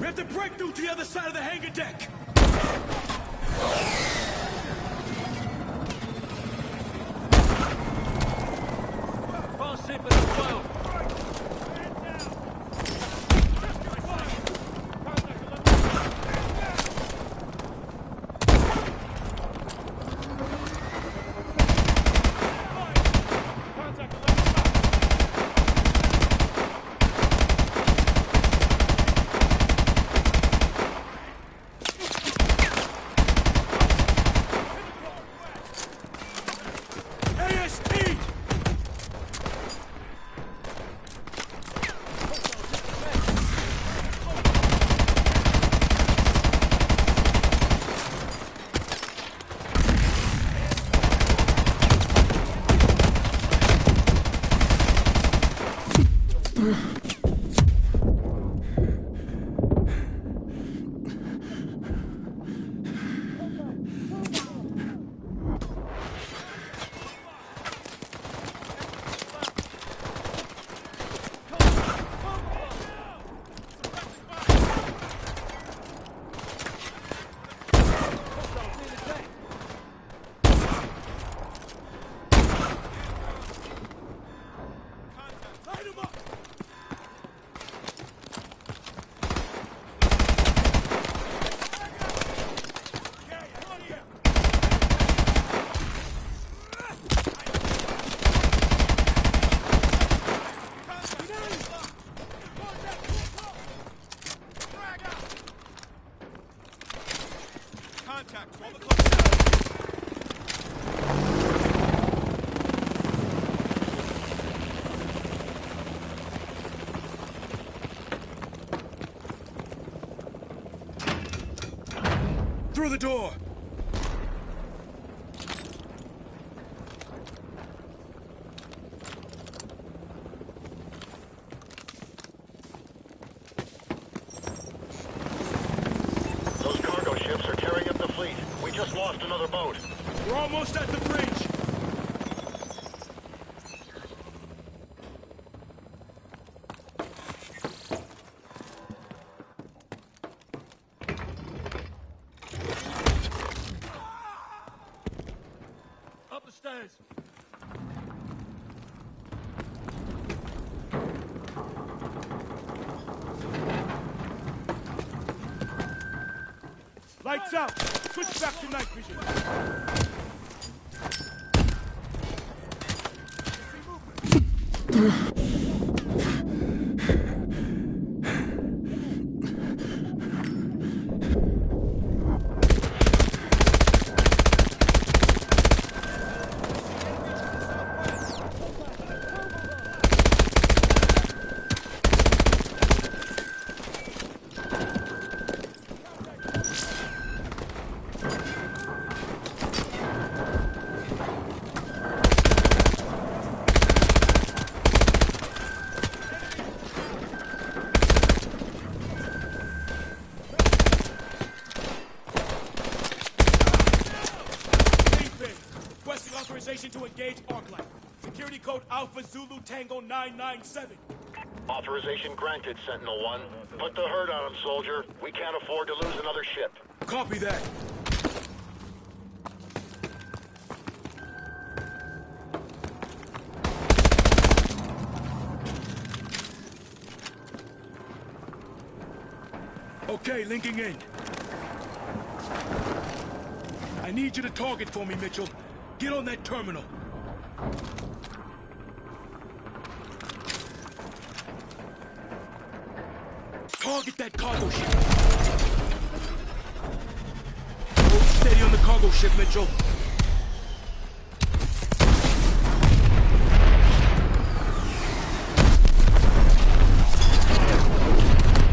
We have to break through to the other side of the hangar deck! Fast hit, but on 12. Through the door! Those cargo ships are tearing up the fleet. We just lost another boat. We're almost at the bridge! Up the stairs. Lights out! Switch back to night vision! Authorization to engage Arclight. Security code Alpha Zulu Tango 997. Authorization granted, Sentinel-1. Put the hurt on him, soldier. We can't afford to lose another ship. Copy that. Okay, linking in. I need you to target for me, Mitchell. Get on that terminal. Target that cargo ship. Hold steady on the cargo ship, Mitchell.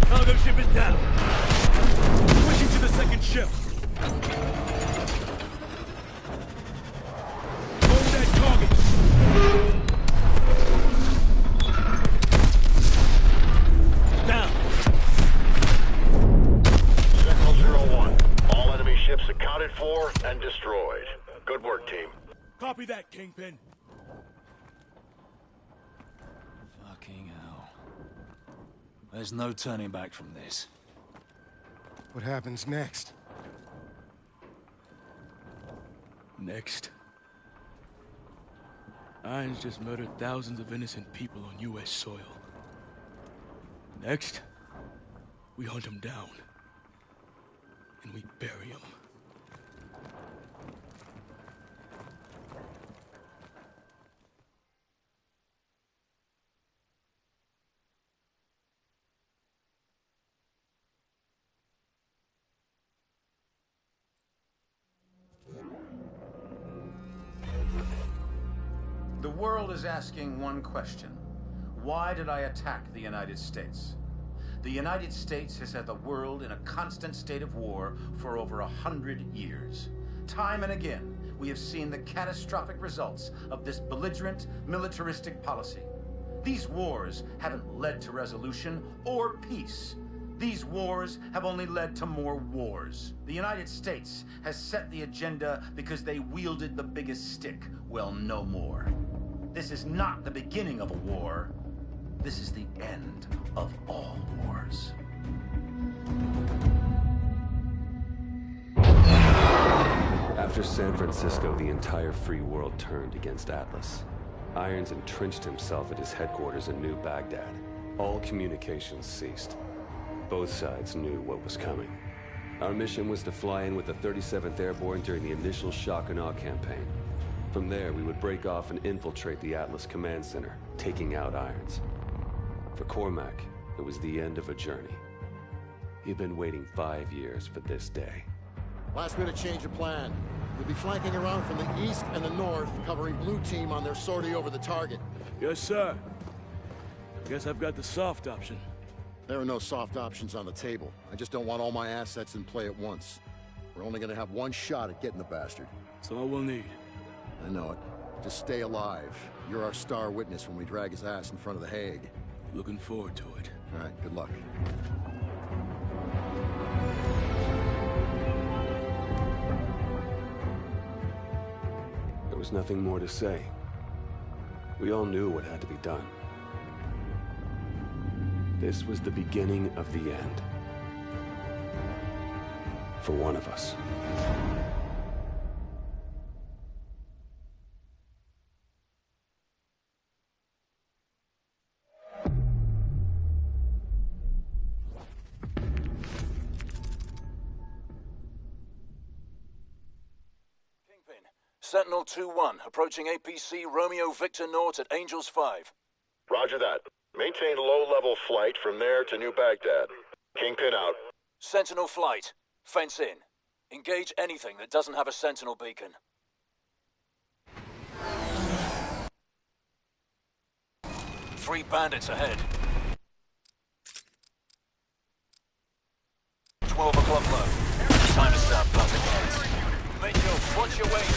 Cargo ship is down. Switching to the second ship. Hold that target. Down. Sentinel 01. All enemy ships accounted for and destroyed. Good work, team. Copy that, Kingpin. Fucking hell. There's no turning back from this. What happens next? Next. Irons just murdered thousands of innocent people on U.S. soil. Next, we hunt him down. And we bury him. The world is asking one question. Why did I attack the United States? The United States has had the world in a constant state of war for over 100 years. Time and again, we have seen the catastrophic results of this belligerent, militaristic policy. These wars haven't led to resolution or peace. These wars have only led to more wars. The United States has set the agenda because they wielded the biggest stick. Well, no more. This is not the beginning of a war. This is the end of all wars. After San Francisco, the entire free world turned against Atlas. Irons entrenched himself at his headquarters in New Baghdad. All communications ceased. Both sides knew what was coming. Our mission was to fly in with the 37th Airborne during the initial shock and awe campaign. From there, we would break off and infiltrate the Atlas Command Center, taking out Irons. For Cormac, it was the end of a journey. He'd been waiting 5 years for this day. Last minute change of plan. We'll be flanking around from the east and the north, covering Blue Team on their sortie over the target. Yes, sir. Guess I've got the soft option. There are no soft options on the table. I just don't want all my assets in play at once. We're only gonna have one shot at getting the bastard. That's all we'll need. I know it. Just stay alive. You're our star witness when we drag his ass in front of the Hague. Looking forward to it. All right, good luck. There was nothing more to say. We all knew what had to be done. This was the beginning of the end. For one of us. Sentinel 2-1, approaching APC Romeo Victor Nort at Angels 5. Roger that. Maintain low-level flight from there to New Baghdad. Kingpin out. Sentinel flight. Fence in. Engage anything that doesn't have a Sentinel beacon. Three bandits ahead. 12 o'clock low. Time to start buzzing heads. Mitchell, watch your weight.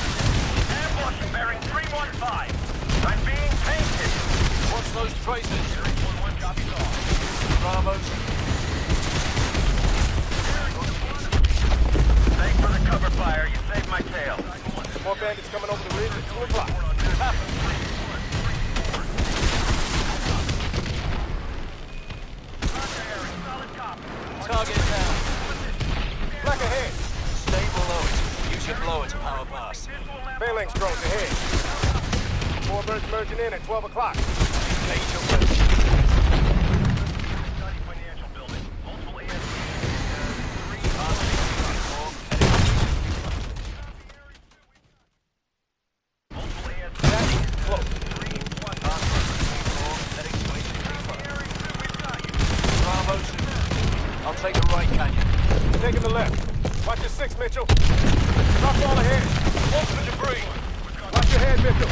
Ambush bearing 315. I'm being painted. Watch those traces. 11 copies off. Bravo. Thanks for the cover fire. You saved my tail. More bandits coming over the ridge at 2 o'clock. Target down. Black ahead. Stay below it. Use your blower to power past. Phalanx drones ahead. 4 birds merging in at 12 o'clock. Engage your weapon. Taking the left. Watch your 6, Mitchell. Drop all ahead. Watch the debris. Watch your head, Mitchell.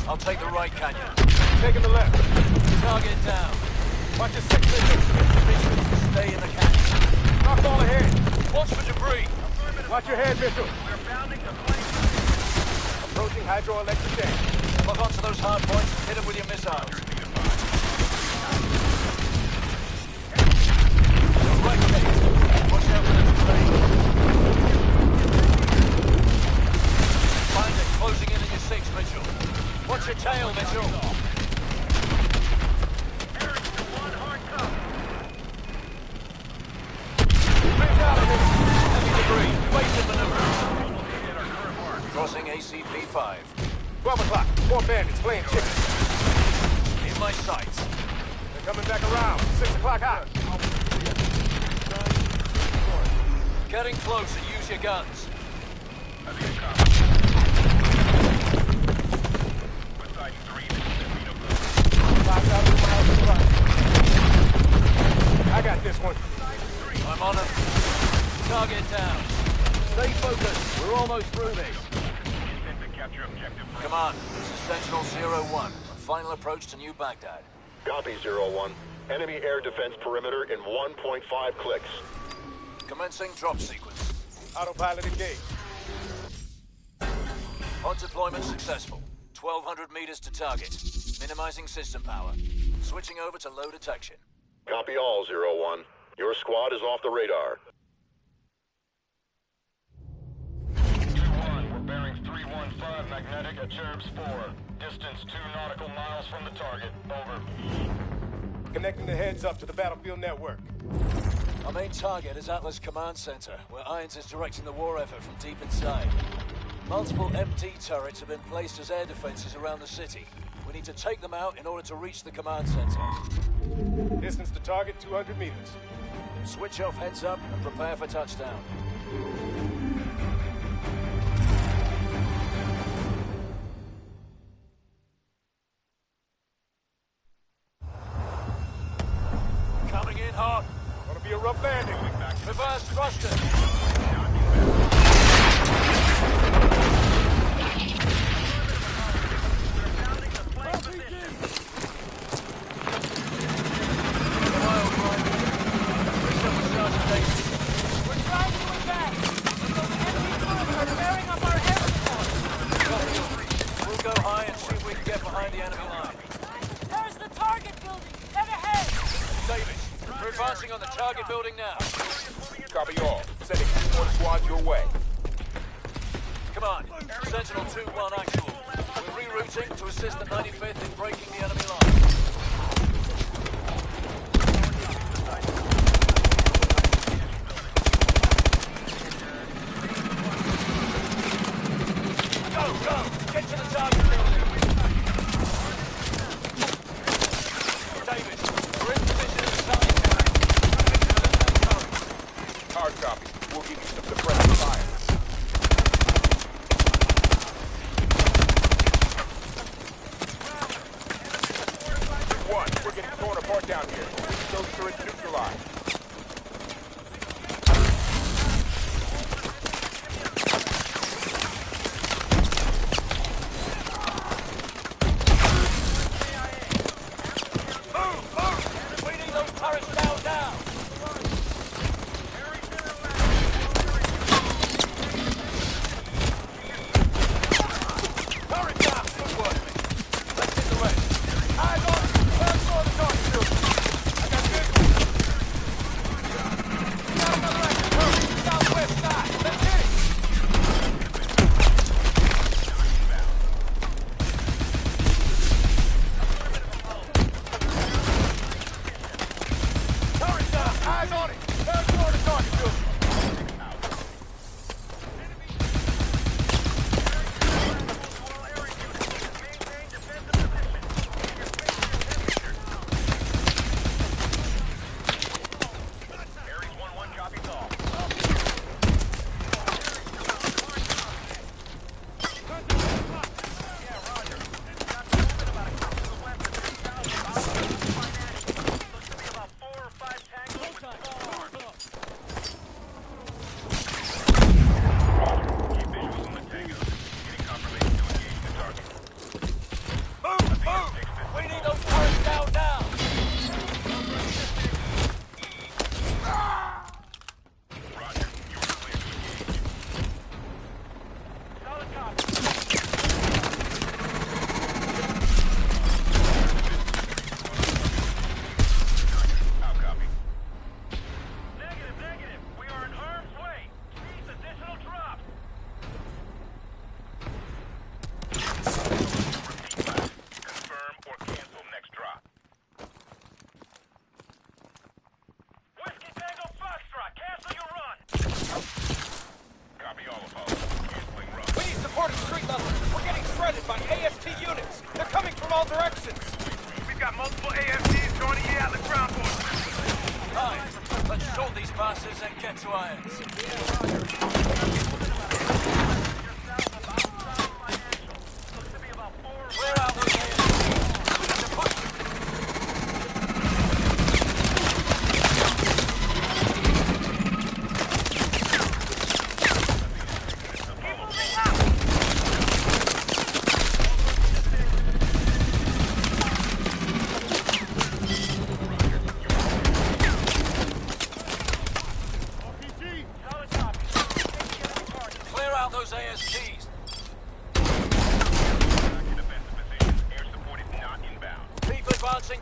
I'll take the right canyon. Taking the left. Target down. Watch your 6, Mitchell. Stay in the canyon. Drop all ahead. Watch for debris. Watch your head, Mitchell. Approaching hydroelectric dam. Lock onto those hard points and hit them with your missiles. Right, Kate. Watch out for the debris. Find it. Closing in on your 6, Mitchell. Watch your tail, Mitchell. Heavy debris. Wasted maneuver. Crossing ACP-5. 12 o'clock. 4 bandits playing chicken. In my sights. They're coming back around. 6 o'clock hot. Getting closer. Use your guns. I got this one. I'm on it. Target down. Stay focused. We're almost through this. Come on. This is Sentinel 01. Final approach to New Baghdad. Copy, 01. Enemy air defense perimeter in 1.5 clicks. Commencing drop sequence. Autopilot engaged. Pod deployment successful. 1,200 meters to target. Minimizing system power. Switching over to low detection. Copy all, 01. Your squad is off the radar. 2-1, we're bearing 315 magnetic at Cherub Spore. Distance 2 nautical miles from the target. Over. Connecting the heads up to the battlefield network. Our main target is Atlas Command Center, where Irons is directing the war effort from deep inside. Multiple MD turrets have been placed as air defenses around the city. We need to take them out in order to reach the command center. Distance to target 200 meters. Switch off heads up and prepare for touchdown. Coming in hot. Gonna be a rough landing. Reverse thrusters. On the target building now. Copy all. Sending support squad your way. Come on. Sentinel 2-1 actual. We're rerouting to assist the 95th in breaking the enemy line. Go! Get to the target building! Davis, we're in position at the target. Hard copy. We'll give you some suppressive fire. One, we're getting torn apart down here. Those turrets neutralized. Move! We need those turrets down now!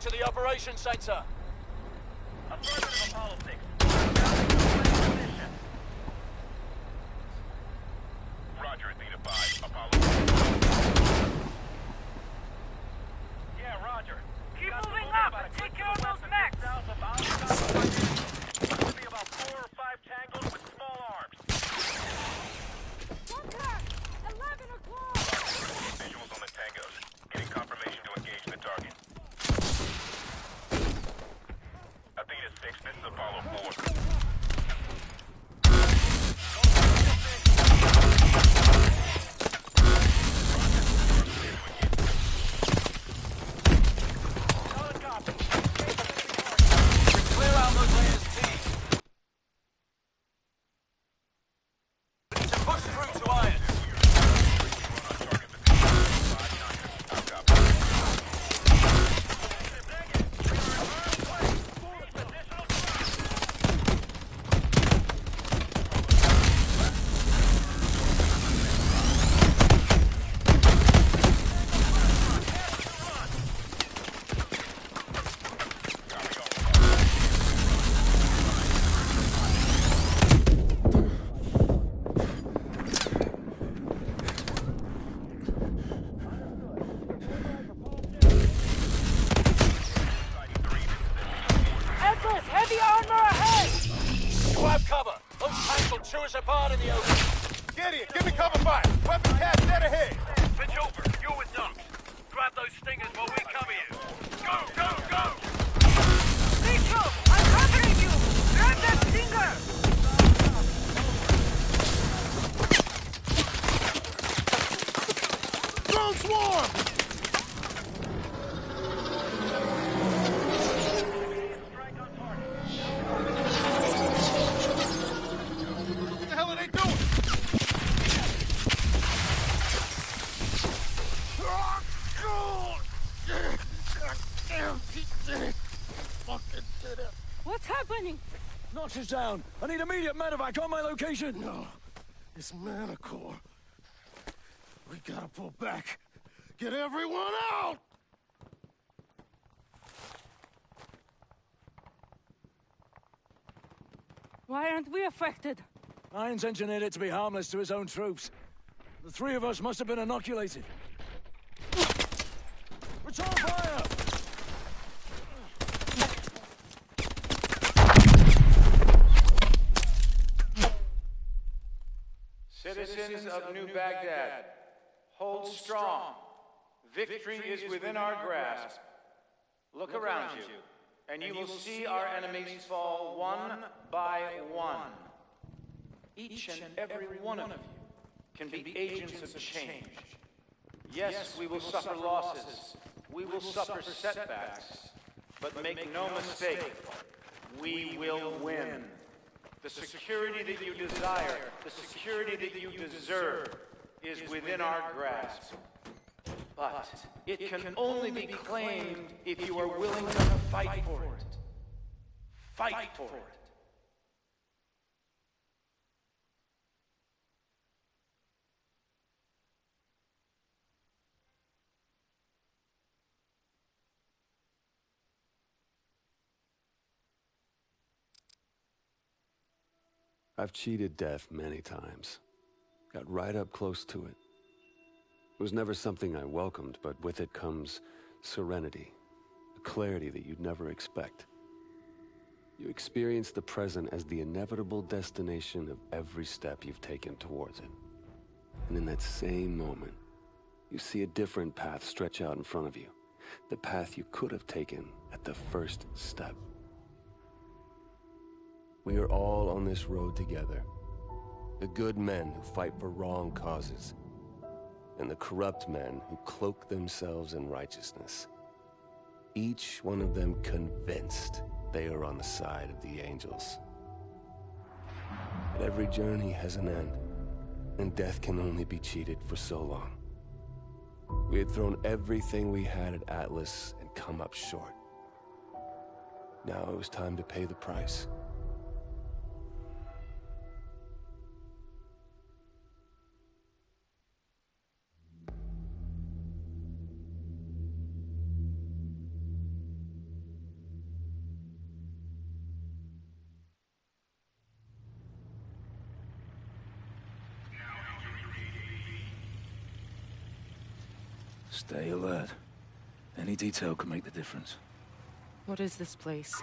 to the operations center. Affirmative, Apollo 6. Roger, Athena 5. Apollo 6. Yeah, roger. Keep moving up and take care of those mechs! Could be about 4 or 5 tangos with small arms. Contact! 11 o'clock! Visuals on the tangos. Getting confirmation to engage the target. Athena 6, this is Apollo 4. What's happening? Notch is down. I need immediate medevac on my location. No, it's Manticore. We gotta pull back. Get everyone out! Why aren't we affected? Irons engineered it to be harmless to his own troops. The 3 of us must have been inoculated. Return fire! Citizens of New Baghdad, hold strong. Victory is within our grasp. Look around you, and you will see our enemies fall one by one. Each and every one of you can be agents of change. Yes, we will suffer losses. We will suffer setbacks. But make no mistake, we will win. The security that you desire, the security that you deserve, is within our grasp. But it can only be claimed if you are willing to fight for it. Fight for it. I've cheated death many times. Got right up close to it. It was never something I welcomed, but with it comes serenity, a clarity that you'd never expect. You experience the present as the inevitable destination of every step you've taken towards it. And in that same moment, you see a different path stretch out in front of you, the path you could have taken at the first step. We are all on this road together. The good men who fight for wrong causes, and the corrupt men who cloak themselves in righteousness. Each one of them convinced they are on the side of the angels. But every journey has an end, and death can only be cheated for so long. We had thrown everything we had at Atlas and come up short. Now it was time to pay the price. Stay alert. Any detail could make the difference. What is this place?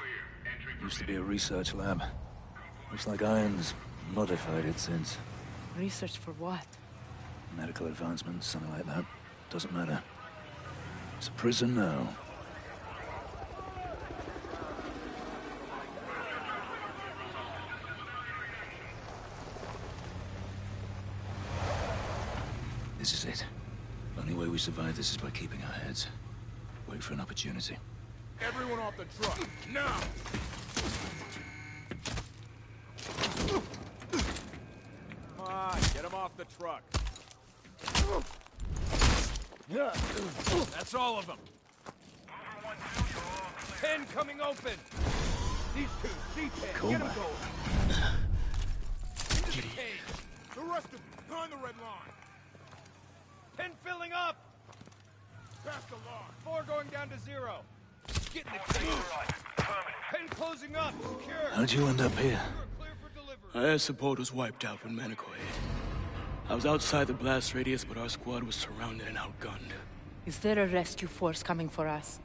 Used to be a research lab. Looks like Irons modified it since. Research for what? Medical advancements, something like that. Doesn't matter. It's a prison now. This is it. Only way we survive this is by keeping our heads. Wait for an opportunity. Everyone off the truck, now! Come on, get him off the truck. That's all of them. 10 coming open. These two, C-10, get them going. Into the cage. The rest of them, behind the red line. 10 filling up. Past the line. 4 going down to 0. Get in the cage. 10 closing up. Secure. How'd you end up here? Our air support was wiped out when Manico hit. I was outside the blast radius, but our squad was surrounded and outgunned. Is there a rescue force coming for us?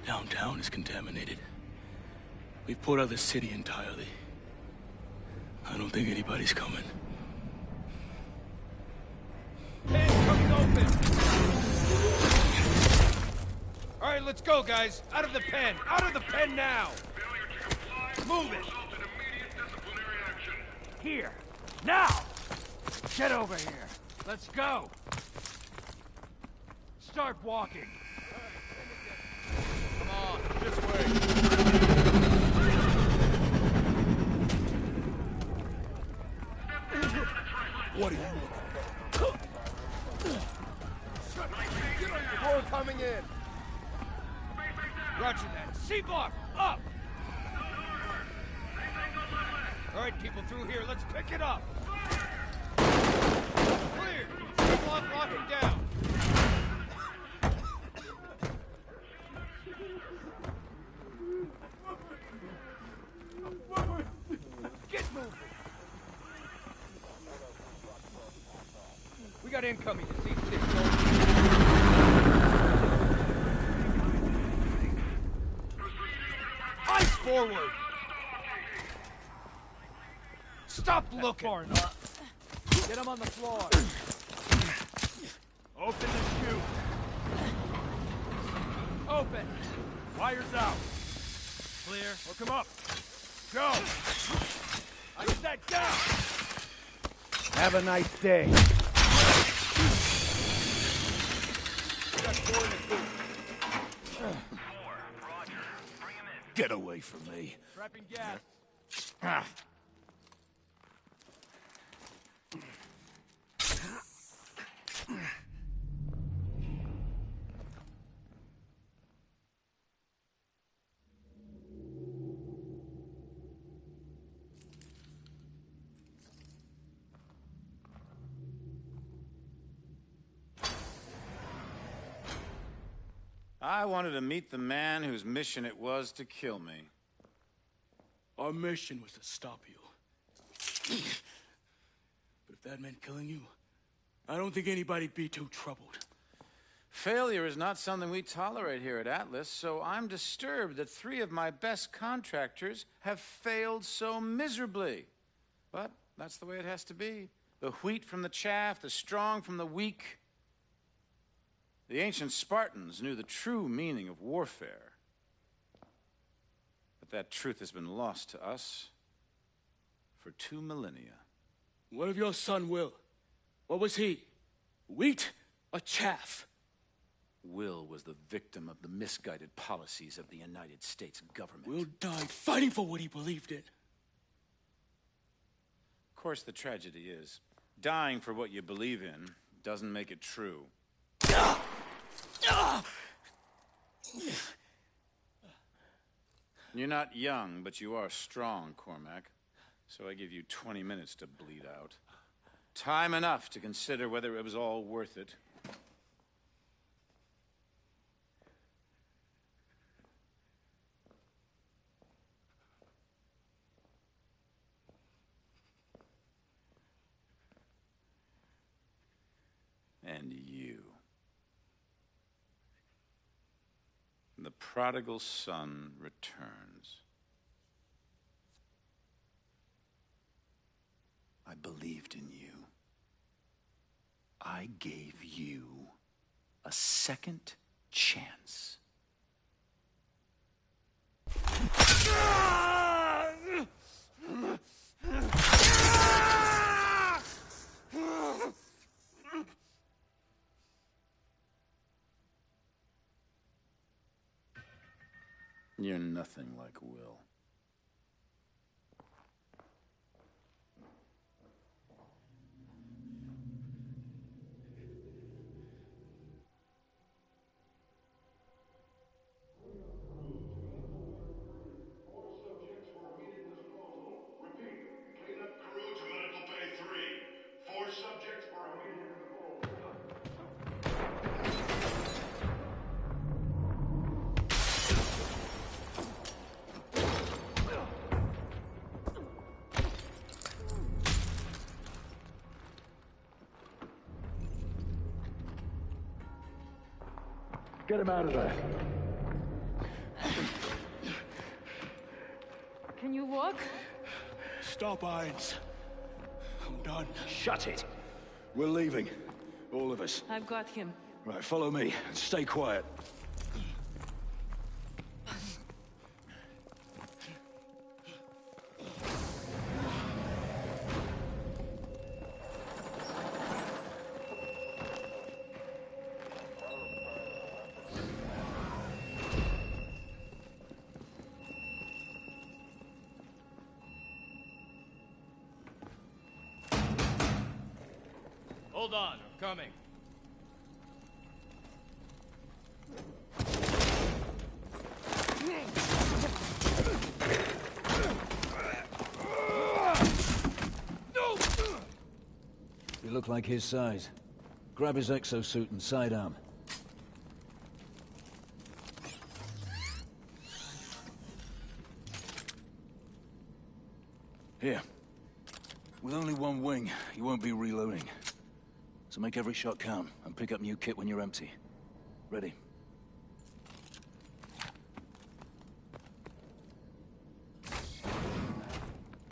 Downtown is contaminated. We've put out the city entirely. I don't think anybody's coming. 10 coming open. All right, let's go, guys. Out of the pen. Out of the pen now. Move it. Here. Now. Get over here. Let's go. Start walking. Come on, this way. What are you looking at? More coming in. Roger that. C-block, up! All right, people through here, let's pick it up. Clear. C-block locking down. Get moving. We got incoming to C6. Eyes forward. Stop looking. Far enough. Get him on the floor. Open the chute. Open. Wires out. Clear. Hook him up. Go. I get that down. Have a nice day. Got 4 in the boot. Get away from me. Trapping gas. Ah. I wanted to meet the man whose mission it was to kill me. Our mission was to stop you. But if that meant killing you, I don't think anybody'd be too troubled. Failure is not something we tolerate here at Atlas, so I'm disturbed that 3 of my best contractors have failed so miserably. But that's the way it has to be. The wheat from the chaff, the strong from the weak. The ancient Spartans knew the true meaning of warfare. But that truth has been lost to us for 2 millennia. What of your son, Will? What was he? Wheat or chaff? Will was the victim of the misguided policies of the United States government. Will died fighting for what he believed in. Of course, the tragedy is, dying for what you believe in doesn't make it true. You're not young, but you are strong, Cormac. So I give you 20 minutes to bleed out. Time enough to consider whether it was all worth it. And you. The prodigal son returns. I believed in you. I gave you a second chance. You're nothing like Will. Get him out of there. Can you walk? Stop, Irons. I'm done. Shut it. We're leaving. All of us. I've got him. Right, follow me. Stay quiet. Hold on, I'm coming. You look like his size. Grab his exosuit and sidearm. Here. With only one wing, you won't be reloading. So make every shot count, and pick up new kit when you're empty. Ready.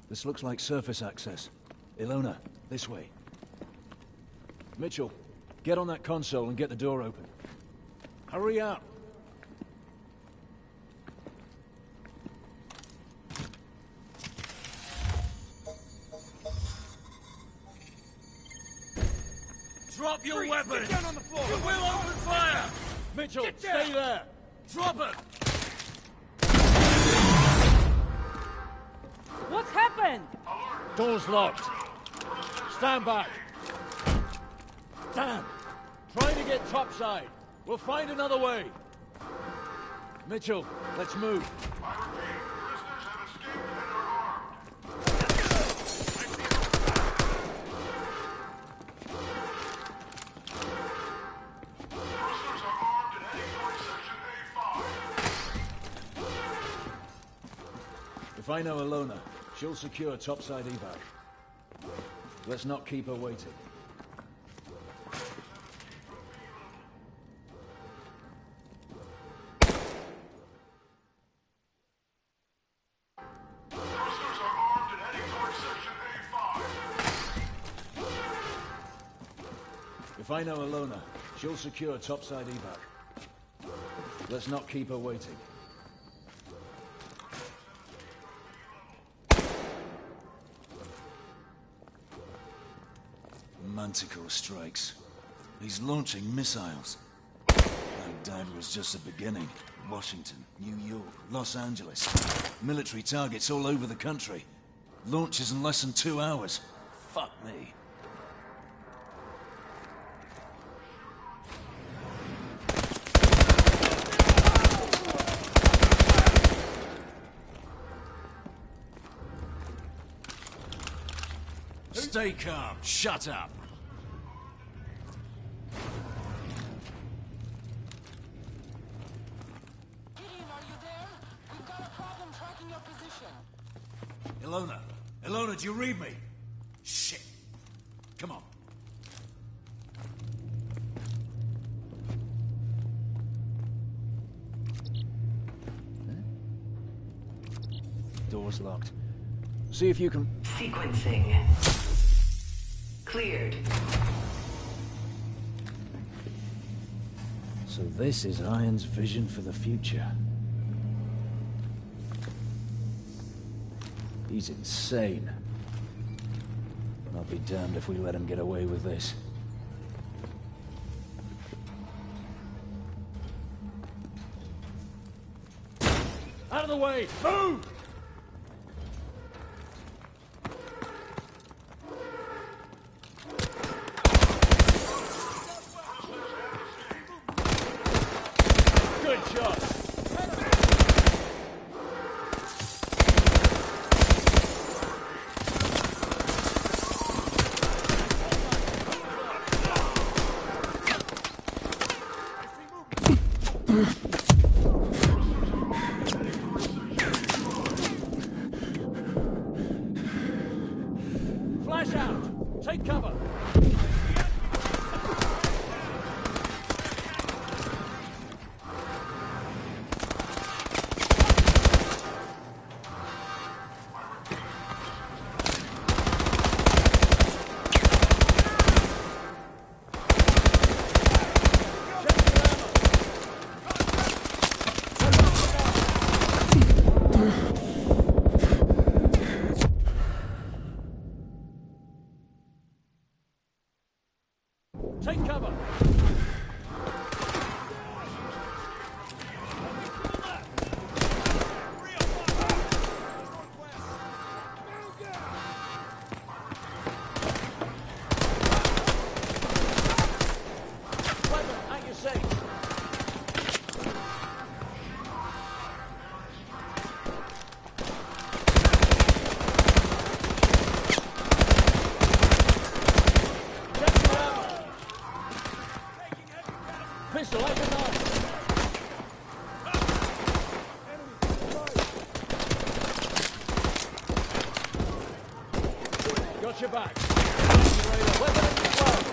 This looks like surface access. Ilona, this way. Mitchell, get on that console and get the door open. Hurry up! Drop your weapon! Get down on the floor! You will open fire! Mitchell, stay there! Drop it! What's happened? Door's locked. Stand back. Damn! Trying to get topside. We'll find another way. Mitchell, let's move. If I know Ilona, she'll secure topside evac. Let's not keep her waiting. If I know Ilona, she'll secure topside evac. Let's not keep her waiting. Manticore strikes. He's launching missiles. Baghdad was just the beginning. Washington, New York, Los Angeles. Military targets all over the country. Launches in less than 2 hours. Fuck me. Stay calm. Shut up. Ilona! Ilona, do you read me? Shit. Come on. Door's locked. See if you can... Sequencing. Cleared. So this is Iron's vision for the future. He's insane. I'll be damned if we let him get away with this. Out of the way! Move! Good shot! Flash out! Take cover! Take cover! Weapon at your safe. Pistol, like a knife. Got your back. Weapon at your throat.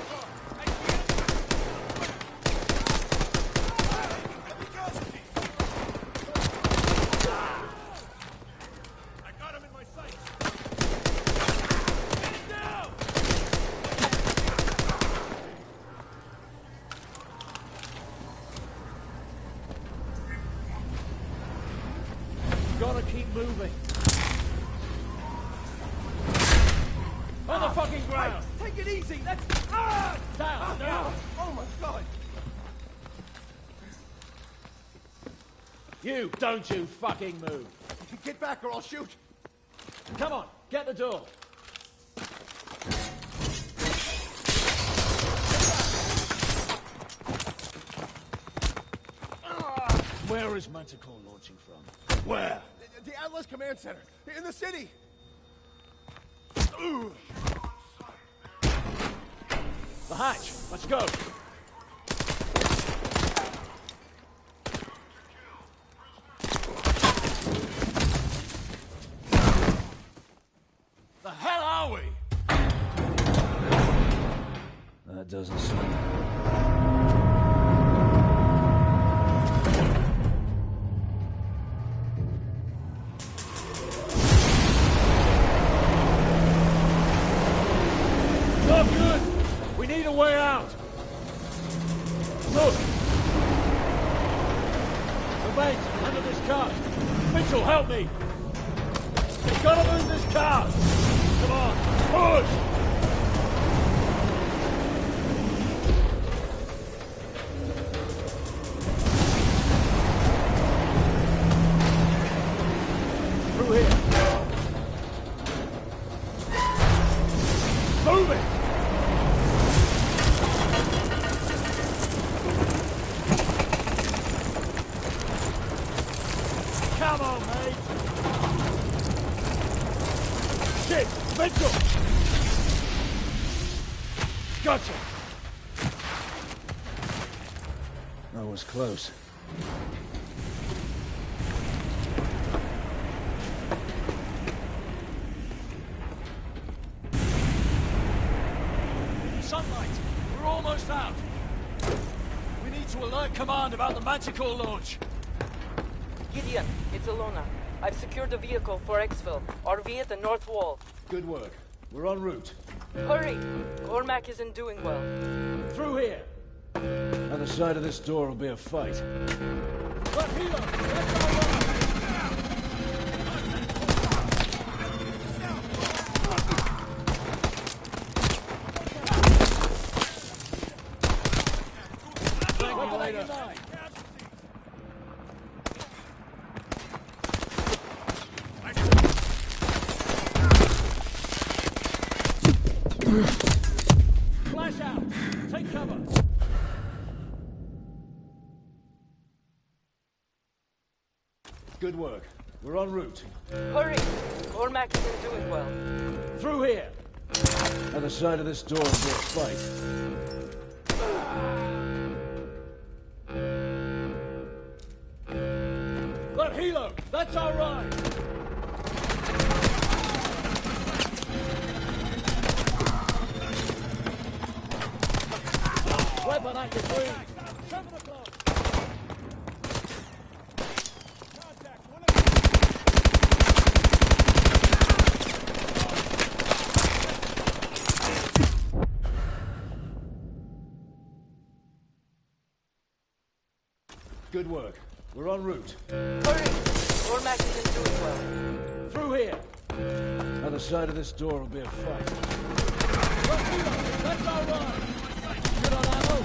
I got him in my sights. Gotta keep moving. On the fucking ground! Hey, take it easy. That's Down, down! Oh my God! You, don't you fucking move! Get back or I'll shoot. Come on, get the door. Where is Manticore launching from? Where? The Atlas Command Center in the city. The hatch. Let's go. The hell are we? That doesn't seem... Not good. We need a way out. Look. The mate, under this car. Mitchell, help me. We've got to move this car. Come on, push. Through here. Move it. Come on, mate. Shit, Mitchell. Gotcha. That was close. Sunlight, we're almost out. We need to alert command about the Manticore launch. Gideon, it's Alona. I've secured the vehicle for exfil. RV at the north wall. Good work. We're en route. Hurry! Cormac isn't doing well. Through here! Other side of this door will be a fight. But Hilo! Let's go! Flash out! Take cover! Good work. We're en route. Hurry! Cormac isn't doing well. Through here! Other side of this door will be a fight. But Hilo! That's our ride! Weapon active 7 o'clock! Good work. We're en route. Hurry! Cormac isn't doing well. Through here! Other side of this door will be a fight. That's our ride! Good on ammo!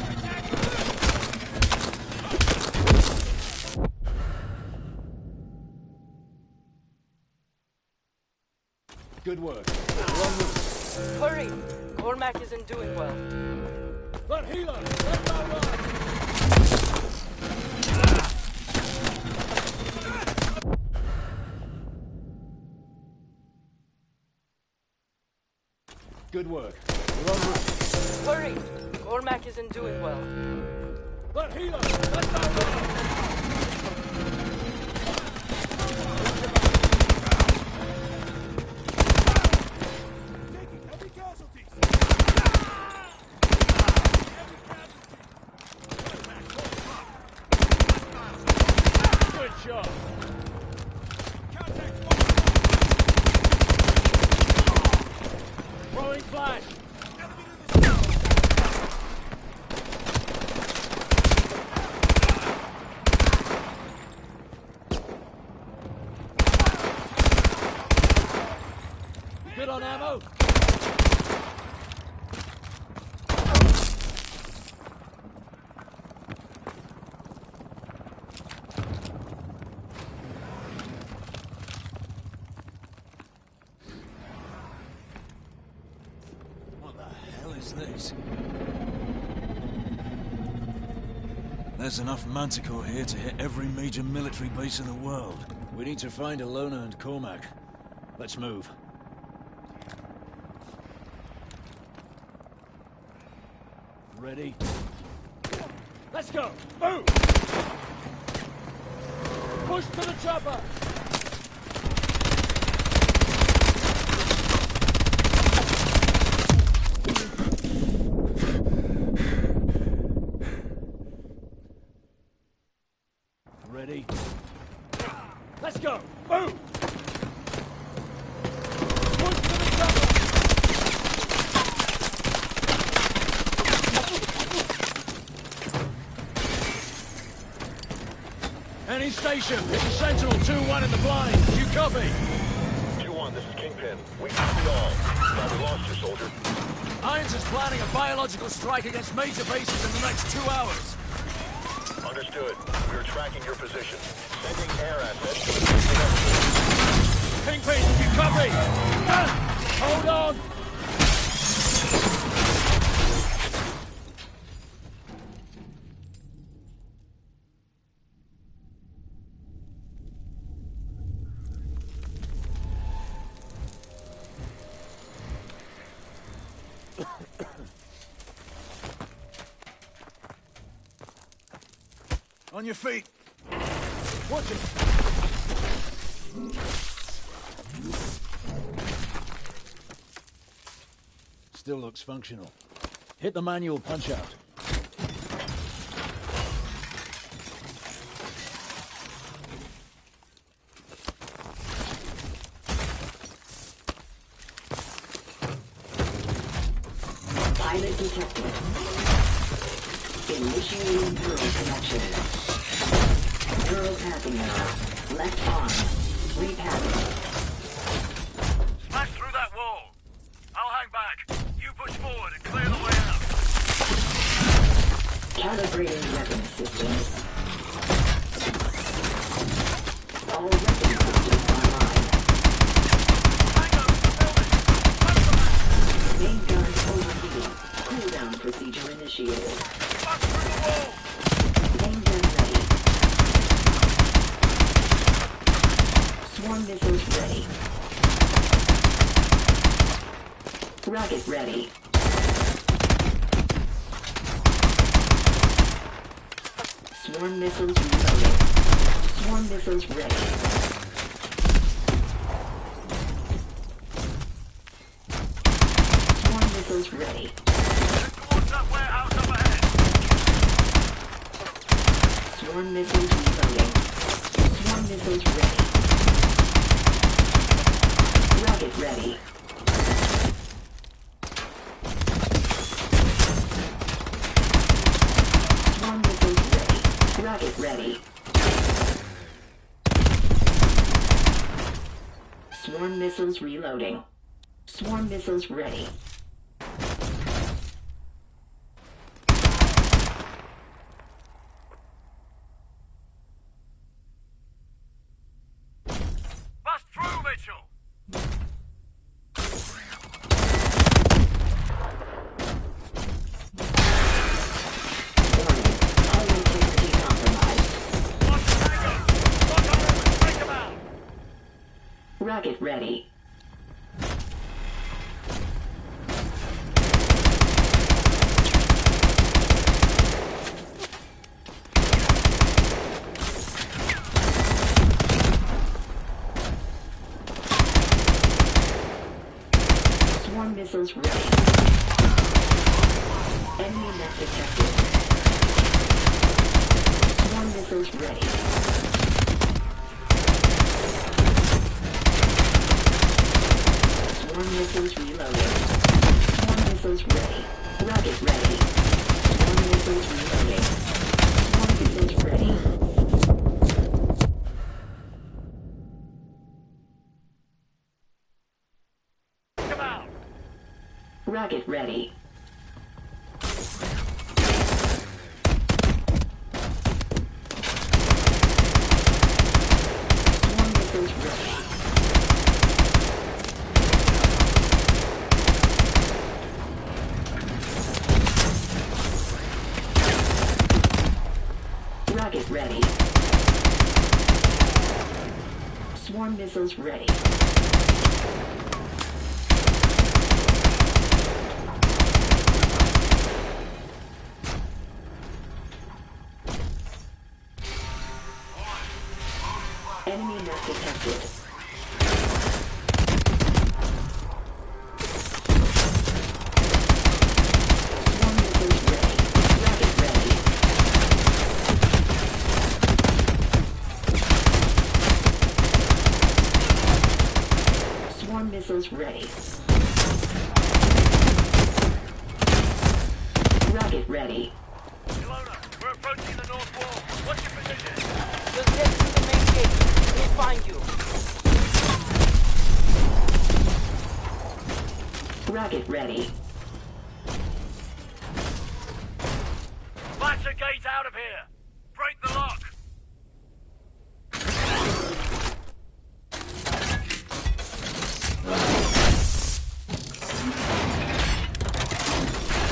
Good work. We're en route. Hurry! Cormac isn't doing well. But Hilo! That's our ride! Good work. We're en route. Hurry! Cormac isn't doing well. But Hilo! That's our ride! Good shot. Throwing flash! Good on ammo! What the hell is this? There's enough Manticore here to hit every major military base in the world. We need to find Ilona and Cormac. Let's move. Ready? Let's go! Move! Push to the chopper! Ready? Let's go! Move! Push to the chopper! Any station, it's a Sentinel 2-1 in the blind. You copy? 2-1, this is Kingpin. We copy all. Now we lost you, soldier. Irons is planning a biological strike against major bases in the next 2 hours. Understood. We are tracking your position. Sending air assets to the Kingpin, you copy? Hold on! On your feet. Watch it! Still looks functional. Hit the manual punch-out. Pilot detected. Initiating neural connection. Neural passing error. Left arm. Repassing. Smash through that wall. I'll hang back. You push forward and clear the way out. Calibrating weapon systems. All weapon systems online. Main gun overheating. Cooldown procedure initiated. Main gun ready. Swarm missiles ready. Rocket ready. Swarm missiles reloading. Swarm missiles ready. Swarm missiles ready. Towards that warehouse up ahead. Swarm missiles reloading. Swarm missiles ready. Rocket ready. Swarm missiles ready. Rocket ready. Swarm missiles reloading. Swarm missiles ready. Bust through, Mitchell. Rocket ready. Swarm missiles ready. Enemy net detected. Swarm missiles ready. Swarm missiles reloading. Swarm missiles ready. Rocket ready. Swarm missiles reloading. Swarm missiles ready. Come out. Rocket ready. Swarm missiles ready. Rocket ready. Swarm missiles ready. Enemy not detected. Swarm missiles ready. Rocket ready. Swarm missiles ready. Rocket ready. Ilona, we're approaching the north wall. What's your position? Just get through the main gate. We'll find you. Rocket ready. Blast the gate out of here. Break the lock.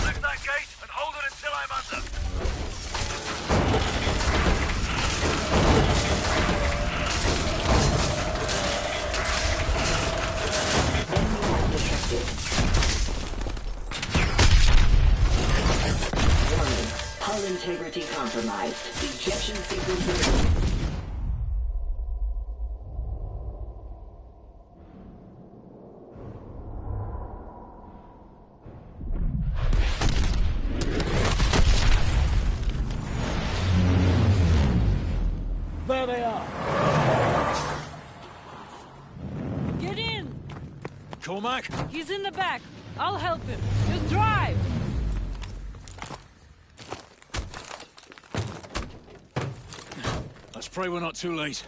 Lift that gate and hold it until I'm under. Warning. Hull integrity compromised. Ejection sequence removed. There they are. Get in! Cormac? He's in the back. I'll help him. Just drive! Pray we're not too late.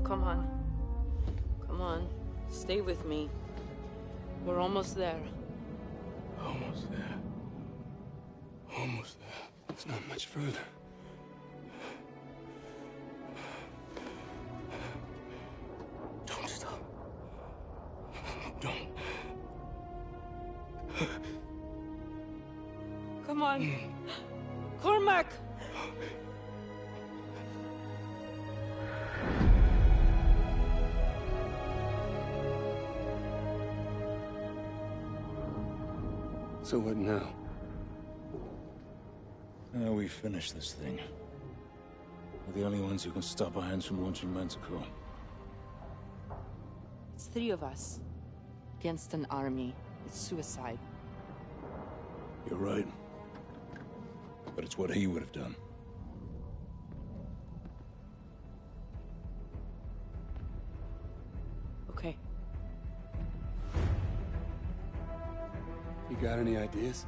Come on. Come on. Stay with me. We're almost there. Almost there. Almost there. It's not much further. Don't stop. Don't. Come on. Cormac! So what now? Now we finish this thing. We're the only ones who can stop Irons from launching Manticore. It's 3 of us. Against an army. It's suicide. You're right. But it's what he would have done. Okay. You got any ideas?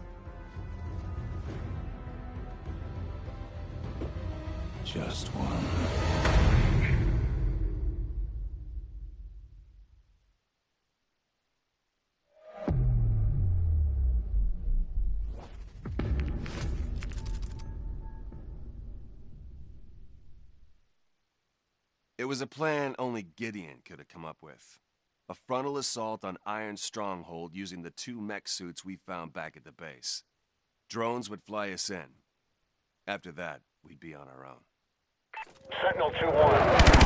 Just one. It was a plan only Gideon could have come up with. A frontal assault on Iron's stronghold using the 2 mech suits we found back at the base. Drones would fly us in. After that, we'd be on our own. Sentinel 2-1,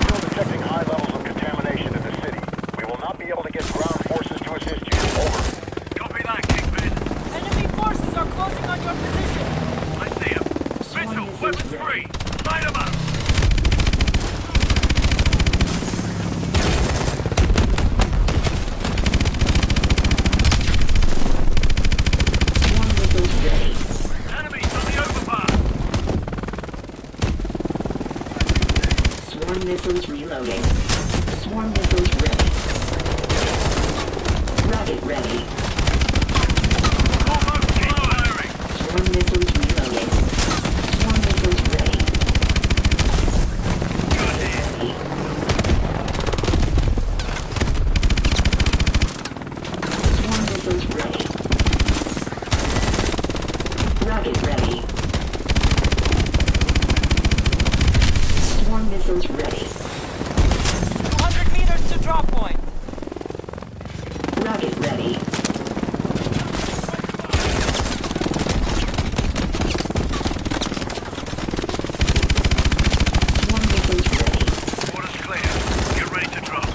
still detecting high levels of contamination in the city. We will not be able to get ground forces to assist you. Over. Copy that, Kingpin. Enemy forces are closing on your position. I see him. Mitchell, weapons free. Light him up. Enemies on the overpass. Swarm missiles reloading. Swarm missiles ready. Rocket ready. Swarm missiles reloading. Swarm missiles ready. Swarm missiles ready. Rocket ready. Swarm missiles ready. 200 meters to drop point. Rocket ready. Swarm missiles ready. Order's clear. Get ready to drop.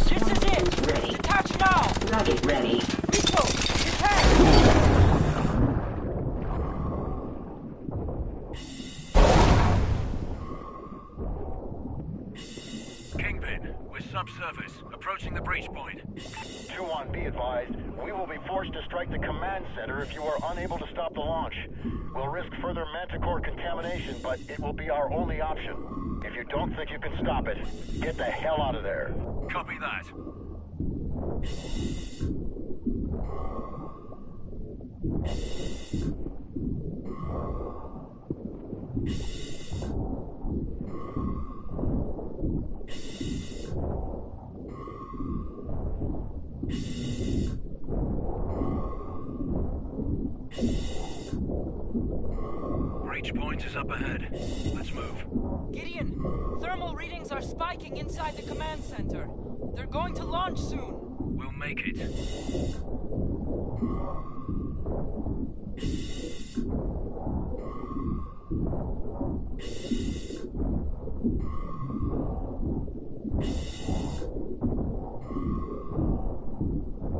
This is it. Ready. Detach now. Rocket ready. Rico, detach. Kingpin, we're subsurface. Approaching the breach point. 2-1, be advised. We will be forced to strike the command center if you are unable to stop the launch. We'll risk further Manticore contamination, but it will be our only option. If you don't think you can stop it, get the hell out of there. Copy that. Breach point is up ahead. Let's move. Gideon, thermal readings are spiking inside the command center. They're going to launch soon. We'll make it.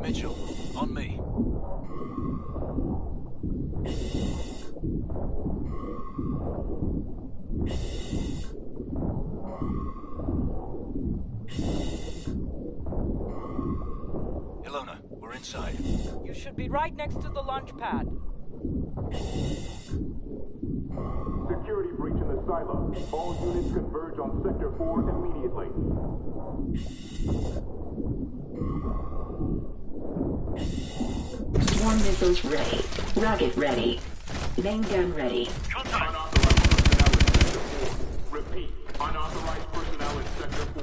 Mitchell, on me. Ilona, we're inside. You should be right next to the launch pad. Security breach in the silo. All units converge on Sector 4 immediately. Swarm missiles ready. Rocket ready. Main gun ready. Unauthorized personnel in Sector 4. Repeat. Unauthorized personnel in Sector 4.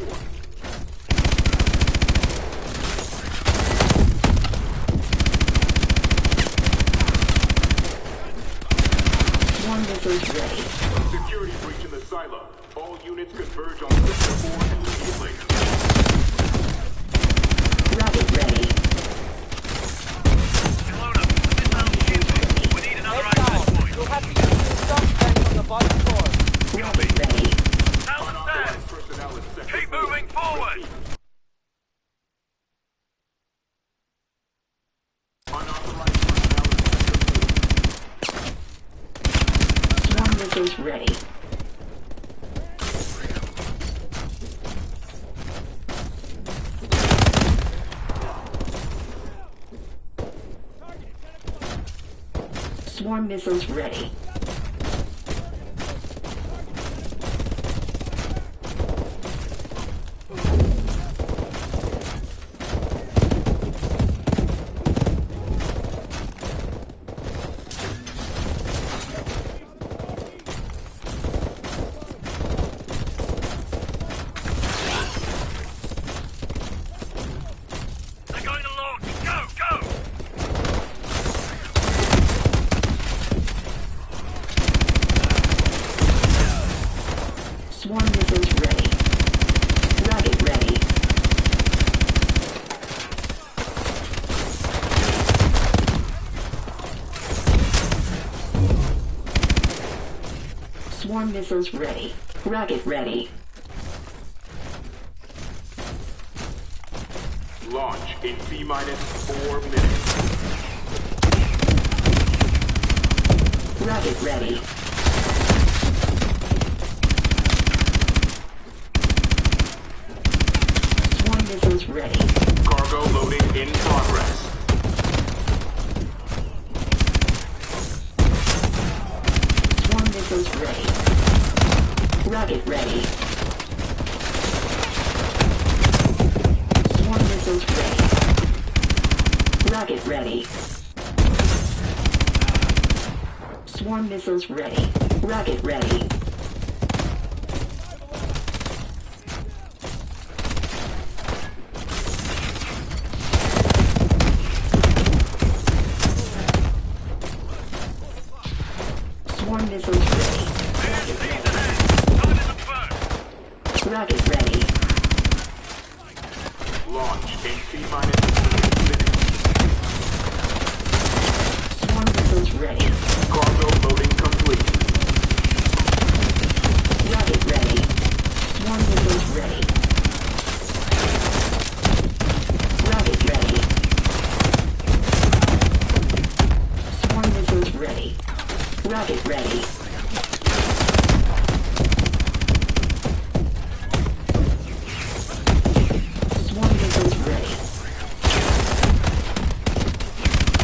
Swarm missiles ready. Security breach in the silo. All units converge on Sector 4 immediately. Rocket ready. You'll have to use the stun tank on the bottom floor. Rocket ready. Unauthorized personnel in Sector 4. Keep moving forward! Unauthorized personnel in Sector 4. Swarm missiles ready. Swarm missiles ready. They're going to launch! Go, go! Swarm missiles ready. Rocket ready. Swarm missiles ready. Rocket ready. Launch in T-minus 4 minutes. Rocket ready. Swarm missiles ready. Cargo loading in progress. Swarm missiles ready. Rocket ready. Swarm missiles ready. Rocket ready. Swarm missiles ready. Rocket ready. Swarm missiles ready. Rocket ready. Launch in T-minus 6 minutes. Swarm missiles ready. Cargo loading complete. Rocket ready. Swarm missiles ready. Rocket ready. Swarm missiles ready. Rocket ready. Swarm missiles ready.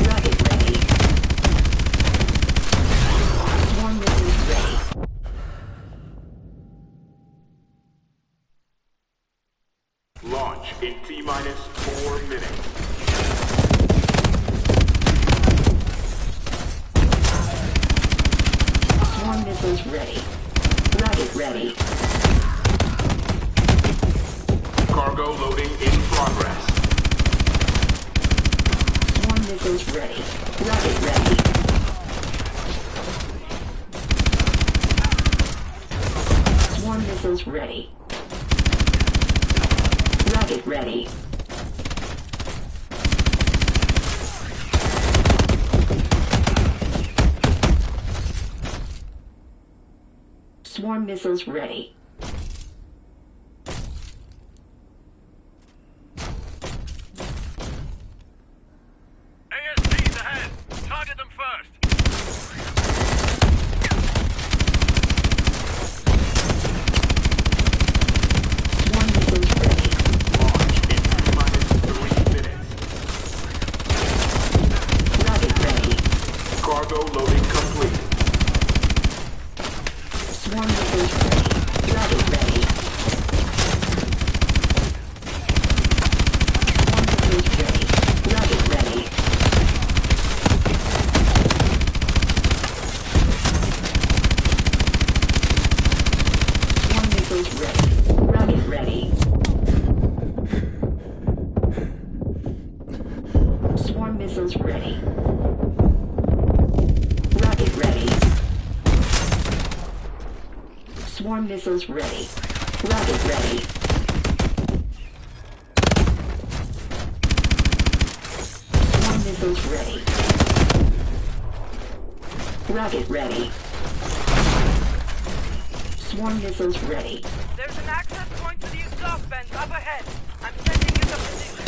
Rocket ready. Swarm missiles ready. Launch in T-minus 4 minutes. Swarm missiles ready. Rocket ready. Cargo loading in progress. Swarm missiles ready. Rocket ready. Swarm missiles ready. Rocket ready. Swarm missiles ready. Cargo loading complete. Swarm missiles ready. Rocket ready. Swarm missiles ready. Rocket ready. Swarm missiles ready. Rocket ready. Swarm missiles ready. Rocket ready. Swarm missiles ready. Rocket ready. Swarm missiles ready. Rocket ready. Swarm missiles ready. There's an access point to the exhaust vents up ahead. I'm sending you the position.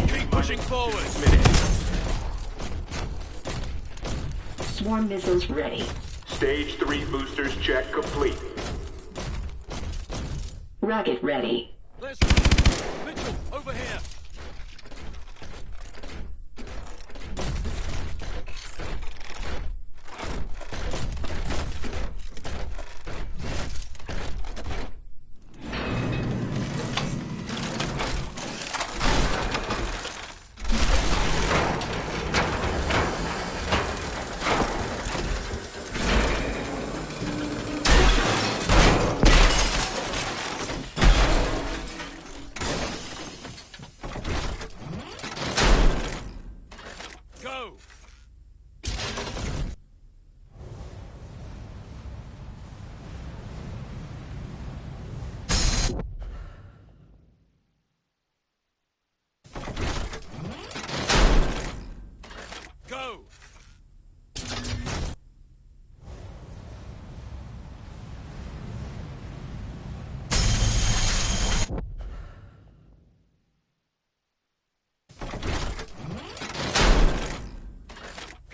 Keep pushing forward. Swarm missiles ready. Stage 3 boosters check complete. Rocket ready. Listen, Mitchell, over here. Go!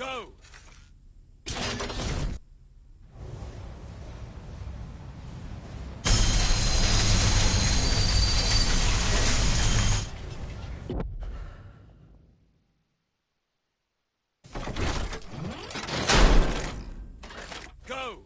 Go! Go!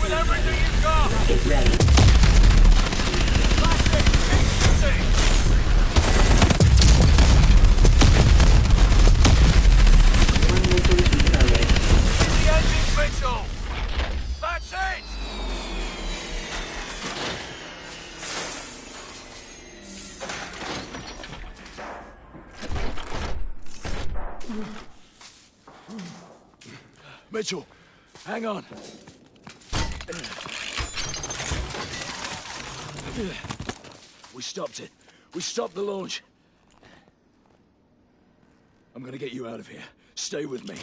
Rocket ready. One missile reloaded. The engine, Mitchell! That's it! Mitchell, hang on. We stopped it. We stopped the launch. I'm gonna get you out of here. Stay with me.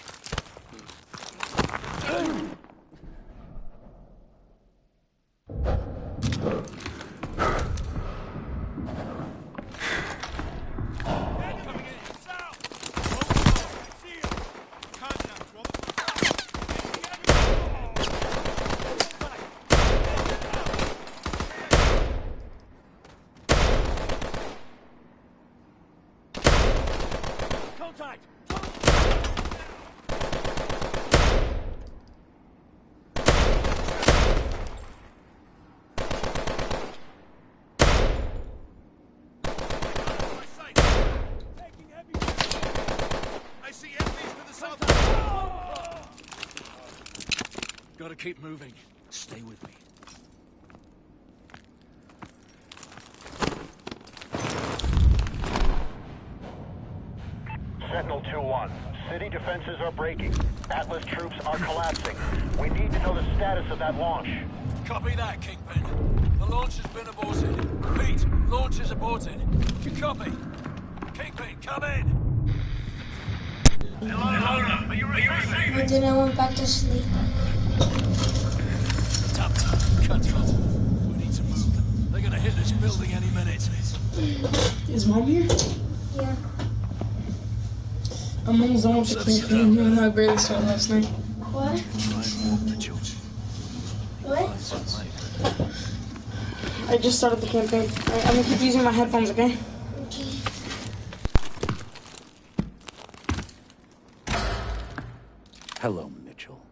Contact! gotta keep moving. Stay with me. Sentinel 2-1. City defenses are breaking. Atlas troops are collapsing. We need to know the status of that launch. Copy that, Kingpin. The launch has been aborted. Repeat, launch is aborted. You copy? Kingpin, come in! Hello, are you ready? And then I went back to sleep. Tap, cut. We need to move. They're gonna hit this building any minute. Is Mom here? Yeah. I'm almost done with the campaign, even though I barely started last night. What? What? I just started the campaign. Alright, I'm gonna keep using my headphones, okay? Hello, Mitchell.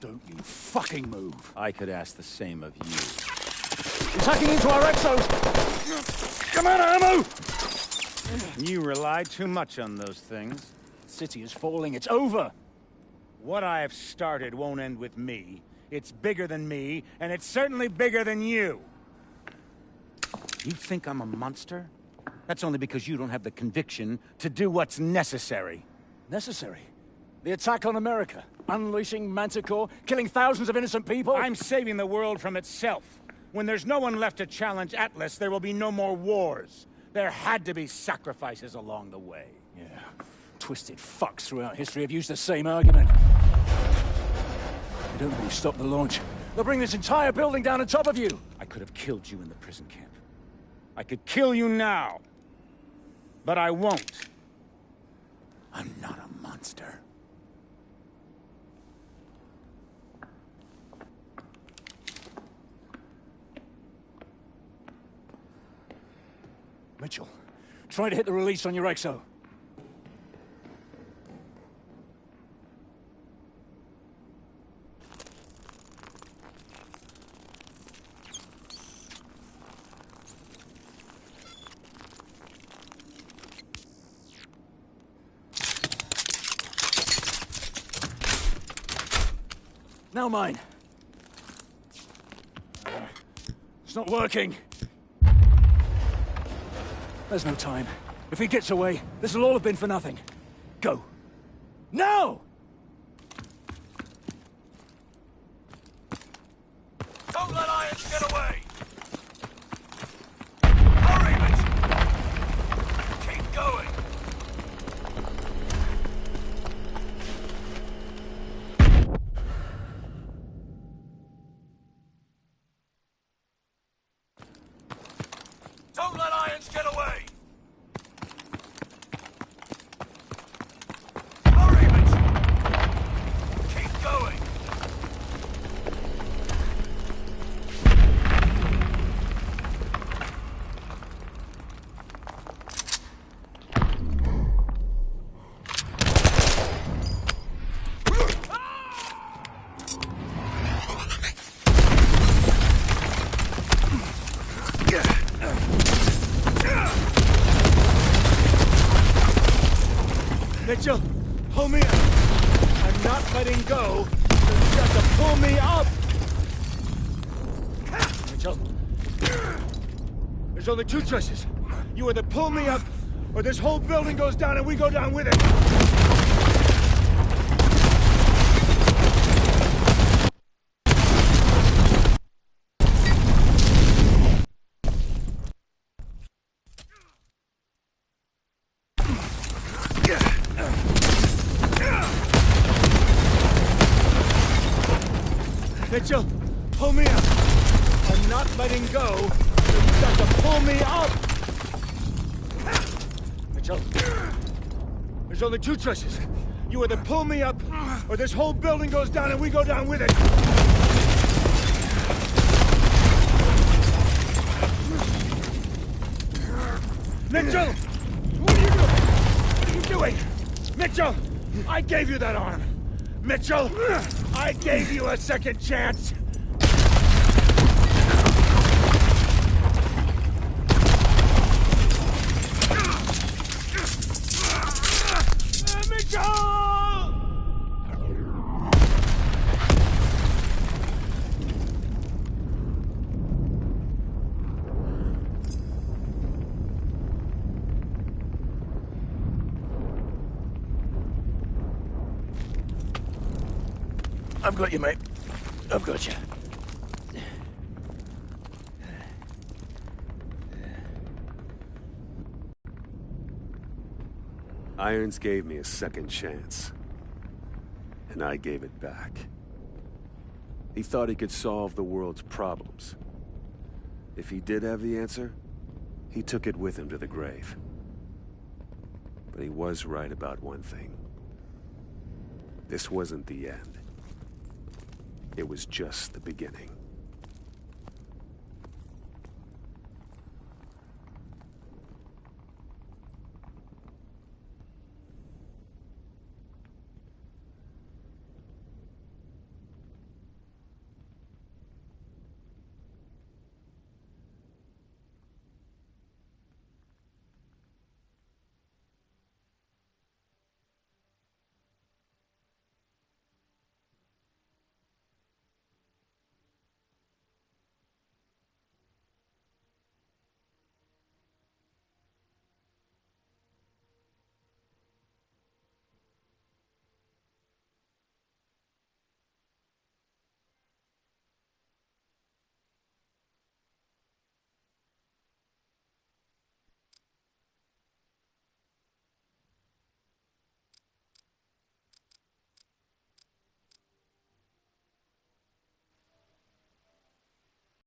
Don't you fucking move. I could ask the same of you. He's hacking into our exos! Come on, ammo! You rely too much on those things. The city is falling. It's over. What I have started won't end with me. It's bigger than me, and it's certainly bigger than you. You think I'm a monster? That's only because you don't have the conviction to do what's necessary. Necessary? The attack on America, unleashing Manticore, killing thousands of innocent people? I'm saving the world from itself. When there's no one left to challenge Atlas, there will be no more wars. There had to be sacrifices along the way. Yeah. Twisted fucks throughout history have used the same argument. You don't really stop the launch. They'll bring this entire building down on top of you. I could have killed you in the prison camp. I could kill you now. But I won't. I'm not a monster. Mitchell, try to hit the release on your exo. Now mine. It's not working. There's no time. If he gets away, this will all have been for nothing. Go. Now! Don't let Irons get away! Hurry, Mitch! Keep going! Don't let Irons get away! Hurry, Mitch! Keep going! Mitchell, pull me up. I'm not letting go. So you have to pull me up. Mitchell, there's only two choices. You either pull me up, or this whole building goes down and we go down with it. Mitchell, pull me up. I'm not letting go, so you got to pull me up. Mitchell, there's only two choices. You either pull me up, or this whole building goes down and we go down with it. Mitchell! What are you doing? What are you doing? Mitchell! I gave you that arm! Mitchell! I gave you a second chance! Mitchell! I've got you, mate. I've got you. Irons gave me a second chance, and I gave it back. He thought he could solve the world's problems. If he did have the answer, he took it with him to the grave. But he was right about one thing. This wasn't the end. It was just the beginning.